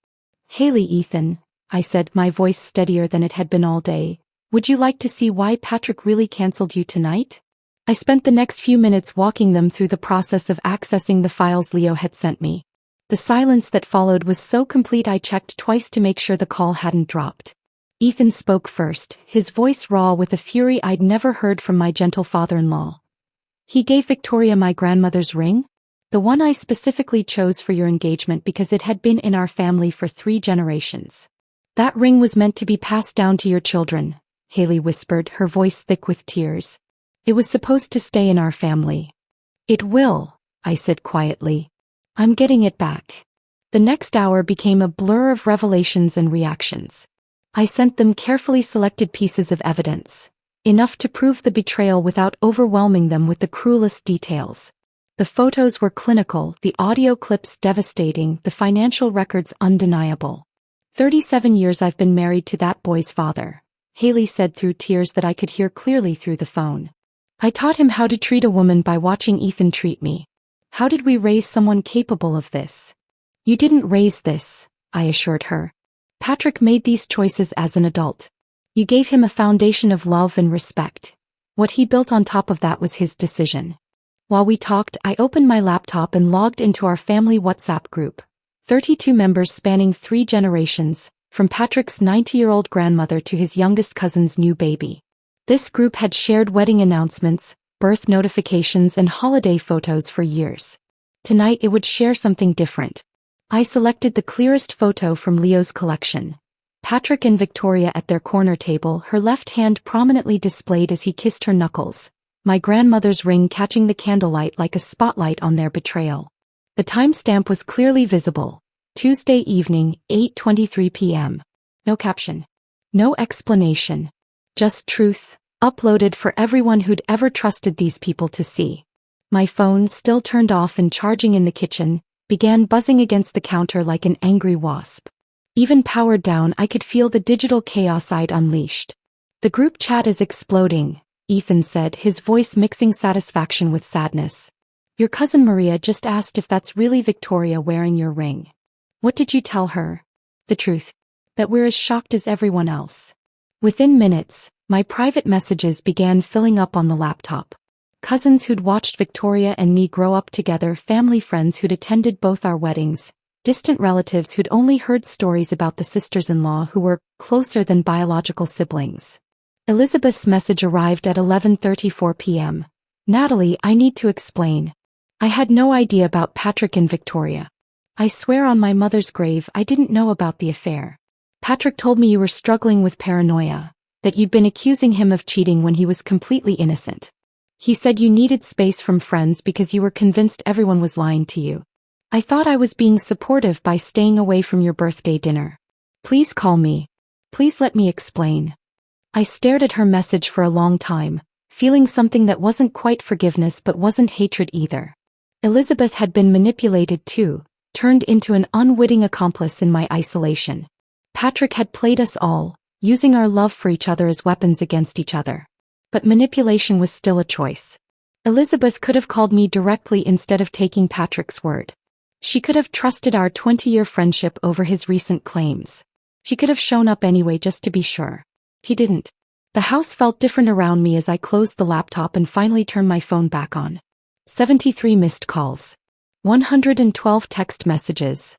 "Haley, Ethan," I said, my voice steadier than it had been all day, "would you like to see why Patrick really canceled you tonight?" I spent the next few minutes walking them through the process of accessing the files Leo had sent me. The silence that followed was so complete I checked twice to make sure the call hadn't dropped. Ethan spoke first, his voice raw with a fury I'd never heard from my gentle father-in-law. "He gave Victoria my grandmother's ring? The one I specifically chose for your engagement because it had been in our family for 3 generations. That ring was meant to be passed down to your children," Haley whispered, her voice thick with tears. "It was supposed to stay in our family." "It will," I said quietly. "I'm getting it back." The next hour became a blur of revelations and reactions. I sent them carefully selected pieces of evidence, enough to prove the betrayal without overwhelming them with the cruelest details. The photos were clinical, the audio clips devastating, the financial records undeniable. 37 years I've been married to that boy's father," Haley said through tears that I could hear clearly through the phone. "I taught him how to treat a woman by watching Ethan treat me. How did we raise someone capable of this?" "You didn't raise this," I assured her. "Patrick made these choices as an adult. You gave him a foundation of love and respect. What he built on top of that was his decision." While we talked, I opened my laptop and logged into our family WhatsApp group. 32 members spanning 3 generations, from Patrick's 90-year-old grandmother to his youngest cousin's new baby. This group had shared wedding announcements, birth notifications and holiday photos for years. Tonight it would share something different. I selected the clearest photo from Leo's collection. Patrick and Victoria at their corner table, her left hand prominently displayed as he kissed her knuckles, my grandmother's ring catching the candlelight like a spotlight on their betrayal. The timestamp was clearly visible. Tuesday evening, 8:23 p.m. No caption. No explanation. Just truth, uploaded for everyone who'd ever trusted these people to see. My phone, still turned off and charging in the kitchen, began buzzing against the counter like an angry wasp. Even powered down, I could feel the digital chaos I'd unleashed. "The group chat is exploding," Ethan said, his voice mixing satisfaction with sadness. "Your cousin Maria just asked if that's really Victoria wearing your ring. What did you tell her?" "The truth. That we're as shocked as everyone else." Within minutes, my private messages began filling up on the laptop. Cousins who'd watched Victoria and me grow up together, family friends who'd attended both our weddings, distant relatives who'd only heard stories about the sisters-in-law who were closer than biological siblings. Elizabeth's message arrived at 11:34 p.m. Natalie, I need to explain. I had no idea about Patrick and Victoria. I swear on my mother's grave I didn't know about the affair. Patrick told me you were struggling with paranoia, that you'd been accusing him of cheating when he was completely innocent. He said you needed space from friends because you were convinced everyone was lying to you. I thought I was being supportive by staying away from your birthday dinner. Please call me. Please let me explain. I stared at her message for a long time, feeling something that wasn't quite forgiveness but wasn't hatred either. Elizabeth had been manipulated too, turned into an unwitting accomplice in my isolation. Patrick had played us all, using our love for each other as weapons against each other. But manipulation was still a choice. Elizabeth could have called me directly instead of taking Patrick's word. She could have trusted our 20-year friendship over his recent claims. She could have shown up anyway just to be sure. He didn't. The house felt different around me as I closed the laptop and finally turned my phone back on. 73 missed calls. 112 text messages.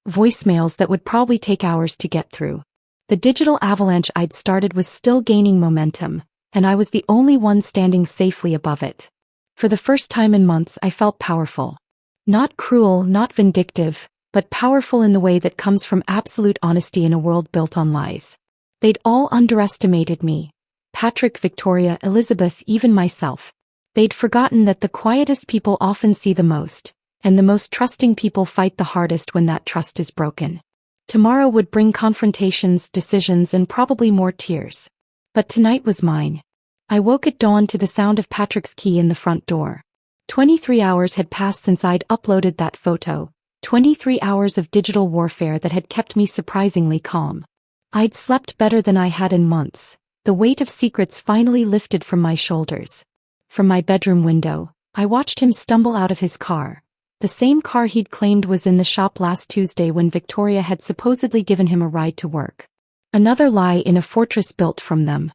Voicemails that would probably take hours to get through. The digital avalanche I'd started was still gaining momentum, and I was the only one standing safely above it. For the first time in months I felt powerful. Not cruel, not vindictive, but powerful in the way that comes from absolute honesty in a world built on lies. They'd all underestimated me. Patrick, Victoria, Elizabeth, even myself. They'd forgotten that the quietest people often see the most, and the most trusting people fight the hardest when that trust is broken. Tomorrow would bring confrontations, decisions, and probably more tears. But tonight was mine. I woke at dawn to the sound of Patrick's key in the front door. 23 hours had passed since I'd uploaded that photo, 23 hours of digital warfare that had kept me surprisingly calm. I'd slept better than I had in months. The weight of secrets finally lifted from my shoulders. From my bedroom window, I watched him stumble out of his car. The same car he'd claimed was in the shop last Tuesday when Victoria had supposedly given him a ride to work. Another lie in a fortress built from them.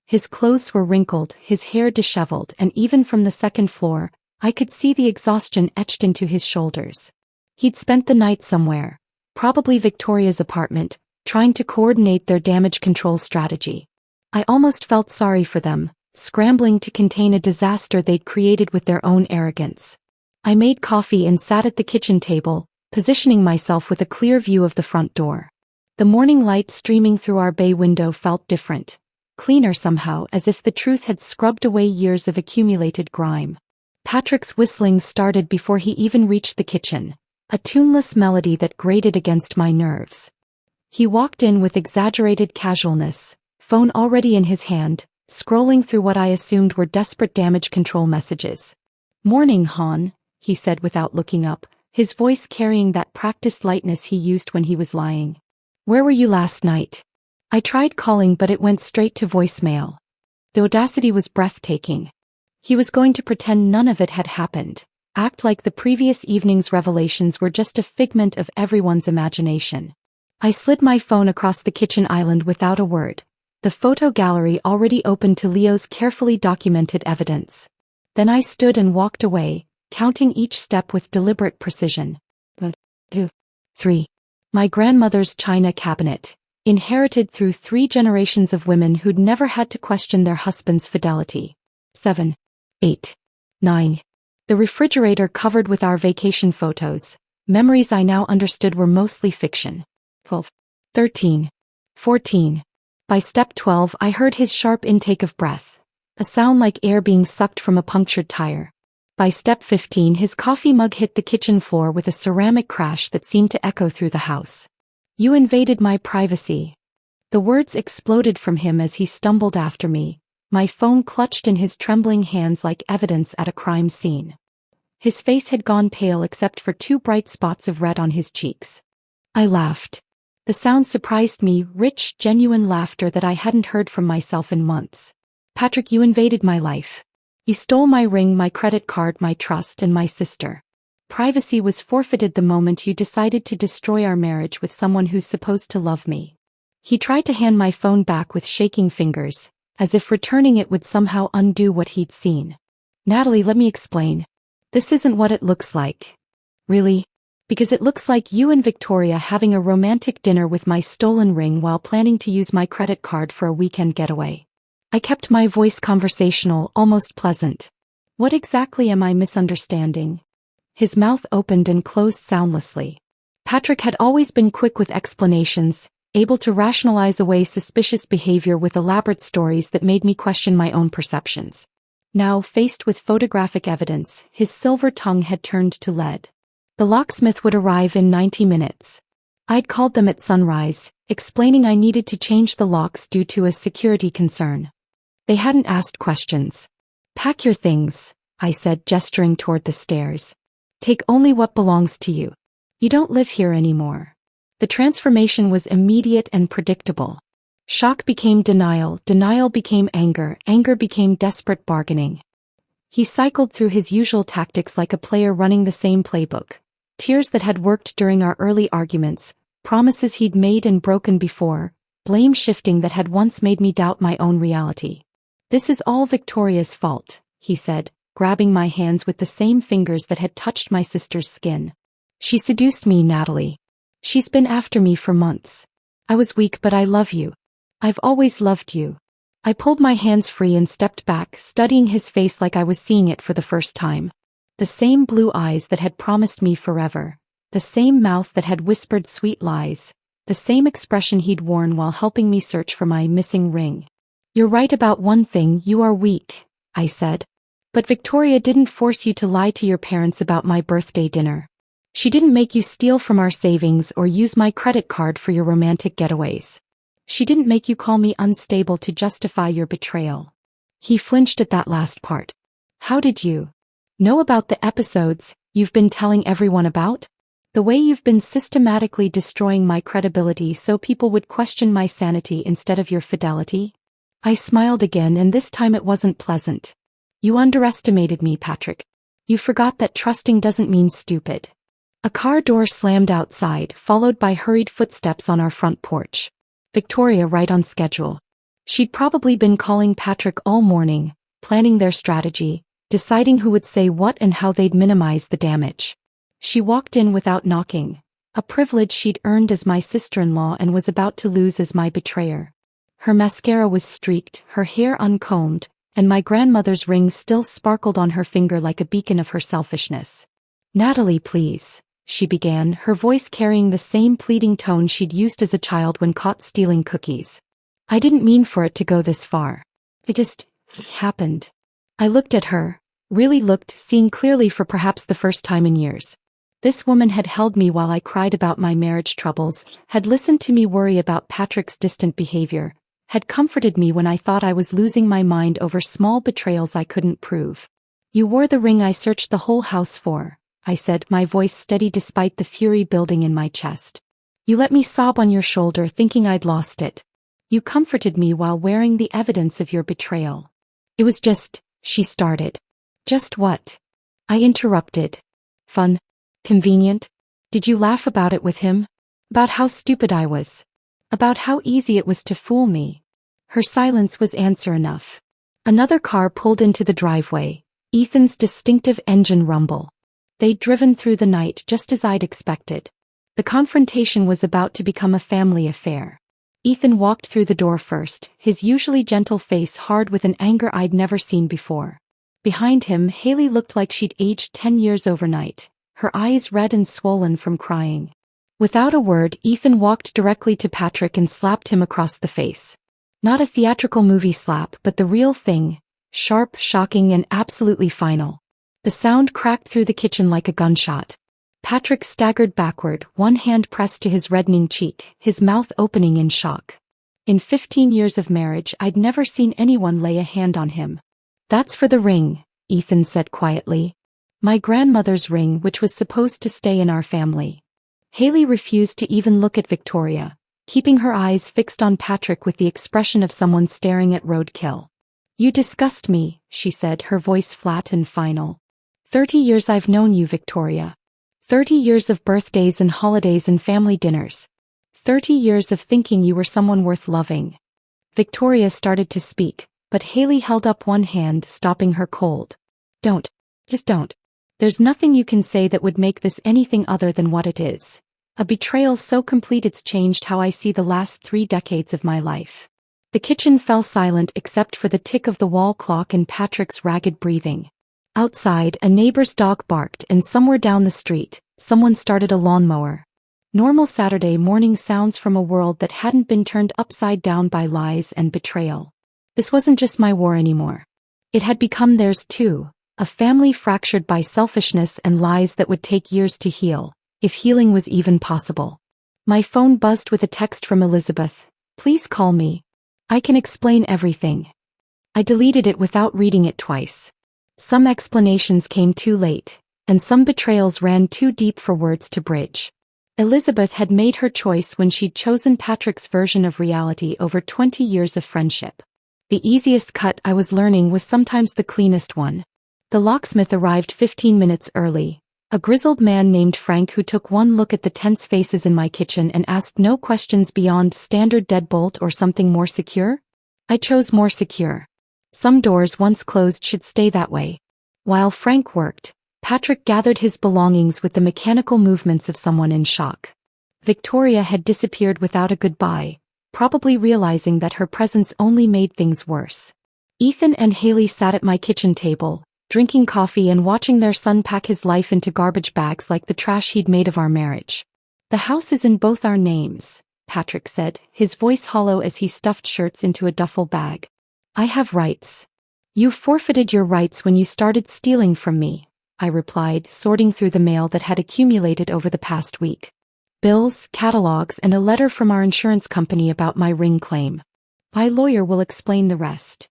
His clothes were wrinkled, his hair disheveled, and even from the second floor, I could see the exhaustion etched into his shoulders. He'd spent the night somewhere, probably Victoria's apartment, trying to coordinate their damage control strategy. I almost felt sorry for them, scrambling to contain a disaster they'd created with their own arrogance. I made coffee and sat at the kitchen table, positioning myself with a clear view of the front door. The morning light streaming through our bay window felt different, cleaner somehow, as if the truth had scrubbed away years of accumulated grime. Patrick's whistling started before he even reached the kitchen, a tuneless melody that grated against my nerves. He walked in with exaggerated casualness, phone already in his hand, scrolling through what I assumed were desperate damage control messages. "Morning, Han," he said without looking up, his voice carrying that practiced lightness he used when he was lying. "Where were you last night?" I tried calling but it went straight to voicemail. The audacity was breathtaking. He was going to pretend none of it had happened, act like the previous evening's revelations were just a figment of everyone's imagination. I slid my phone across the kitchen island without a word. The photo gallery already opened to Leo's carefully documented evidence. Then I stood and walked away, counting each step with deliberate precision. 1, 2, 3. My grandmother's china cabinet, inherited through 3 generations of women who'd never had to question their husband's fidelity. 7, 8, 9. The refrigerator covered with our vacation photos, memories I now understood were mostly fiction. 12, 13, 14. By step 12 I heard his sharp intake of breath, a sound like air being sucked from a punctured tire. By step 15 his coffee mug hit the kitchen floor with a ceramic crash that seemed to echo through the house. "You invaded my privacy." The words exploded from him as he stumbled after me, my phone clutched in his trembling hands like evidence at a crime scene. His face had gone pale except for 2 bright spots of red on his cheeks. I laughed. The sound surprised me, rich, genuine laughter that I hadn't heard from myself in months. "Patrick, you invaded my life. You stole my ring, my credit card, my trust, and my sister. Privacy was forfeited the moment you decided to destroy our marriage with someone who's supposed to love me." He tried to hand my phone back with shaking fingers, as if returning it would somehow undo what he'd seen. Natalie, let me explain. This isn't what it looks like. Really? Because it looks like you and Victoria having a romantic dinner with my stolen ring while planning to use my credit card for a weekend getaway. I kept my voice conversational, almost pleasant. What exactly am I misunderstanding? His mouth opened and closed soundlessly. Patrick had always been quick with explanations, able to rationalize away suspicious behavior with elaborate stories that made me question my own perceptions. Now, faced with photographic evidence, his silver tongue had turned to lead. The locksmith would arrive in 90 minutes. I'd called them at sunrise, explaining I needed to change the locks due to a security concern. They hadn't asked questions. Pack your things, I said, gesturing toward the stairs. Take only what belongs to you. You don't live here anymore. The transformation was immediate and predictable. Shock became denial, denial became anger, anger became desperate bargaining. He cycled through his usual tactics like a player running the same playbook. Tears that had worked during our early arguments, promises he'd made and broken before, blame shifting that had once made me doubt my own reality. This is all Victoria's fault, he said, grabbing my hands with the same fingers that had touched my sister's skin. She seduced me, Natalie. She's been after me for months. I was weak, but I love you. I've always loved you. I pulled my hands free and stepped back, studying his face like I was seeing it for the first time. The same blue eyes that had promised me forever. The same mouth that had whispered sweet lies. The same expression he'd worn while helping me search for my missing ring. You're right about one thing, you are weak, I said. But Victoria didn't force you to lie to your parents about my birthday dinner. She didn't make you steal from our savings or use my credit card for your romantic getaways. She didn't make you call me unstable to justify your betrayal. He flinched at that last part. How did you know about the episodes you've been telling everyone about? The way you've been systematically destroying my credibility so people would question my sanity instead of your fidelity? I smiled again, and this time it wasn't pleasant. You underestimated me, Patrick. You forgot that trusting doesn't mean stupid. A car door slammed outside, followed by hurried footsteps on our front porch. Victoria right on schedule. She'd probably been calling Patrick all morning, planning their strategy, deciding who would say what and how they'd minimize the damage. She walked in without knocking, a privilege she'd earned as my sister-in-law and was about to lose as my betrayer. Her mascara was streaked, her hair uncombed, and my grandmother's ring still sparkled on her finger like a beacon of her selfishness. Natalie, please, she began, her voice carrying the same pleading tone she'd used as a child when caught stealing cookies. I didn't mean for it to go this far. It just happened. I looked at her, really looked, seeing clearly for perhaps the first time in years. This woman had held me while I cried about my marriage troubles, had listened to me worry about Patrick's distant behavior, had comforted me when I thought I was losing my mind over small betrayals I couldn't prove. You wore the ring I searched the whole house for, I said, my voice steady despite the fury building in my chest. You let me sob on your shoulder thinking I'd lost it. You comforted me while wearing the evidence of your betrayal. It was just, she started. Just what? I interrupted. Fun? Convenient? Did you laugh about it with him? About how stupid I was? About how easy it was to fool me? Her silence was answer enough. Another car pulled into the driveway, Ethan's distinctive engine rumble. They'd driven through the night just as I'd expected. The confrontation was about to become a family affair. Ethan walked through the door first, his usually gentle face hard with an anger I'd never seen before. Behind him, Haley looked like she'd aged 10 years overnight, her eyes red and swollen from crying. Without a word, Ethan walked directly to Patrick and slapped him across the face. Not a theatrical movie slap, but the real thing, sharp, shocking, and absolutely final. The sound cracked through the kitchen like a gunshot. Patrick staggered backward, one hand pressed to his reddening cheek, his mouth opening in shock. In 15 years of marriage, I'd never seen anyone lay a hand on him. That's for the ring, Ethan said quietly. My grandmother's ring, which was supposed to stay in our family. Haley refused to even look at Victoria, keeping her eyes fixed on Patrick with the expression of someone staring at roadkill. You disgust me, she said, her voice flat and final. 30 years I've known you, Victoria. 30 years of birthdays and holidays and family dinners. 30 years of thinking you were someone worth loving. Victoria started to speak, but Haley held up one hand, stopping her cold. Don't. Just don't. There's nothing you can say that would make this anything other than what it is. A betrayal so complete it's changed how I see the last 3 decades of my life. The kitchen fell silent except for the tick of the wall clock and Patrick's ragged breathing. Outside, a neighbor's dog barked, and somewhere down the street, someone started a lawnmower. Normal Saturday morning sounds from a world that hadn't been turned upside down by lies and betrayal. This wasn't just my war anymore. It had become theirs too, a family fractured by selfishness and lies that would take years to heal, if healing was even possible. My phone buzzed with a text from Elizabeth. "Please call me. I can explain everything." I deleted it without reading it twice. Some explanations came too late, and some betrayals ran too deep for words to bridge. Elizabeth had made her choice when she'd chosen Patrick's version of reality over 20 years of friendship. The easiest cut, I was learning, was sometimes the cleanest one. The locksmith arrived 15 minutes early, a grizzled man named Frank who took one look at the tense faces in my kitchen and asked no questions beyond standard deadbolt or something more secure. I chose more secure. Some doors once closed should stay that way. While Frank worked, Patrick gathered his belongings with the mechanical movements of someone in shock. Victoria had disappeared without a goodbye, probably realizing that her presence only made things worse. Ethan and Haley sat at my kitchen table, drinking coffee and watching their son pack his life into garbage bags like the trash he'd made of our marriage. "The house is in both our names," Patrick said, his voice hollow as he stuffed shirts into a duffel bag. "I have rights." "You forfeited your rights when you started stealing from me," I replied, sorting through the mail that had accumulated over the past week. Bills, catalogs, and a letter from our insurance company about my ring claim. "My lawyer will explain the rest."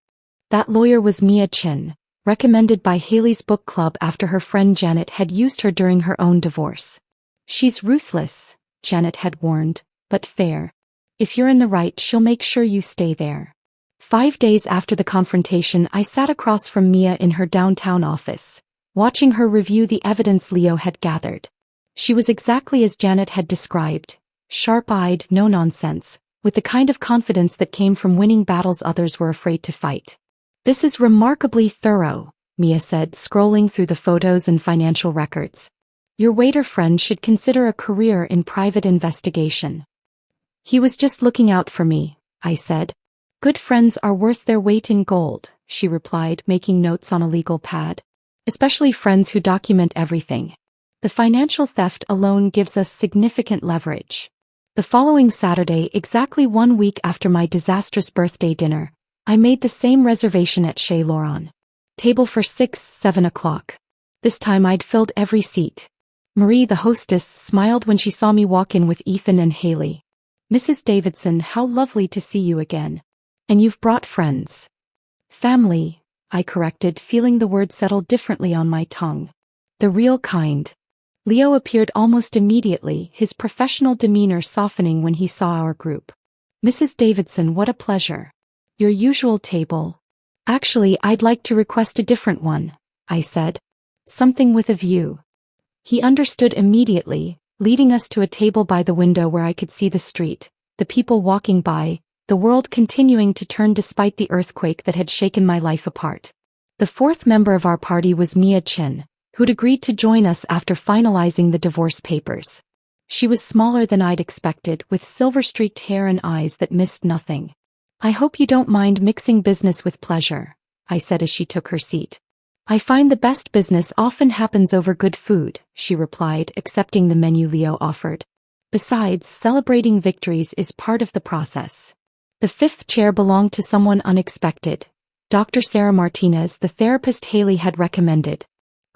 That lawyer was Mia Chin, recommended by Haley's book club after her friend Janet had used her during her own divorce. "She's ruthless," Janet had warned, "but fair. If you're in the right, she'll make sure you stay there." 5 days after the confrontation, I sat across from Mia in her downtown office, watching her review the evidence Leo had gathered. She was exactly as Janet had described, sharp-eyed, no-nonsense, with the kind of confidence that came from winning battles others were afraid to fight. "This is remarkably thorough," Mia said, scrolling through the photos and financial records. "Your waiter friend should consider a career in private investigation." "He was just looking out for me," I said. "Good friends are worth their weight in gold," she replied, making notes on a legal pad. "Especially friends who document everything. The financial theft alone gives us significant leverage." The following Saturday, exactly 1 week after my disastrous birthday dinner, I made the same reservation at Chez Laurent. Table for 6, 7 o'clock. This time I'd filled every seat. Marie, the hostess, smiled when she saw me walk in with Ethan and Haley. "Mrs. Davidson, how lovely to see you again. And you've brought friends." "Family," I corrected, feeling the word settle differently on my tongue. "The real kind." Leo appeared almost immediately, his professional demeanor softening when he saw our group. "Mrs. Davidson, what a pleasure. Your usual table." "Actually, I'd like to request a different one," I said. "Something with a view." He understood immediately, leading us to a table by the window where I could see the street, the people walking by, the world continuing to turn despite the earthquake that had shaken my life apart. The fourth member of our party was Mia Chin, who'd agreed to join us after finalizing the divorce papers. She was smaller than I'd expected, with silver-streaked hair and eyes that missed nothing. "I hope you don't mind mixing business with pleasure," I said as she took her seat. "I find the best business often happens over good food," she replied, accepting the menu Leo offered. "Besides, celebrating victories is part of the process." The fifth chair belonged to someone unexpected, Dr. Sarah Martinez, the therapist Haley had recommended.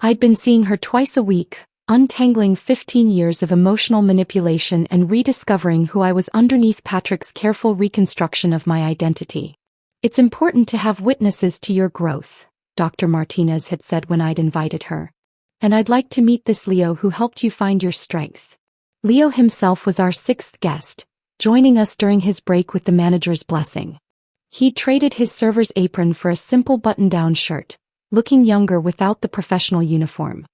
I'd been seeing her twice a week, untangling 15 years of emotional manipulation and rediscovering who I was underneath Patrick's careful reconstruction of my identity. "It's important to have witnesses to your growth," Dr. Martinez had said when I'd invited her. "And I'd like to meet this Leo who helped you find your strength." Leo himself was our 6th guest, joining us during his break with the manager's blessing. He'd traded his server's apron for a simple button-down shirt, looking younger without the professional uniform.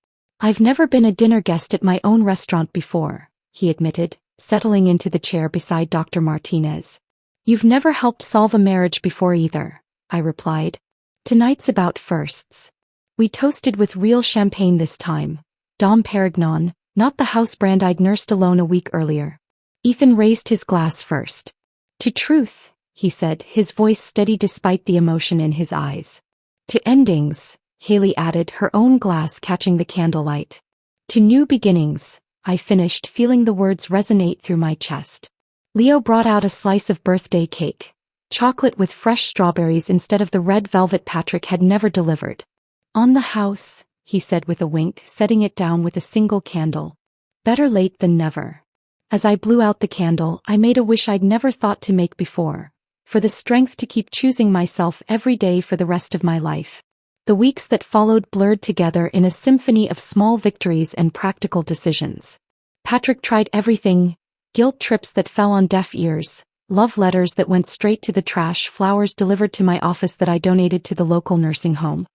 "I've never been a dinner guest at my own restaurant before," he admitted, settling into the chair beside Dr. Martinez. "You've never helped solve a marriage before either," I replied. "Tonight's about firsts." We toasted with real champagne this time. Dom Perignon, not the house brand I'd nursed alone a week earlier. Ethan raised his glass first. To truth, he said, his voice steady despite the emotion in his eyes. To endings, Haley added, her own glass catching the candlelight. To new beginnings, I finished, feeling the words resonate through my chest. Leo brought out a slice of birthday cake. Chocolate with fresh strawberries instead of the red velvet Patrick had never delivered. On the house, he said with a wink, setting it down with a single candle. Better late than never. As I blew out the candle, I made a wish I'd never thought to make before. For the strength to keep choosing myself every day for the rest of my life. The weeks that followed blurred together in a symphony of small victories and practical decisions. Patrick tried everything: guilt trips that fell on deaf ears, love letters that went straight to the trash, flowers delivered to my office that I donated to the local nursing home.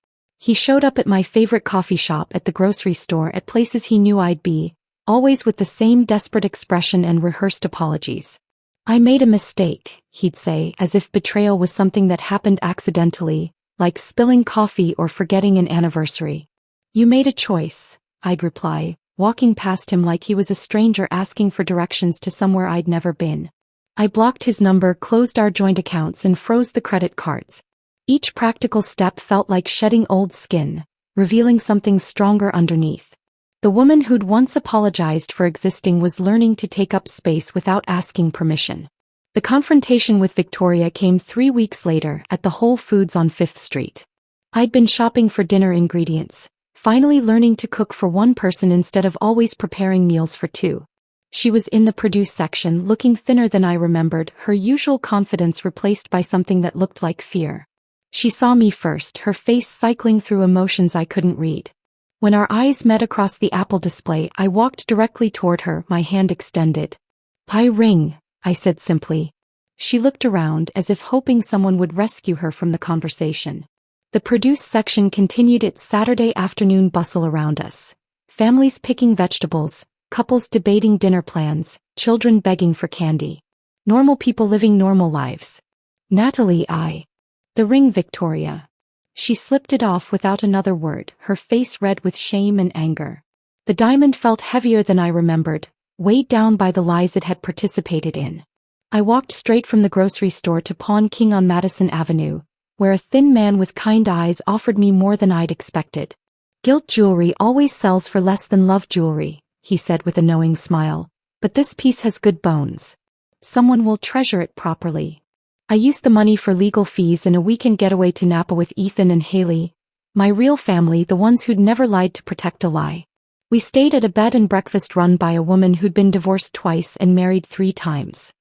He showed up at my favorite coffee shop, at the grocery store, at places he knew I'd be, always with the same desperate expression and rehearsed apologies. I made a mistake, he'd say, as if betrayal was something that happened accidentally, like spilling coffee or forgetting an anniversary. You made a choice, I'd reply, walking past him like he was a stranger asking for directions to somewhere I'd never been. I blocked his number, closed our joint accounts, and froze the credit cards. Each practical step felt like shedding old skin, revealing something stronger underneath. The woman who'd once apologized for existing was learning to take up space without asking permission. The confrontation with Victoria came 3 weeks later at the Whole Foods on 5th Street. I'd been shopping for dinner ingredients, finally learning to cook for one person instead of always preparing meals for two. She was in the produce section, looking thinner than I remembered, her usual confidence replaced by something that looked like fear. She saw me first, her face cycling through emotions I couldn't read. When our eyes met across the Apple display, I walked directly toward her, my hand extended. "I ring," I said simply. She looked around as if hoping someone would rescue her from the conversation. The produce section continued its Saturday afternoon bustle around us. Families picking vegetables, couples debating dinner plans, children begging for candy. Normal people living normal lives. "Natalie, The ring, Victoria." She slipped it off without another word, her face red with shame and anger. The diamond felt heavier than I remembered, weighed down by the lies it had participated in. I walked straight from the grocery store to Pawn King on Madison Avenue, where a thin man with kind eyes offered me more than I'd expected. "Gilt jewelry always sells for less than love jewelry," he said with a knowing smile, "but this piece has good bones. Someone will treasure it properly." I used the money for legal fees and a weekend getaway to Napa with Ethan and Haley, my real family, the ones who'd never lied to protect a lie. We stayed at a bed and breakfast run by a woman who'd been divorced twice and married 3 times.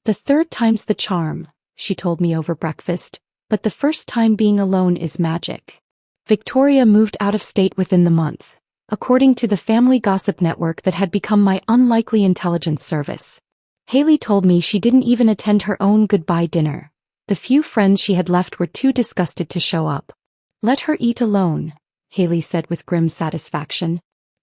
"The third time's the charm," she told me over breakfast, "but the first time being alone is magic." Victoria moved out of state within the month, according to the family gossip network that had become my unlikely intelligence service. Haley told me she didn't even attend her own goodbye dinner. The few friends she had left were too disgusted to show up. "Let her eat alone," Haley said with grim satisfaction.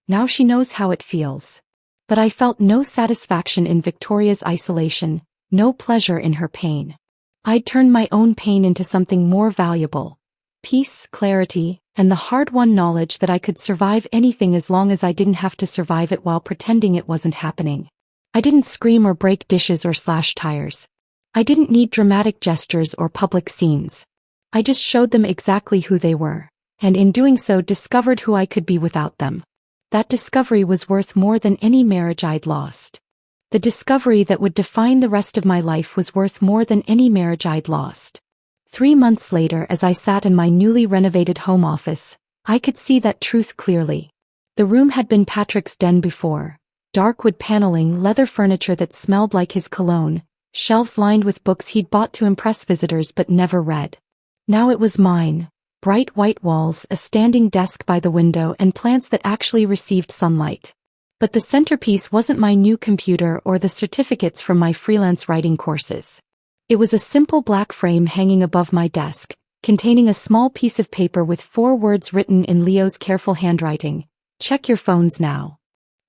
"Now she knows how it feels." But I felt no satisfaction in Victoria's isolation, no pleasure in her pain. I'd turned my own pain into something more valuable. Peace, clarity, and the hard-won knowledge that I could survive anything as long as I didn't have to survive it while pretending it wasn't happening. I didn't scream or break dishes or slash tires. I didn't need dramatic gestures or public scenes. I just showed them exactly who they were, and in doing so discovered who I could be without them. That discovery was worth more than any marriage I'd lost. The discovery that would define the rest of my life was worth more than any marriage I'd lost. 3 months later, as I sat in my newly renovated home office, I could see that truth clearly. The room had been Patrick's den before. Dark wood paneling, leather furniture that smelled like his cologne, shelves lined with books he'd bought to impress visitors but never read. Now it was mine. Bright white walls, a standing desk by the window, and plants that actually received sunlight. But the centerpiece wasn't my new computer or the certificates from my freelance writing courses. It was a simple black frame hanging above my desk, containing a small piece of paper with 4 words written in Leo's careful handwriting: "Check your phones now."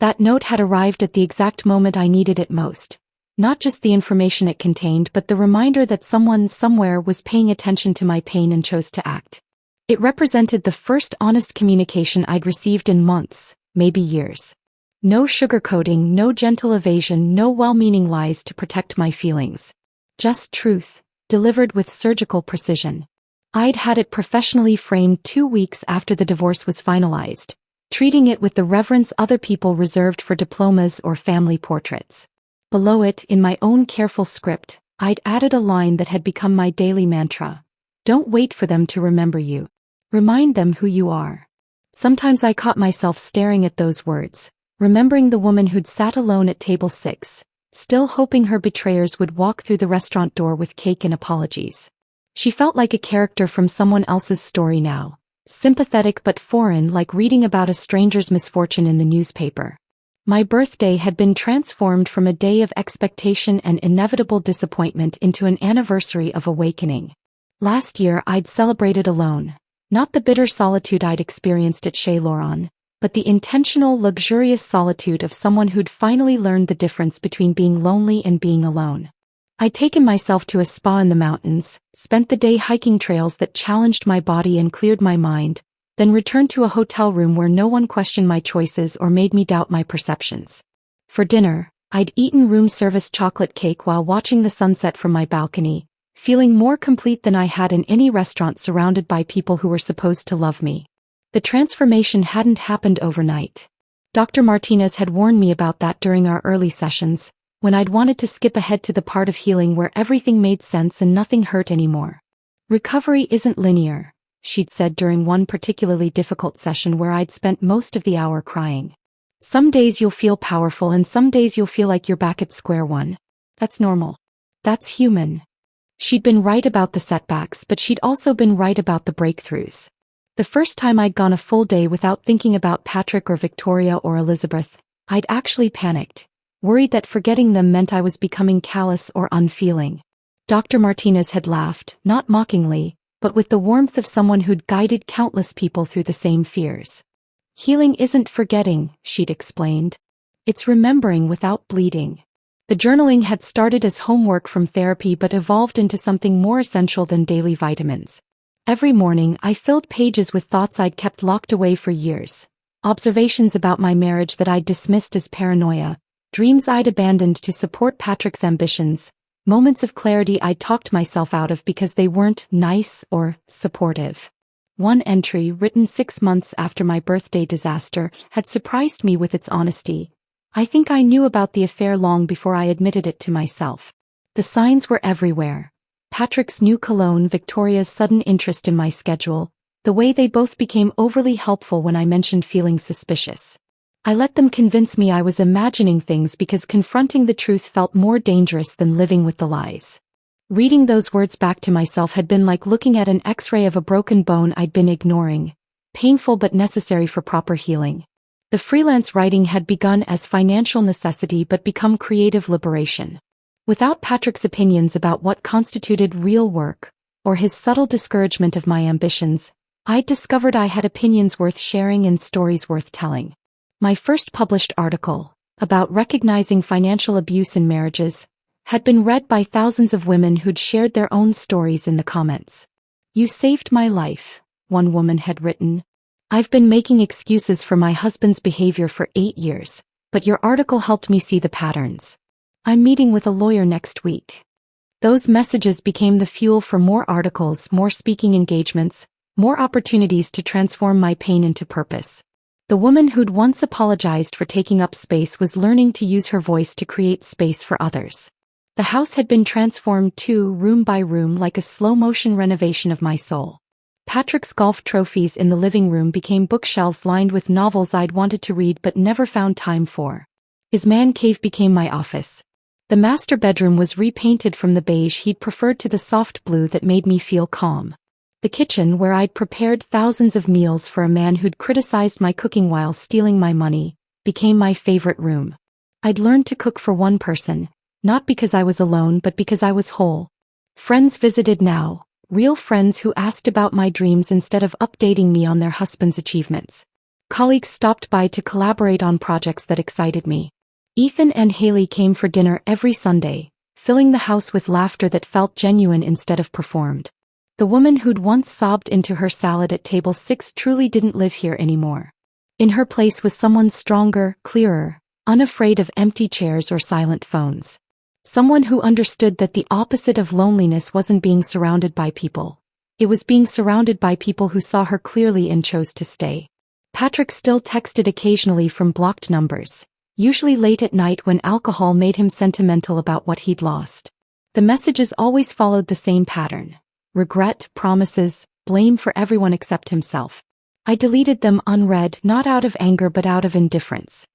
That note had arrived at the exact moment I needed it most. Not just the information it contained, but the reminder that someone somewhere was paying attention to my pain and chose to act. It represented the first honest communication I'd received in months, maybe years. No sugarcoating, no gentle evasion, no well-meaning lies to protect my feelings. Just truth, delivered with surgical precision. I'd had it professionally framed 2 weeks after the divorce was finalized, treating it with the reverence other people reserved for diplomas or family portraits. Below it, in my own careful script, I'd added a line that had become my daily mantra. Don't wait for them to remember you. Remind them who you are. Sometimes I caught myself staring at those words, remembering the woman who'd sat alone at table 6, still hoping her betrayers would walk through the restaurant door with cake and apologies. She felt like a character from someone else's story now, sympathetic but foreign, like reading about a stranger's misfortune in the newspaper. My birthday had been transformed from a day of expectation and inevitable disappointment into an anniversary of awakening. Last year I'd celebrated alone, not the bitter solitude I'd experienced at Chez Laurent, but the intentional, luxurious solitude of someone who'd finally learned the difference between being lonely and being alone. I'd taken myself to a spa in the mountains, spent the day hiking trails that challenged my body and cleared my mind, then returned to a hotel room where no one questioned my choices or made me doubt my perceptions. For dinner, I'd eaten room-service chocolate cake while watching the sunset from my balcony, feeling more complete than I had in any restaurant surrounded by people who were supposed to love me. The transformation hadn't happened overnight. Dr. Martinez had warned me about that during our early sessions, when I'd wanted to skip ahead to the part of healing where everything made sense and nothing hurt anymore. Recovery isn't linear, she'd said during one particularly difficult session where I'd spent most of the hour crying. Some days you'll feel powerful and some days you'll feel like you're back at square one. That's normal. That's human. She'd been right about the setbacks, but she'd also been right about the breakthroughs. The first time I'd gone a full day without thinking about Patrick or Victoria or Elizabeth, I'd actually panicked, worried that forgetting them meant I was becoming callous or unfeeling. Dr. Martinez had laughed, not mockingly, but with the warmth of someone who'd guided countless people through the same fears. Healing isn't forgetting, she'd explained. It's remembering without bleeding. The journaling had started as homework from therapy but evolved into something more essential than daily vitamins. Every morning I filled pages with thoughts I'd kept locked away for years, observations about my marriage that I'd dismissed as paranoia, dreams I'd abandoned to support Patrick's ambitions, moments of clarity I'd talked myself out of because they weren't nice or supportive. One entry, written 6 months after my birthday disaster, had surprised me with its honesty. I think I knew about the affair long before I admitted it to myself. The signs were everywhere. Patrick's new cologne, Victoria's sudden interest in my schedule, the way they both became overly helpful when I mentioned feeling suspicious. I let them convince me I was imagining things because confronting the truth felt more dangerous than living with the lies. Reading those words back to myself had been like looking at an X-ray of a broken bone I'd been ignoring, painful but necessary for proper healing. The freelance writing had begun as financial necessity but become creative liberation. Without Patrick's opinions about what constituted real work, or his subtle discouragement of my ambitions, I'd discovered I had opinions worth sharing and stories worth telling. My first published article, about recognizing financial abuse in marriages, had been read by thousands of women who'd shared their own stories in the comments. "You saved my life," one woman had written. "I've been making excuses for my husband's behavior for 8 years, but your article helped me see the patterns. I'm meeting with a lawyer next week." Those messages became the fuel for more articles, more speaking engagements, more opportunities to transform my pain into purpose. The woman who'd once apologized for taking up space was learning to use her voice to create space for others. The house had been transformed too, room by room, like a slow-motion renovation of my soul. Patrick's golf trophies in the living room became bookshelves lined with novels I'd wanted to read but never found time for. His man cave became my office. The master bedroom was repainted from the beige he'd preferred to the soft blue that made me feel calm. The kitchen, where I'd prepared thousands of meals for a man who'd criticized my cooking while stealing my money, became my favorite room. I'd learned to cook for one person, not because I was alone but because I was whole. Friends visited now, real friends who asked about my dreams instead of updating me on their husbands' achievements. Colleagues stopped by to collaborate on projects that excited me. Ethan and Haley came for dinner every Sunday, filling the house with laughter that felt genuine instead of performed. The woman who'd once sobbed into her salad at table 6 truly didn't live here anymore. In her place was someone stronger, clearer, unafraid of empty chairs or silent phones. Someone who understood that the opposite of loneliness wasn't being surrounded by people. It was being surrounded by people who saw her clearly and chose to stay. Patrick still texted occasionally from blocked numbers, usually late at night when alcohol made him sentimental about what he'd lost. The messages always followed the same pattern: regret, promises, blame for everyone except himself. I deleted them unread, not out of anger but out of indifference.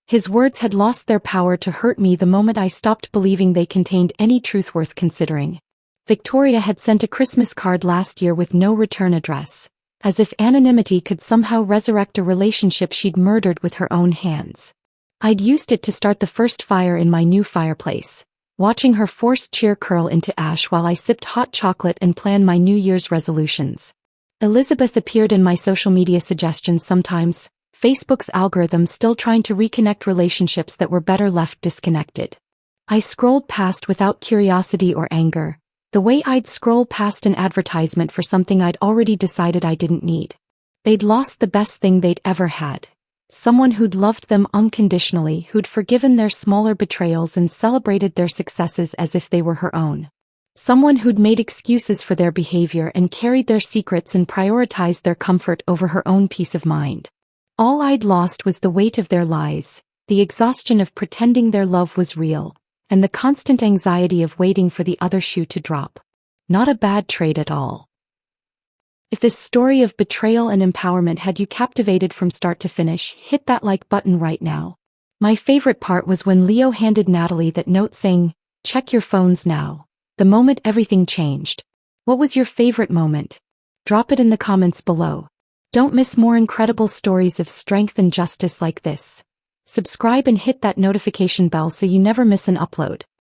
His words had lost their power to hurt me the moment I stopped believing they contained any truth worth considering. Victoria had sent a Christmas card last year with no return address, as if anonymity could somehow resurrect a relationship she'd murdered with her own hands. I'd used it to start the first fire in my new fireplace, watching her forced cheer curl into ash while I sipped hot chocolate and planned my New Year's resolutions. Elizabeth appeared in my social media suggestions sometimes, Facebook's algorithm still trying to reconnect relationships that were better left disconnected. I scrolled past without curiosity or anger, the way I'd scroll past an advertisement for something I'd already decided I didn't need. They'd lost the best thing they'd ever had. Someone who'd loved them unconditionally, who'd forgiven their smaller betrayals and celebrated their successes as if they were her own. Someone who'd made excuses for their behavior and carried their secrets and prioritized their comfort over her own peace of mind. All I'd lost was the weight of their lies, the exhaustion of pretending their love was real, and the constant anxiety of waiting for the other shoe to drop. Not a bad trade at all. If this story of betrayal and empowerment had you captivated from start to finish, hit that like button right now. My favorite part was when Leo handed Natalie that note saying, "Check your phones now." The moment everything changed. What was your favorite moment? Drop it in the comments below. Don't miss more incredible stories of strength and justice like this. Subscribe and hit that notification bell so you never miss an upload.